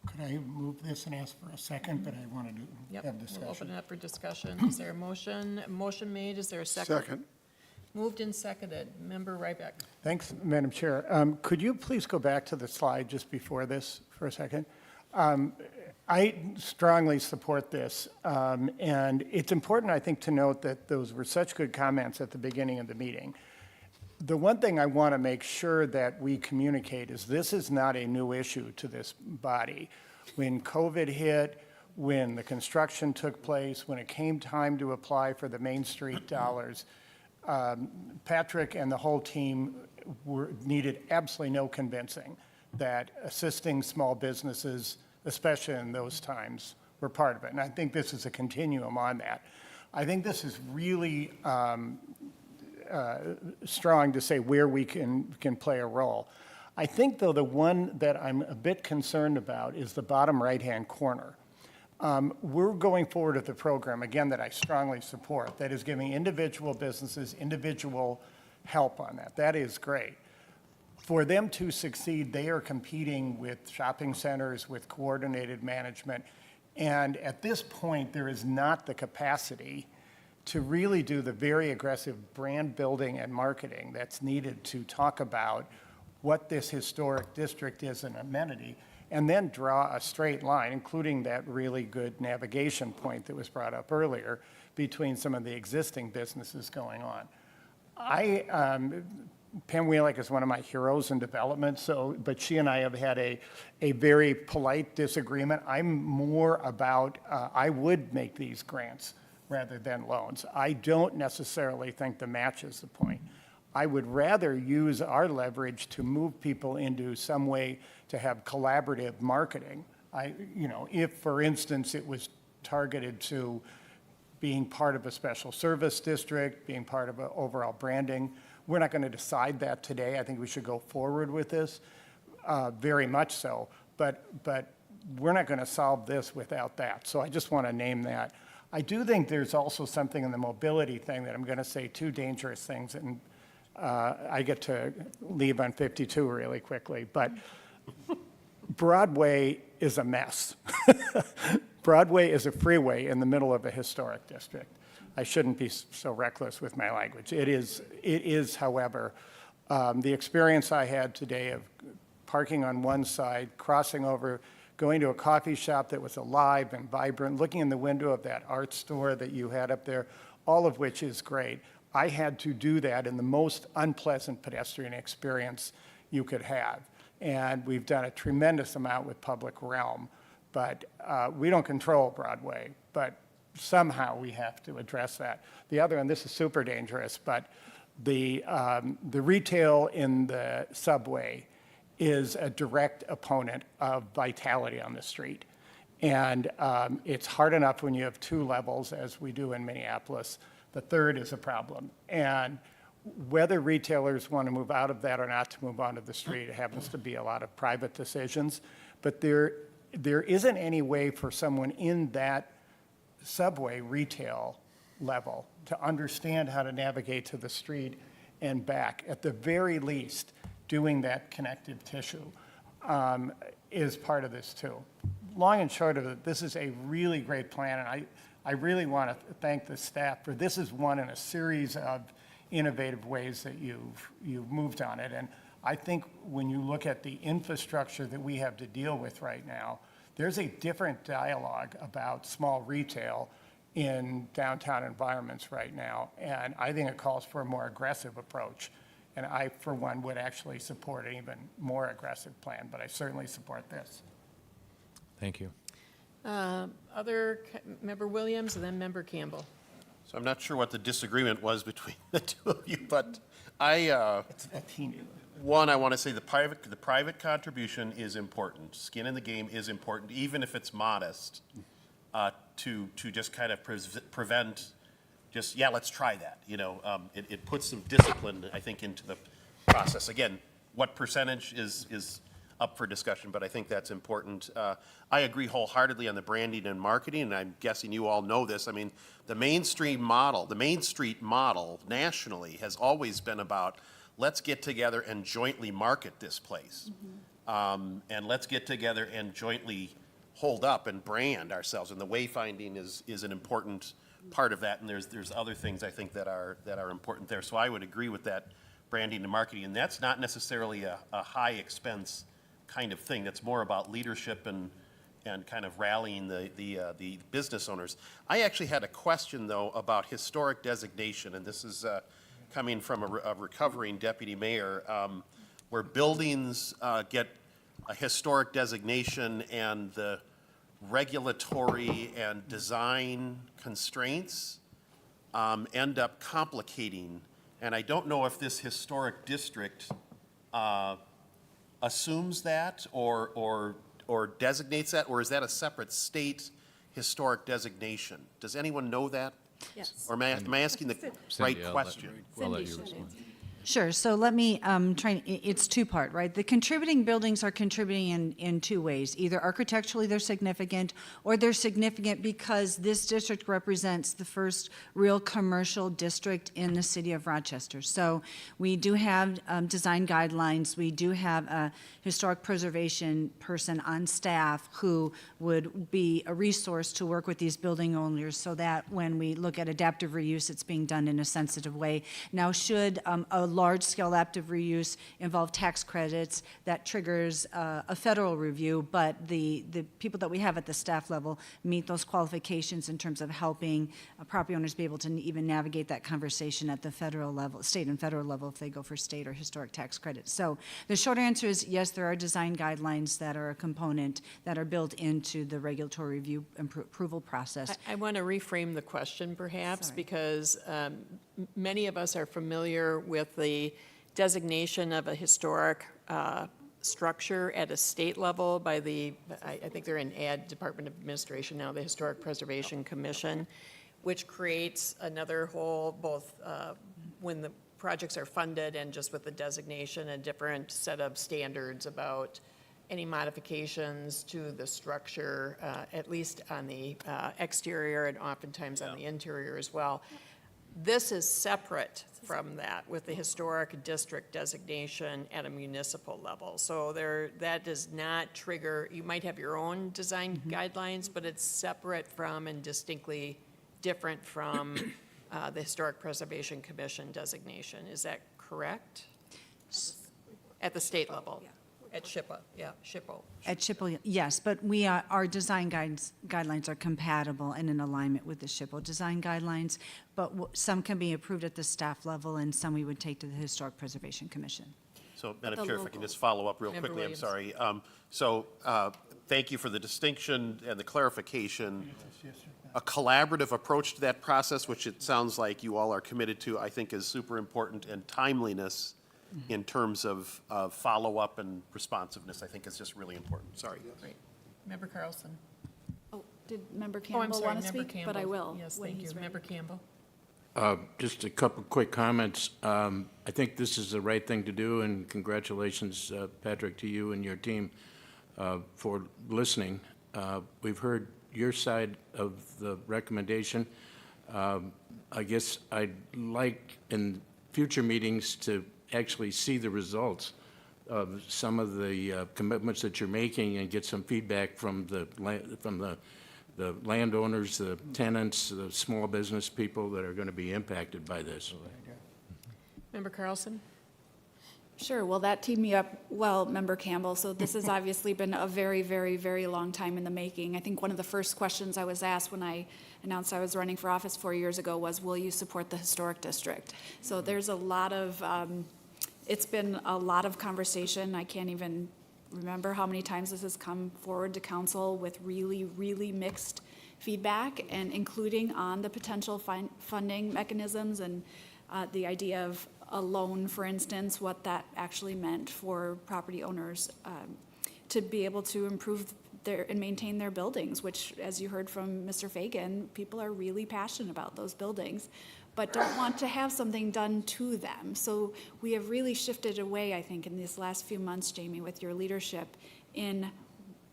Could I move this and ask for a second, but I wanted to have discussion. We'll open it up for discussion. Is there a motion? Motion made, is there a second? Second. Moved and seconded. Member Ryback. Thanks, Madam Chair. Could you please go back to the slide just before this for a second? I strongly support this, and it's important, I think, to note that those were such good comments at the beginning of the meeting. The one thing I want to make sure that we communicate is this is not a new issue to this body. When COVID hit, when the construction took place, when it came time to apply for the Main Street dollars, Patrick and the whole team needed absolutely no convincing that assisting small businesses, especially in those times, were part of it. And I think this is a continuum on that. I think this is really strong to say where we can play a role. I think, though, the one that I'm a bit concerned about is the bottom right-hand corner. We're going forward with a program, again, that I strongly support, that is giving individual businesses individual help on that. That is great. For them to succeed, they are competing with shopping centers, with coordinated management, and at this point, there is not the capacity to really do the very aggressive brand building and marketing that's needed to talk about what this historic district is an amenity, and then draw a straight line, including that really good navigation point that was brought up earlier between some of the existing businesses going on. Pam Wheelock is one of my heroes in development, but she and I have had a very polite disagreement. I'm more about, I would make these grants rather than loans. I don't necessarily think the match is the point. I would rather use our leverage to move people into some way to have collaborative marketing. If, for instance, it was targeted to being part of a special service district, being part of an overall branding. We're not going to decide that today. I think we should go forward with this, very much so. But we're not going to solve this without that. So I just want to name that. I do think there's also something in the mobility thing that I'm going to say 2 dangerous things, and I get to leave on 52 really quickly. But Broadway is a mess. Broadway is a freeway in the middle of a historic district. I shouldn't be so reckless with my language. It is, however, the experience I had today of parking on one side, crossing over, going to a coffee shop that was alive and vibrant, looking in the window of that art store that you had up there, all of which is great. I had to do that in the most unpleasant pedestrian experience you could have. And we've done a tremendous amount with public realm, but we don't control Broadway, but somehow we have to address that. The other, and this is super dangerous, but the retail in the subway is a direct opponent of vitality on the street. And it's hard enough when you have 2 levels, as we do in Minneapolis. The third is a problem. And whether retailers want to move out of that or not to move onto the street, it happens to be a lot of private decisions. But there isn't any way for someone in that subway retail level to understand how to navigate to the street and back. At the very least, doing that connective tissue is part of this too. Long and short of it, this is a really great plan, and I really want to thank the staff for this is one in a series of innovative ways that you've moved on it. And I think when you look at the infrastructure that we have to deal with right now, there's a different dialogue about small retail in downtown environments right now, and I think it calls for a more aggressive approach. And I, for one, would actually support an even more aggressive plan, but I certainly support this. Thank you. Member Williams and then Member Campbell. So I'm not sure what the disagreement was between the two of you, but I, one, I want to say the private contribution is important. Skin in the game is important, even if it's modest, to just kind of prevent just, yeah, let's try that. You know, it puts some discipline, I think, into the process. Again, what percentage is up for discussion, but I think that's important. I agree wholeheartedly on the branding and marketing, and I'm guessing you all know this. I mean, the Main Street model nationally has always been about let's get together and jointly market this place. And let's get together and jointly hold up and brand ourselves. And the wayfinding is an important part of that, and there's other things I think that are important there. So I would agree with that branding and marketing, and that's not necessarily a high expense kind of thing. That's more about leadership and kind of rallying the business owners. I actually had a question though about historic designation, and this is coming from a recovering deputy mayor, where buildings get a historic designation and the regulatory and design constraints end up complicating. And I don't know if this historic district assumes that or designates that, or is that a separate state historic designation? Does anyone know that? Yes. Or am I asking the right question? We'll let you respond. Sure, so let me it's two-part, right? The contributing buildings are contributing in two ways. Either architecturally they're significant, or they're significant because this district represents the first real commercial district in the city of Rochester. So we do have design guidelines, we do have a historic preservation person on staff who would be a resource to work with these building owners so that when we look at adaptive reuse, it's being done in a sensitive way. Now, should a large-scale adaptive reuse involve tax credits, that triggers a federal review, but the people that we have at the staff level meet those qualifications in terms of helping property owners be able to even navigate that conversation at the federal level, state and federal level, if they go for state or historic tax credits. So the short answer is yes, there are design guidelines that are a component that are built into the regulatory review and approval process. I want to reframe the question perhaps because many of us are familiar with the designation of a historic structure at a state level by I think they're in Department of Administration now, the Historic Preservation Commission, which creates another whole, both when the projects are funded and just with the designation, a different set of standards about any modifications to the structure, at least on the exterior and oftentimes on the interior as well. This is separate from that with the historic district designation at a municipal level. So that does not trigger, you might have your own design guidelines, but it's separate from and distinctly different from the Historic Preservation Commission designation. Is that correct? At the state level? At SHPO, yeah, SHPO. At SHPO, yes, but our design guidelines are compatible and in alignment with the SHPO design guidelines, but some can be approved at the staff level and some we would take to the Historic Preservation Commission. So, Madam Chair, if I can just follow up real quickly, I'm sorry. Thank you for the distinction and the clarification. A collaborative approach to that process, which it sounds like you all are committed to, I think is super important, and timeliness in terms of follow-up and responsiveness, I think is just really important. Sorry. Great. Member Carlson. Oh, did Member I'm Campbell sorry, want to Member speak? Campbell. But I will. Yes, when thank he's you. ready. Member Campbell. Just a couple quick comments. I think this is the right thing to do, and congratulations, Patrick, to you and your team for listening. We've heard your side of the recommendation. I guess I'd like in future meetings to actually see the results of some of the commitments that you're making and get some feedback from the landowners, the tenants, the small business people that are going to be impacted by this. Member Carlson? Sure, well, that teed me up well, Member Campbell. So this has obviously been a very, very, very long time in the making. I think one of the first questions I was asked when I announced I was running for office 4 years ago was, will you support the historic district? So there's a lot of, it's been a lot of conversation. I can't even remember how many times this has come forward to council with really, really mixed feedback, and including on the potential funding mechanisms and the idea of a loan, for instance, what that actually meant for property owners to be able to improve and maintain their buildings, which, as you heard from Mr. Fagan, people are really passionate about those buildings, but don't want to have something done to them. So we have really shifted away, I think, in these last few months, Jamie, with your leadership in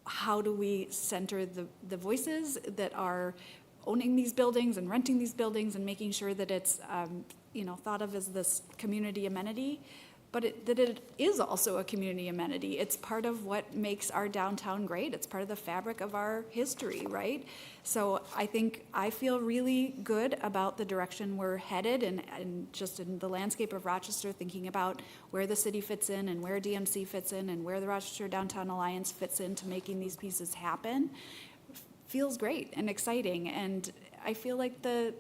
how do we center the voices that are owning these buildings and renting these buildings and making sure that it's thought of as this community amenity, but that it is also a community amenity. It's part of what makes our downtown great. It's part of the fabric of our history, right? So I feel really good about the direction we're headed, and just in the landscape of Rochester, thinking about where the city fits in and where DMC fits in and where the Rochester Downtown Alliance fits into making these pieces happen feels great and exciting. And I feel like the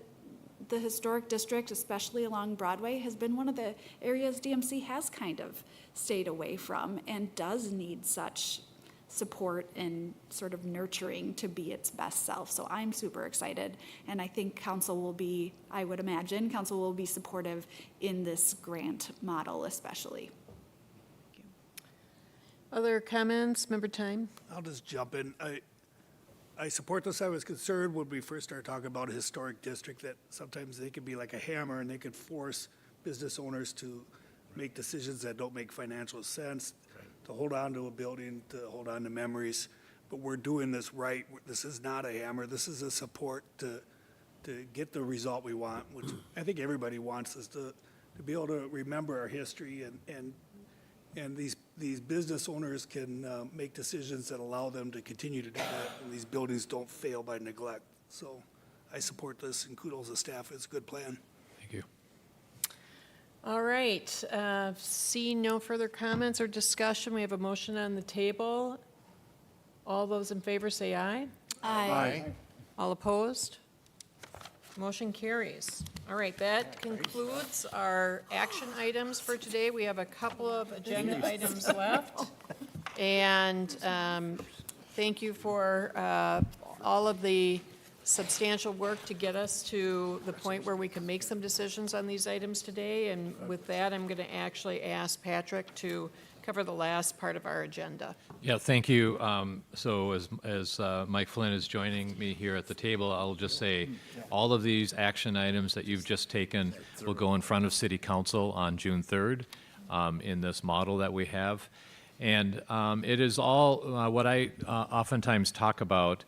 historic district, especially along Broadway, has been one of the areas DMC has kind of stayed away from and does need such support and sort of nurturing to be its best self. So I'm super excited, and I think council will be, I would imagine, council will be supportive in this grant model especially. Other comments? Member Time? I'll just jump in. I support this. I was concerned when we first started talking about a historic district that sometimes they could be like a hammer and they could force business owners to make decisions that don't make financial sense, to hold on to a building, to hold on to memories. But we're doing this right. This is not a hammer. This is a support to get the result we want, which I think everybody wants us to be able to remember our history, and these business owners can make decisions that allow them to continue to do that, and these buildings don't fail by neglect. So I support this, and kudos to staff. It's a good plan. Thank you. All right. Seeing no further comments or discussion, we have a motion on the table. All those in favor say aye. Aye. All opposed? Motion carries. All right, that concludes our action items for today. We have a couple of agenda items left. And thank you for all of the substantial work to get us to the point where we can make some decisions on these items today. And with that, I'm going to actually ask Patrick to cover the last part of our agenda. Yeah, thank you. So as Mike Flynn is joining me here at the table, I'll just say all of these action items that you've just taken will go in front of City Council on June 3rd in this model that we have. And it is all, what I oftentimes talk about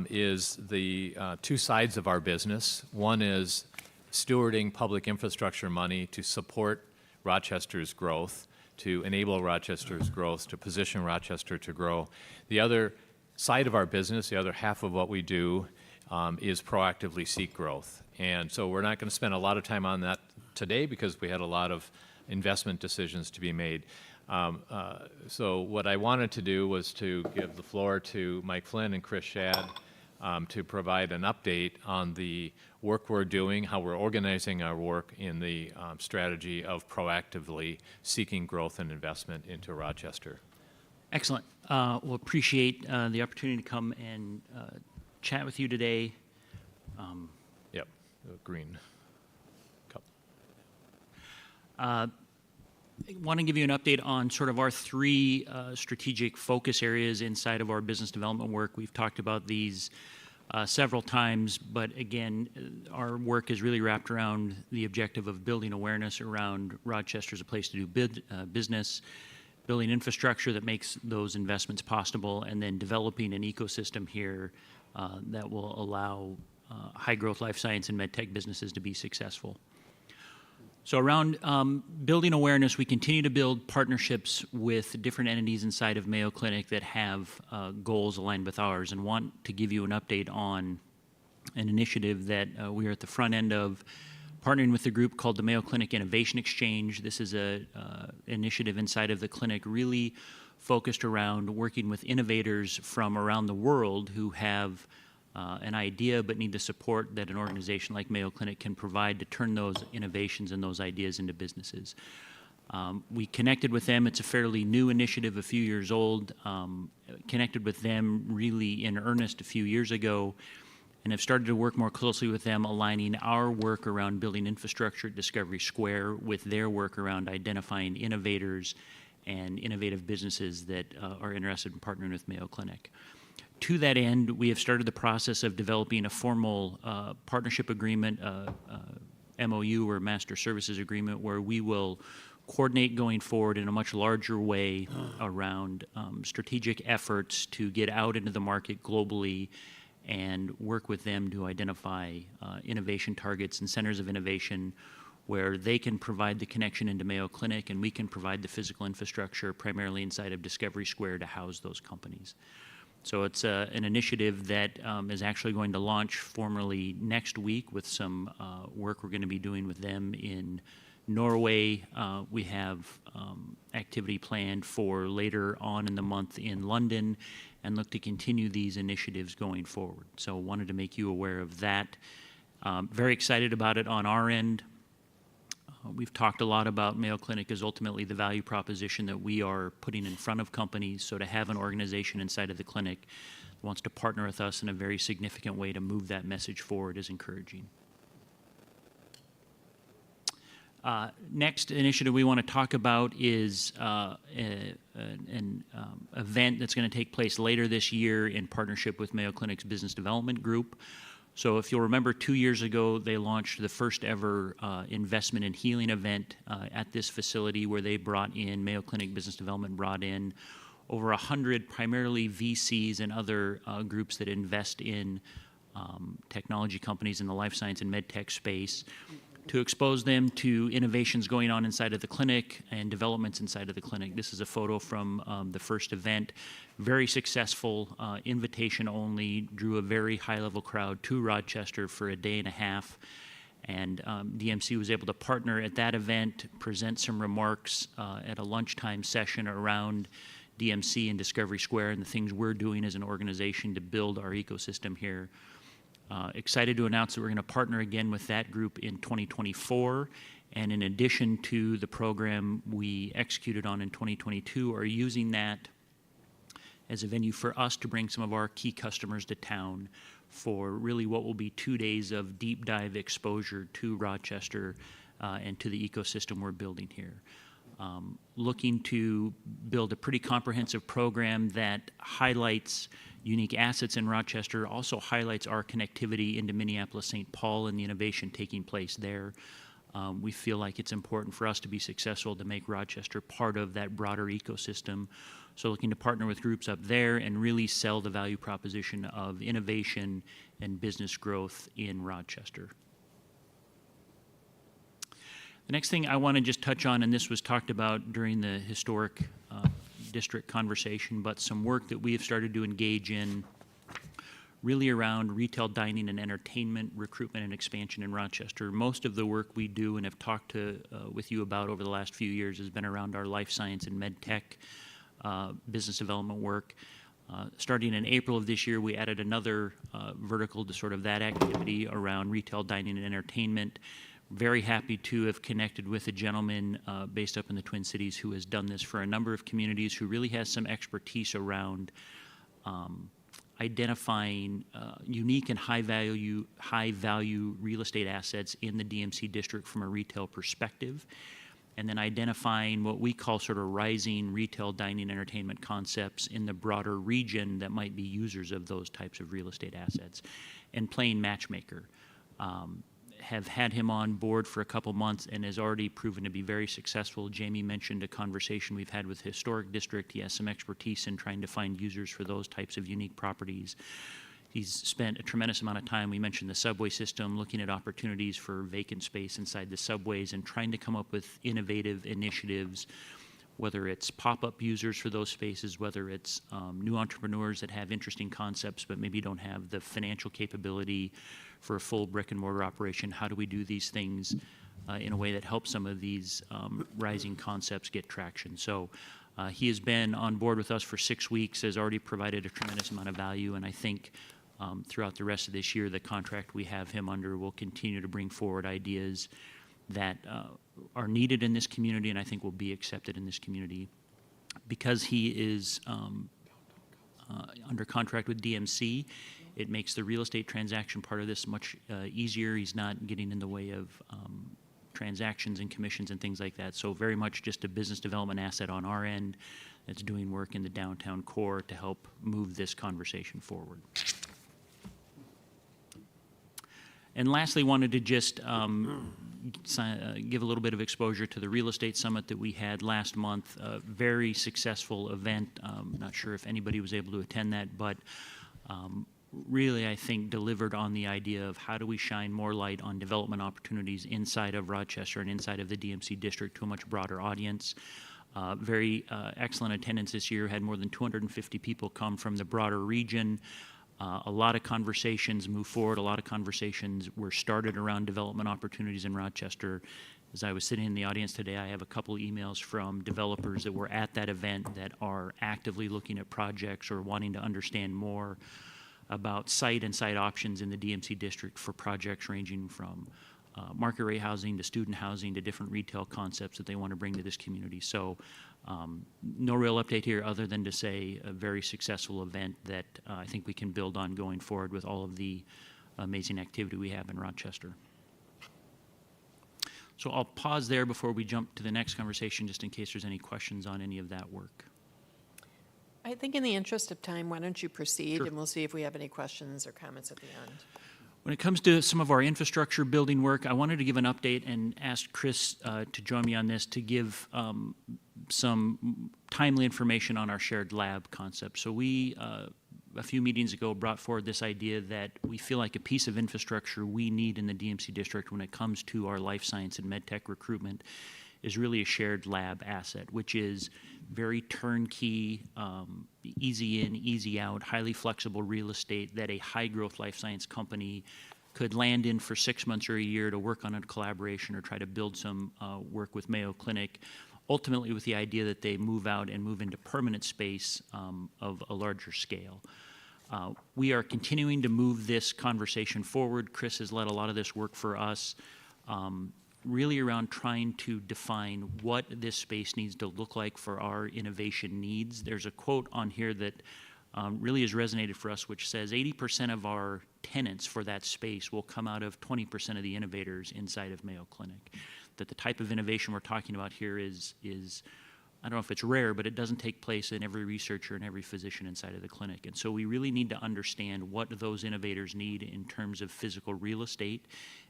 is the two sides of our business. One is stewarding public infrastructure money to support Rochester's growth, to enable Rochester's growth, to position Rochester to grow. The other side of our business, the other half of what we do, is proactively seek growth. And so we're not going to spend a lot of time on that today because we had a lot of investment decisions to be made. So what I wanted to do was to give the floor to Mike Flynn and Chris Shadd to provide an update on the work we're doing, how we're organizing our work in the strategy of proactively seeking growth and investment into Rochester. Excellent. We'll appreciate the opportunity to come and chat with you today. Yep, the green cup. I want to give you an update on sort of our three strategic focus areas inside of our business development work. We've talked about these several times, but again, our work is really wrapped around the objective of building awareness around Rochester as a place to do business, building infrastructure that makes those investments possible, and then developing an ecosystem here that will allow high-growth life science and med tech businesses to be successful. So around building awareness, we continue to build partnerships with different entities inside of Mayo Clinic that have goals aligned with ours, and want to give you an update on an initiative that we are at the front end of, partnering with a group called the Mayo Clinic Innovation Exchange. This is an initiative inside of the clinic really focused around working with innovators from around the world who have an idea but need the support that an organization like Mayo Clinic can provide to turn those innovations and those ideas into businesses. We connected with them. It's a fairly new initiative, a few years old. Connected with them really in earnest a few years ago, and have started to work more closely with them, aligning our work around building infrastructure at Discovery Square with their work around identifying innovators and innovative businesses that are interested in partnering with Mayo Clinic. To that end, we have started the process of developing a formal partnership agreement, MOU or Master Services Agreement, where we will coordinate going forward in a much larger way around strategic efforts to get out into the market globally and work with them to identify innovation targets and centers of innovation where they can provide the connection into Mayo Clinic and we can provide the physical infrastructure primarily inside of Discovery Square to house those companies. So it's an initiative that is actually going to launch formally next week with some work we're going to be doing with them in Norway. We have activity planned for later on in the month in London, and look to continue these initiatives going forward. So wanted to make you aware of that. Very excited about it on our end. We've talked a lot about Mayo Clinic as ultimately the value proposition that we are putting in front of companies. So to have an organization inside of the clinic that wants to partner with us in a very significant way to move that message forward is encouraging. Next initiative we want to talk about is an event that's going to take place later this year in partnership with Mayo Clinic's Business Development Group. So if you'll remember, 2 years ago, they launched the first ever investment in healing event at this facility where they brought in, Mayo Clinic Business Development brought in over 100 primarily VCs and other groups that invest in technology companies in the life science and med tech space, to expose them to innovations going on inside of the clinic and developments inside of the clinic. This is a photo from the first event. Very successful, invitation only, drew a very high-level crowd to Rochester for a day and a half. And DMC was able to partner at that event, present some remarks at a lunchtime session around DMC and Discovery Square and the things we're doing as an organization to build our ecosystem here. Excited to announce that we're going to partner again with that group in 2024. And in addition to the program we executed on in 2022, are using that as a venue for us to bring some of our key customers to town for really what will be 2 days of deep dive exposure to Rochester and to the ecosystem we're building here. Looking to build a pretty comprehensive program that highlights unique assets in Rochester, also highlights our connectivity into Minneapolis-St. Paul and the innovation taking place there. We feel like it's important for us to be successful to make Rochester part of that broader ecosystem. So looking to partner with groups up there and really sell the value proposition of innovation and business growth in Rochester. The next thing I want to just touch on, and this was talked about during the historic district conversation, but some work that we have started to engage in really around retail dining and entertainment, recruitment and expansion in Rochester. Most of the work we do and have talked with you about over the last few years has been around our life science and med tech business development work. Starting in April of this year, we added another vertical to sort of that activity around retail dining and entertainment. Very happy to have connected with a gentleman based up in the Twin Cities who has done this for a number of communities, who really has some expertise around identifying unique and high value real estate assets in the DMC district from a retail perspective, and then identifying what we call sort of rising retail dining entertainment concepts in the broader region that might be users of those types of real estate assets, and playing matchmaker. Have had him on board for a couple months and has already proven to be very successful. Jamie mentioned a conversation we've had with Historic District. He has some expertise in trying to find users for those types of unique properties. He's spent a tremendous amount of time, we mentioned the subway system, looking at opportunities for vacant space inside the subways and trying to come up with innovative initiatives, whether it's pop-up users for those spaces, whether it's new entrepreneurs that have interesting concepts but maybe don't have the financial capability for a full brick and mortar operation. How do we do these things in a way that helps some of these rising concepts get traction? So he has been on board with us for 6 weeks, has already provided a tremendous amount of value, and I think throughout the rest of this year, the contract we have him under will continue to bring forward ideas that are needed in this community and I think will be accepted in this community. Because he is under contract with DMC, it makes the real estate transaction part of this much easier. He's not getting in the way of transactions and commissions and things like that. So very much just a business development asset on our end that's doing work in the downtown core to help move this conversation forward. And lastly, wanted to just give a little bit of exposure to the real estate summit that we had last month. A very successful event. Not sure if anybody was able to attend that, but really, I think, delivered on the idea of how do we shine more light on development opportunities inside of Rochester and inside of the DMC district to a much broader audience. Very excellent attendance this year. Had more than 250 people come from the broader region. A lot of conversations move forward. A lot of conversations were started around development opportunities in Rochester. As I was sitting in the audience today, I have a couple emails from developers that were at that event that are actively looking at projects or wanting to understand more about site and site options in the DMC district for projects ranging from market rate housing to student housing to different retail concepts that they want to bring to this community. So no real update here other than to say a very successful event that I think we can build on going forward with all of the amazing activity we have in Rochester. So I'll pause there before we jump to the next conversation just in case there's any questions on any of that work. I think in the interest of time, why don't you proceed, Sure. and we'll see if we have any questions or comments at the end. When it comes to some of our infrastructure building work, I wanted to give an update and ask Chris to join me on this to give some timely information on our shared lab concept. So we, a few meetings ago, brought forward this idea that we feel like a piece of infrastructure we need in the DMC district when it comes to our life science and med tech recruitment is really a shared lab asset, which is very turnkey, easy in, easy out, highly flexible real estate that a high-growth life science company could land in for 6 months or a year to work on a collaboration or try to build some work with Mayo Clinic, ultimately with the idea that they move out and move into permanent space of a larger scale. We are continuing to move this conversation forward. Chris has led a lot of this work for us. Really around trying to define what this space needs to look like for our innovation needs. There's a quote on here that really has resonated for us, which says 80% of our tenants for that space will come out of 20% of the innovators inside of Mayo Clinic. That the type of innovation we're talking about here is I don't know if it's rare, but it doesn't take place in every researcher and every physician inside of the clinic. And so we really need to understand what those innovators need in terms of physical real estate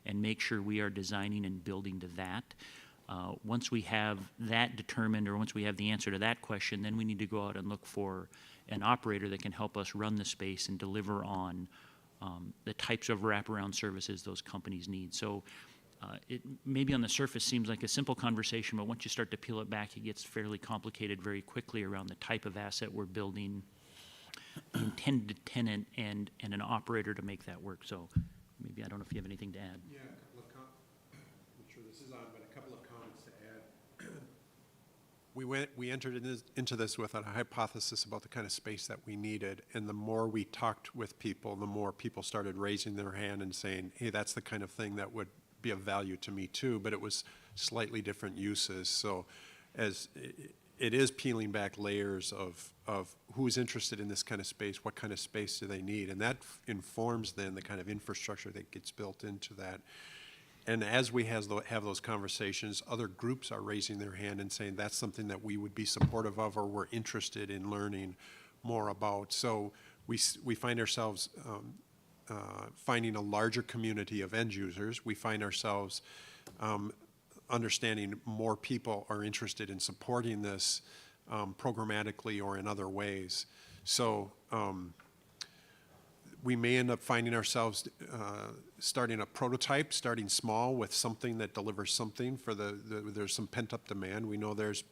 and make sure we are designing and building to that. Once we have that determined, or once we have the answer to that question, then we need to go out and look for an operator that can help us run the space and deliver on the types of wraparound services those companies need. So it maybe on the surface seems like a simple conversation, but once you start to peel it back, it gets fairly complicated very quickly around the type of asset we're building, intended tenant, and an operator to make that work. So maybe I don't know if you have anything to add. Yeah, a couple of I'm sure this is on, but a couple of comments to add. We entered into this with a hypothesis about the kind of space that we needed, and the more we talked with people, the more people started raising their hand and saying, hey, that's the kind of thing that would be of value to me too, but it was slightly different uses. So as it is peeling back layers of who's interested in this kind of space, what kind of space do they need, and that informs then the kind of infrastructure that gets built into that. And as we have those conversations, other groups are raising their hand and saying that's something that we would be supportive of or we're interested in learning more about. So we find ourselves finding a larger community of end users. We find ourselves understanding more people are interested in supporting this programmatically or in other ways. So we may end up finding ourselves starting a prototype, starting small with something that delivers something for there's some pent-up demand. We know there's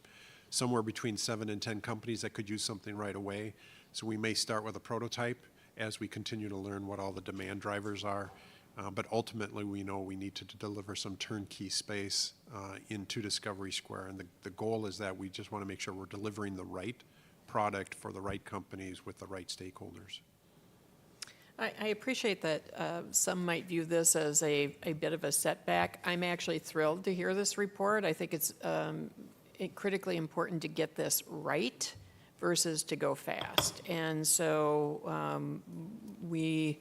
somewhere between 7 and 10 companies that could use something right away. So we may start with a prototype as we continue to learn what all the demand drivers are. But ultimately, we know we need to deliver some turnkey space into Discovery Square. And the goal is that we just want to make sure we're delivering the right product for the right companies with the right stakeholders. I appreciate that some might view this as a bit of a setback. I'm actually thrilled to hear this report. I think it's critically important to get this right versus to go fast. And so we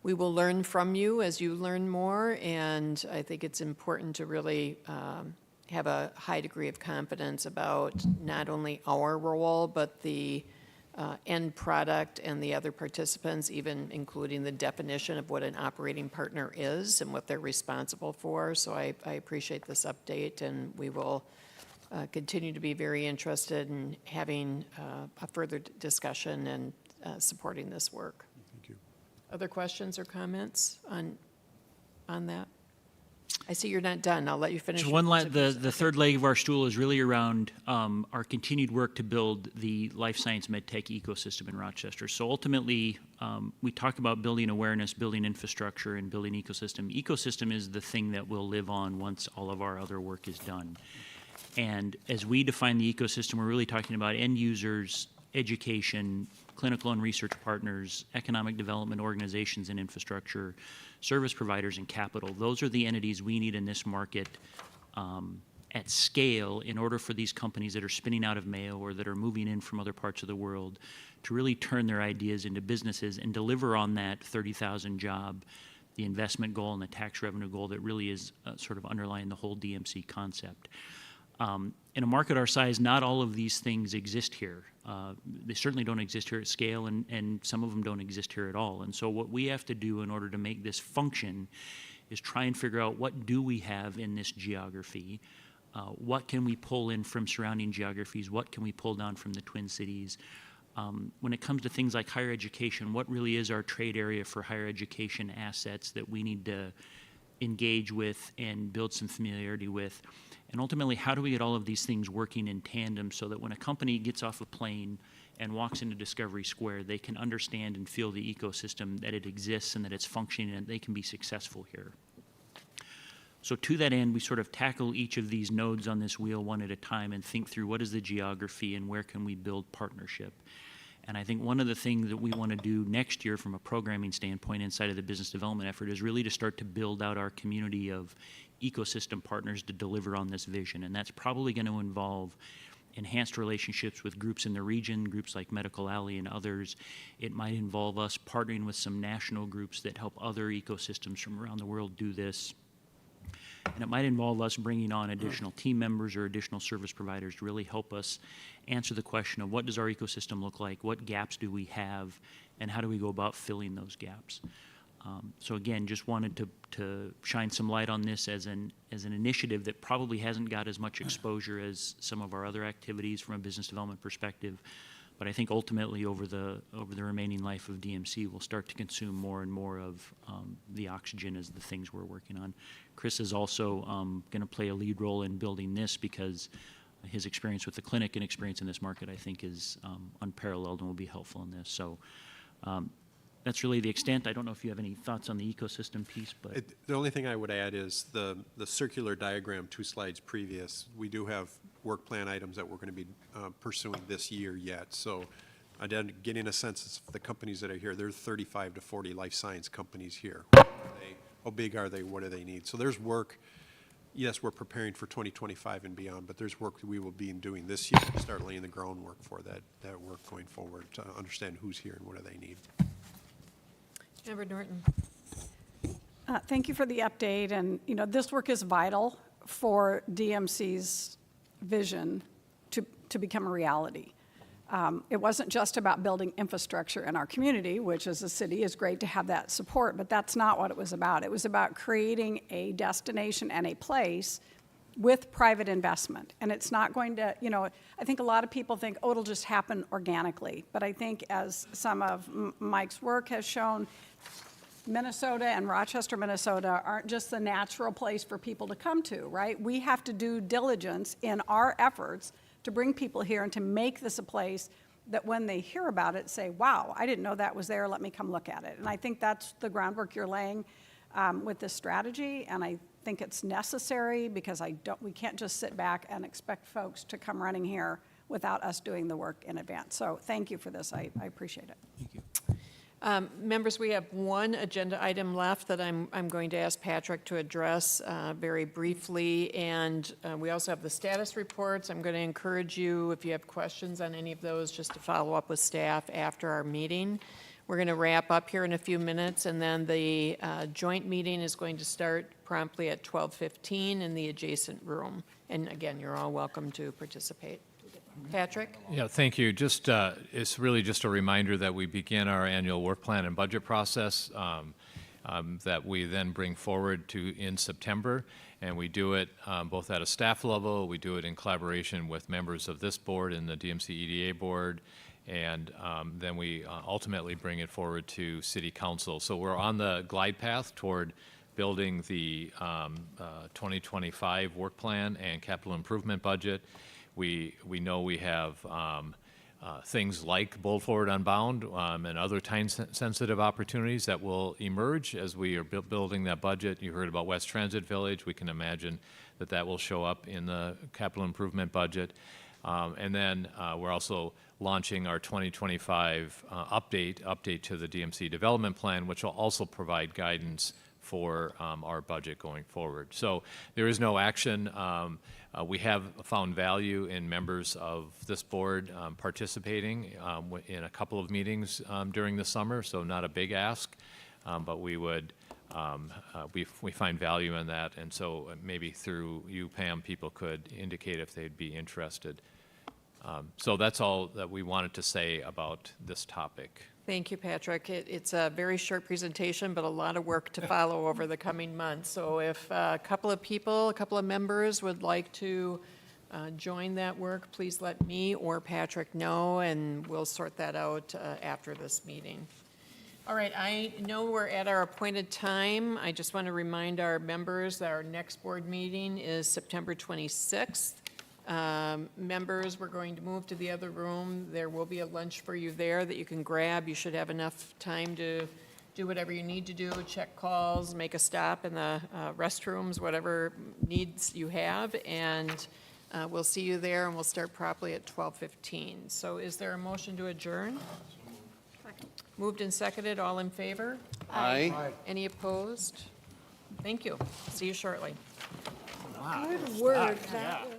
will learn from you as you learn more, and I think it's important to really have a high degree of confidence about not only our role, but the end product and the other participants, even including the definition of what an operating partner is and what they're responsible for. So I appreciate this update, and we will continue to be very interested in having a further discussion and supporting this work. Thank you. Other questions or comments on that? I see you're not done. I'll let you finish. So the third leg of our stool is really around our continued work to build the life science medtech ecosystem in Rochester. So ultimately, we talk about building awareness, building infrastructure, and building ecosystem. Ecosystem is the thing that will live on once all of our other work is done. And as we define the ecosystem, we're really talking about end users, education, clinical and research partners, economic development organizations and infrastructure, service providers, and capital. Those are the entities we need in this market at scale in order for these companies that are spinning out of Mayo or that are moving in from other parts of the world to really turn their ideas into businesses and deliver on that 30,000 job, the investment goal and the tax revenue goal that really is sort of underlying the whole DMC concept. In a market our size, not all of these things exist here. They certainly don't exist here at scale, and some of them don't exist here at all. And so what we have to do in order to make this function is try and figure out what do we have in this geography, what can we pull in from surrounding geographies, what can we pull down from the Twin Cities. When it comes to things like higher education, what really is our trade area for higher education assets that we need to engage with and build some familiarity with? And ultimately, how do we get all of these things working in tandem so that when a company gets off a plane and walks into Discovery Square, they can understand and feel the ecosystem, that it exists and that it's functioning and they can be successful here. So to that end, we sort of tackle each of these nodes on this wheel one at a time and think through what is the geography and where can we build partnership. And I think one of the things that we want to do next year from a programming standpoint inside of the business development effort is really to start to build out our community of ecosystem partners to deliver on this vision. And that's probably going to involve enhanced relationships with groups in the region, groups like Medical Alley and others. It might involve us partnering with some national groups that help other ecosystems from around the world do this. And it might involve us bringing on additional team members or additional service providers to really help us answer the question of what does our ecosystem look like, what gaps do we have, and how do we go about filling those gaps. So again, just wanted to shine some light on this as an initiative that probably hasn't got as much exposure as some of our other activities from a business development perspective. But I think ultimately over the remaining life of DMC, we'll start to consume more and more of the oxygen as the things we're working on. Chris is also going to play a lead role in building this because his experience with the clinic and experience in this market, I think, is unparalleled and will be helpful in this. So that's really the extent. I don't know if you have any thoughts on the ecosystem piece, but The only thing I would add is the circular diagram 2 slides previous. We do have work plan items that we're going to be pursuing this year yet. So again, getting a sense of the companies that are here, there are 35 to 40 life science companies here. How big are they? What do they need? So there's work. Yes, we're preparing for 2025 and beyond, but there's work that we will be doing this year to start laying the groundwork for that work going forward to understand who's here and what do they need. Member Norton. Thank you for the update. And, you know, this work is vital for DMC's vision to become a reality. It wasn't just about building infrastructure in our community, which as a city is great to have that support, but that's not what it was about. It was about creating a destination and a place with private investment. And it's not going to, I think a lot of people think, oh, it'll just happen organically. But I think as some of Mike's work has shown, Minnesota and Rochester, Minnesota aren't just the natural place for people to come to, right? We have to do diligence in our efforts to bring people here and to make this a place that when they hear about it, say, wow, I didn't know that was there, let me come look at it. And I think that's the groundwork you're laying with this strategy, and I think it's necessary because we can't just sit back and expect folks to come running here without us doing the work in advance. So thank you for this, I appreciate it. Thank you. Members, we have one agenda item left that I'm going to ask Patrick to address very briefly, and we also have the status reports. I'm going to encourage you, if you have questions on any of those, just to follow up with staff after our meeting. We're going to wrap up here in a few minutes, and then the joint meeting is going to start promptly at 12:15 in the adjacent room. And again, you're all welcome to participate. Patrick? Yeah, thank you. Just, it's really just a reminder that we begin our annual work plan and budget process that we then bring forward in September. And we do it both at a staff level, we do it in collaboration with members of this board and the DMC EDA board, and then we ultimately bring it forward to City Council. So we're on the glide path toward building the 2025 work plan and capital improvement budget. We know we have things like Bold Forward Unbound and other time-sensitive opportunities that will emerge as we are building that budget. You heard about West Transit Village. We can imagine that that will show up in the capital improvement budget. And then we're also launching our 2025 update to the DMC development plan, which will also provide guidance for our budget going forward. So there is no action. We have found value in members of this board participating in a couple of meetings during the summer, so not a big ask, but we would, we find value in that, and so maybe through you, Pam, people could indicate if they'd be interested. So that's all that we wanted to say about this topic. Thank you, Patrick. It's a very short presentation, but a lot of work to follow over the coming months. So if a couple of members would like to join that work, please let me or Patrick know, and we'll sort that out after this meeting. All right, I know we're at our appointed time. I just want to remind our members that our next board meeting is September 26th. Members, we're going to move to the other room. There will be a lunch for you there that you can grab. You should have enough time to do whatever you need to do, check calls, make a stop in the restrooms, whatever needs you have, and we'll see you there, and we'll start properly at 12:15. So is there a motion to adjourn? Second. Moved and seconded, all in favor? Aye. Any opposed? Thank you. See you shortly. Good work. That was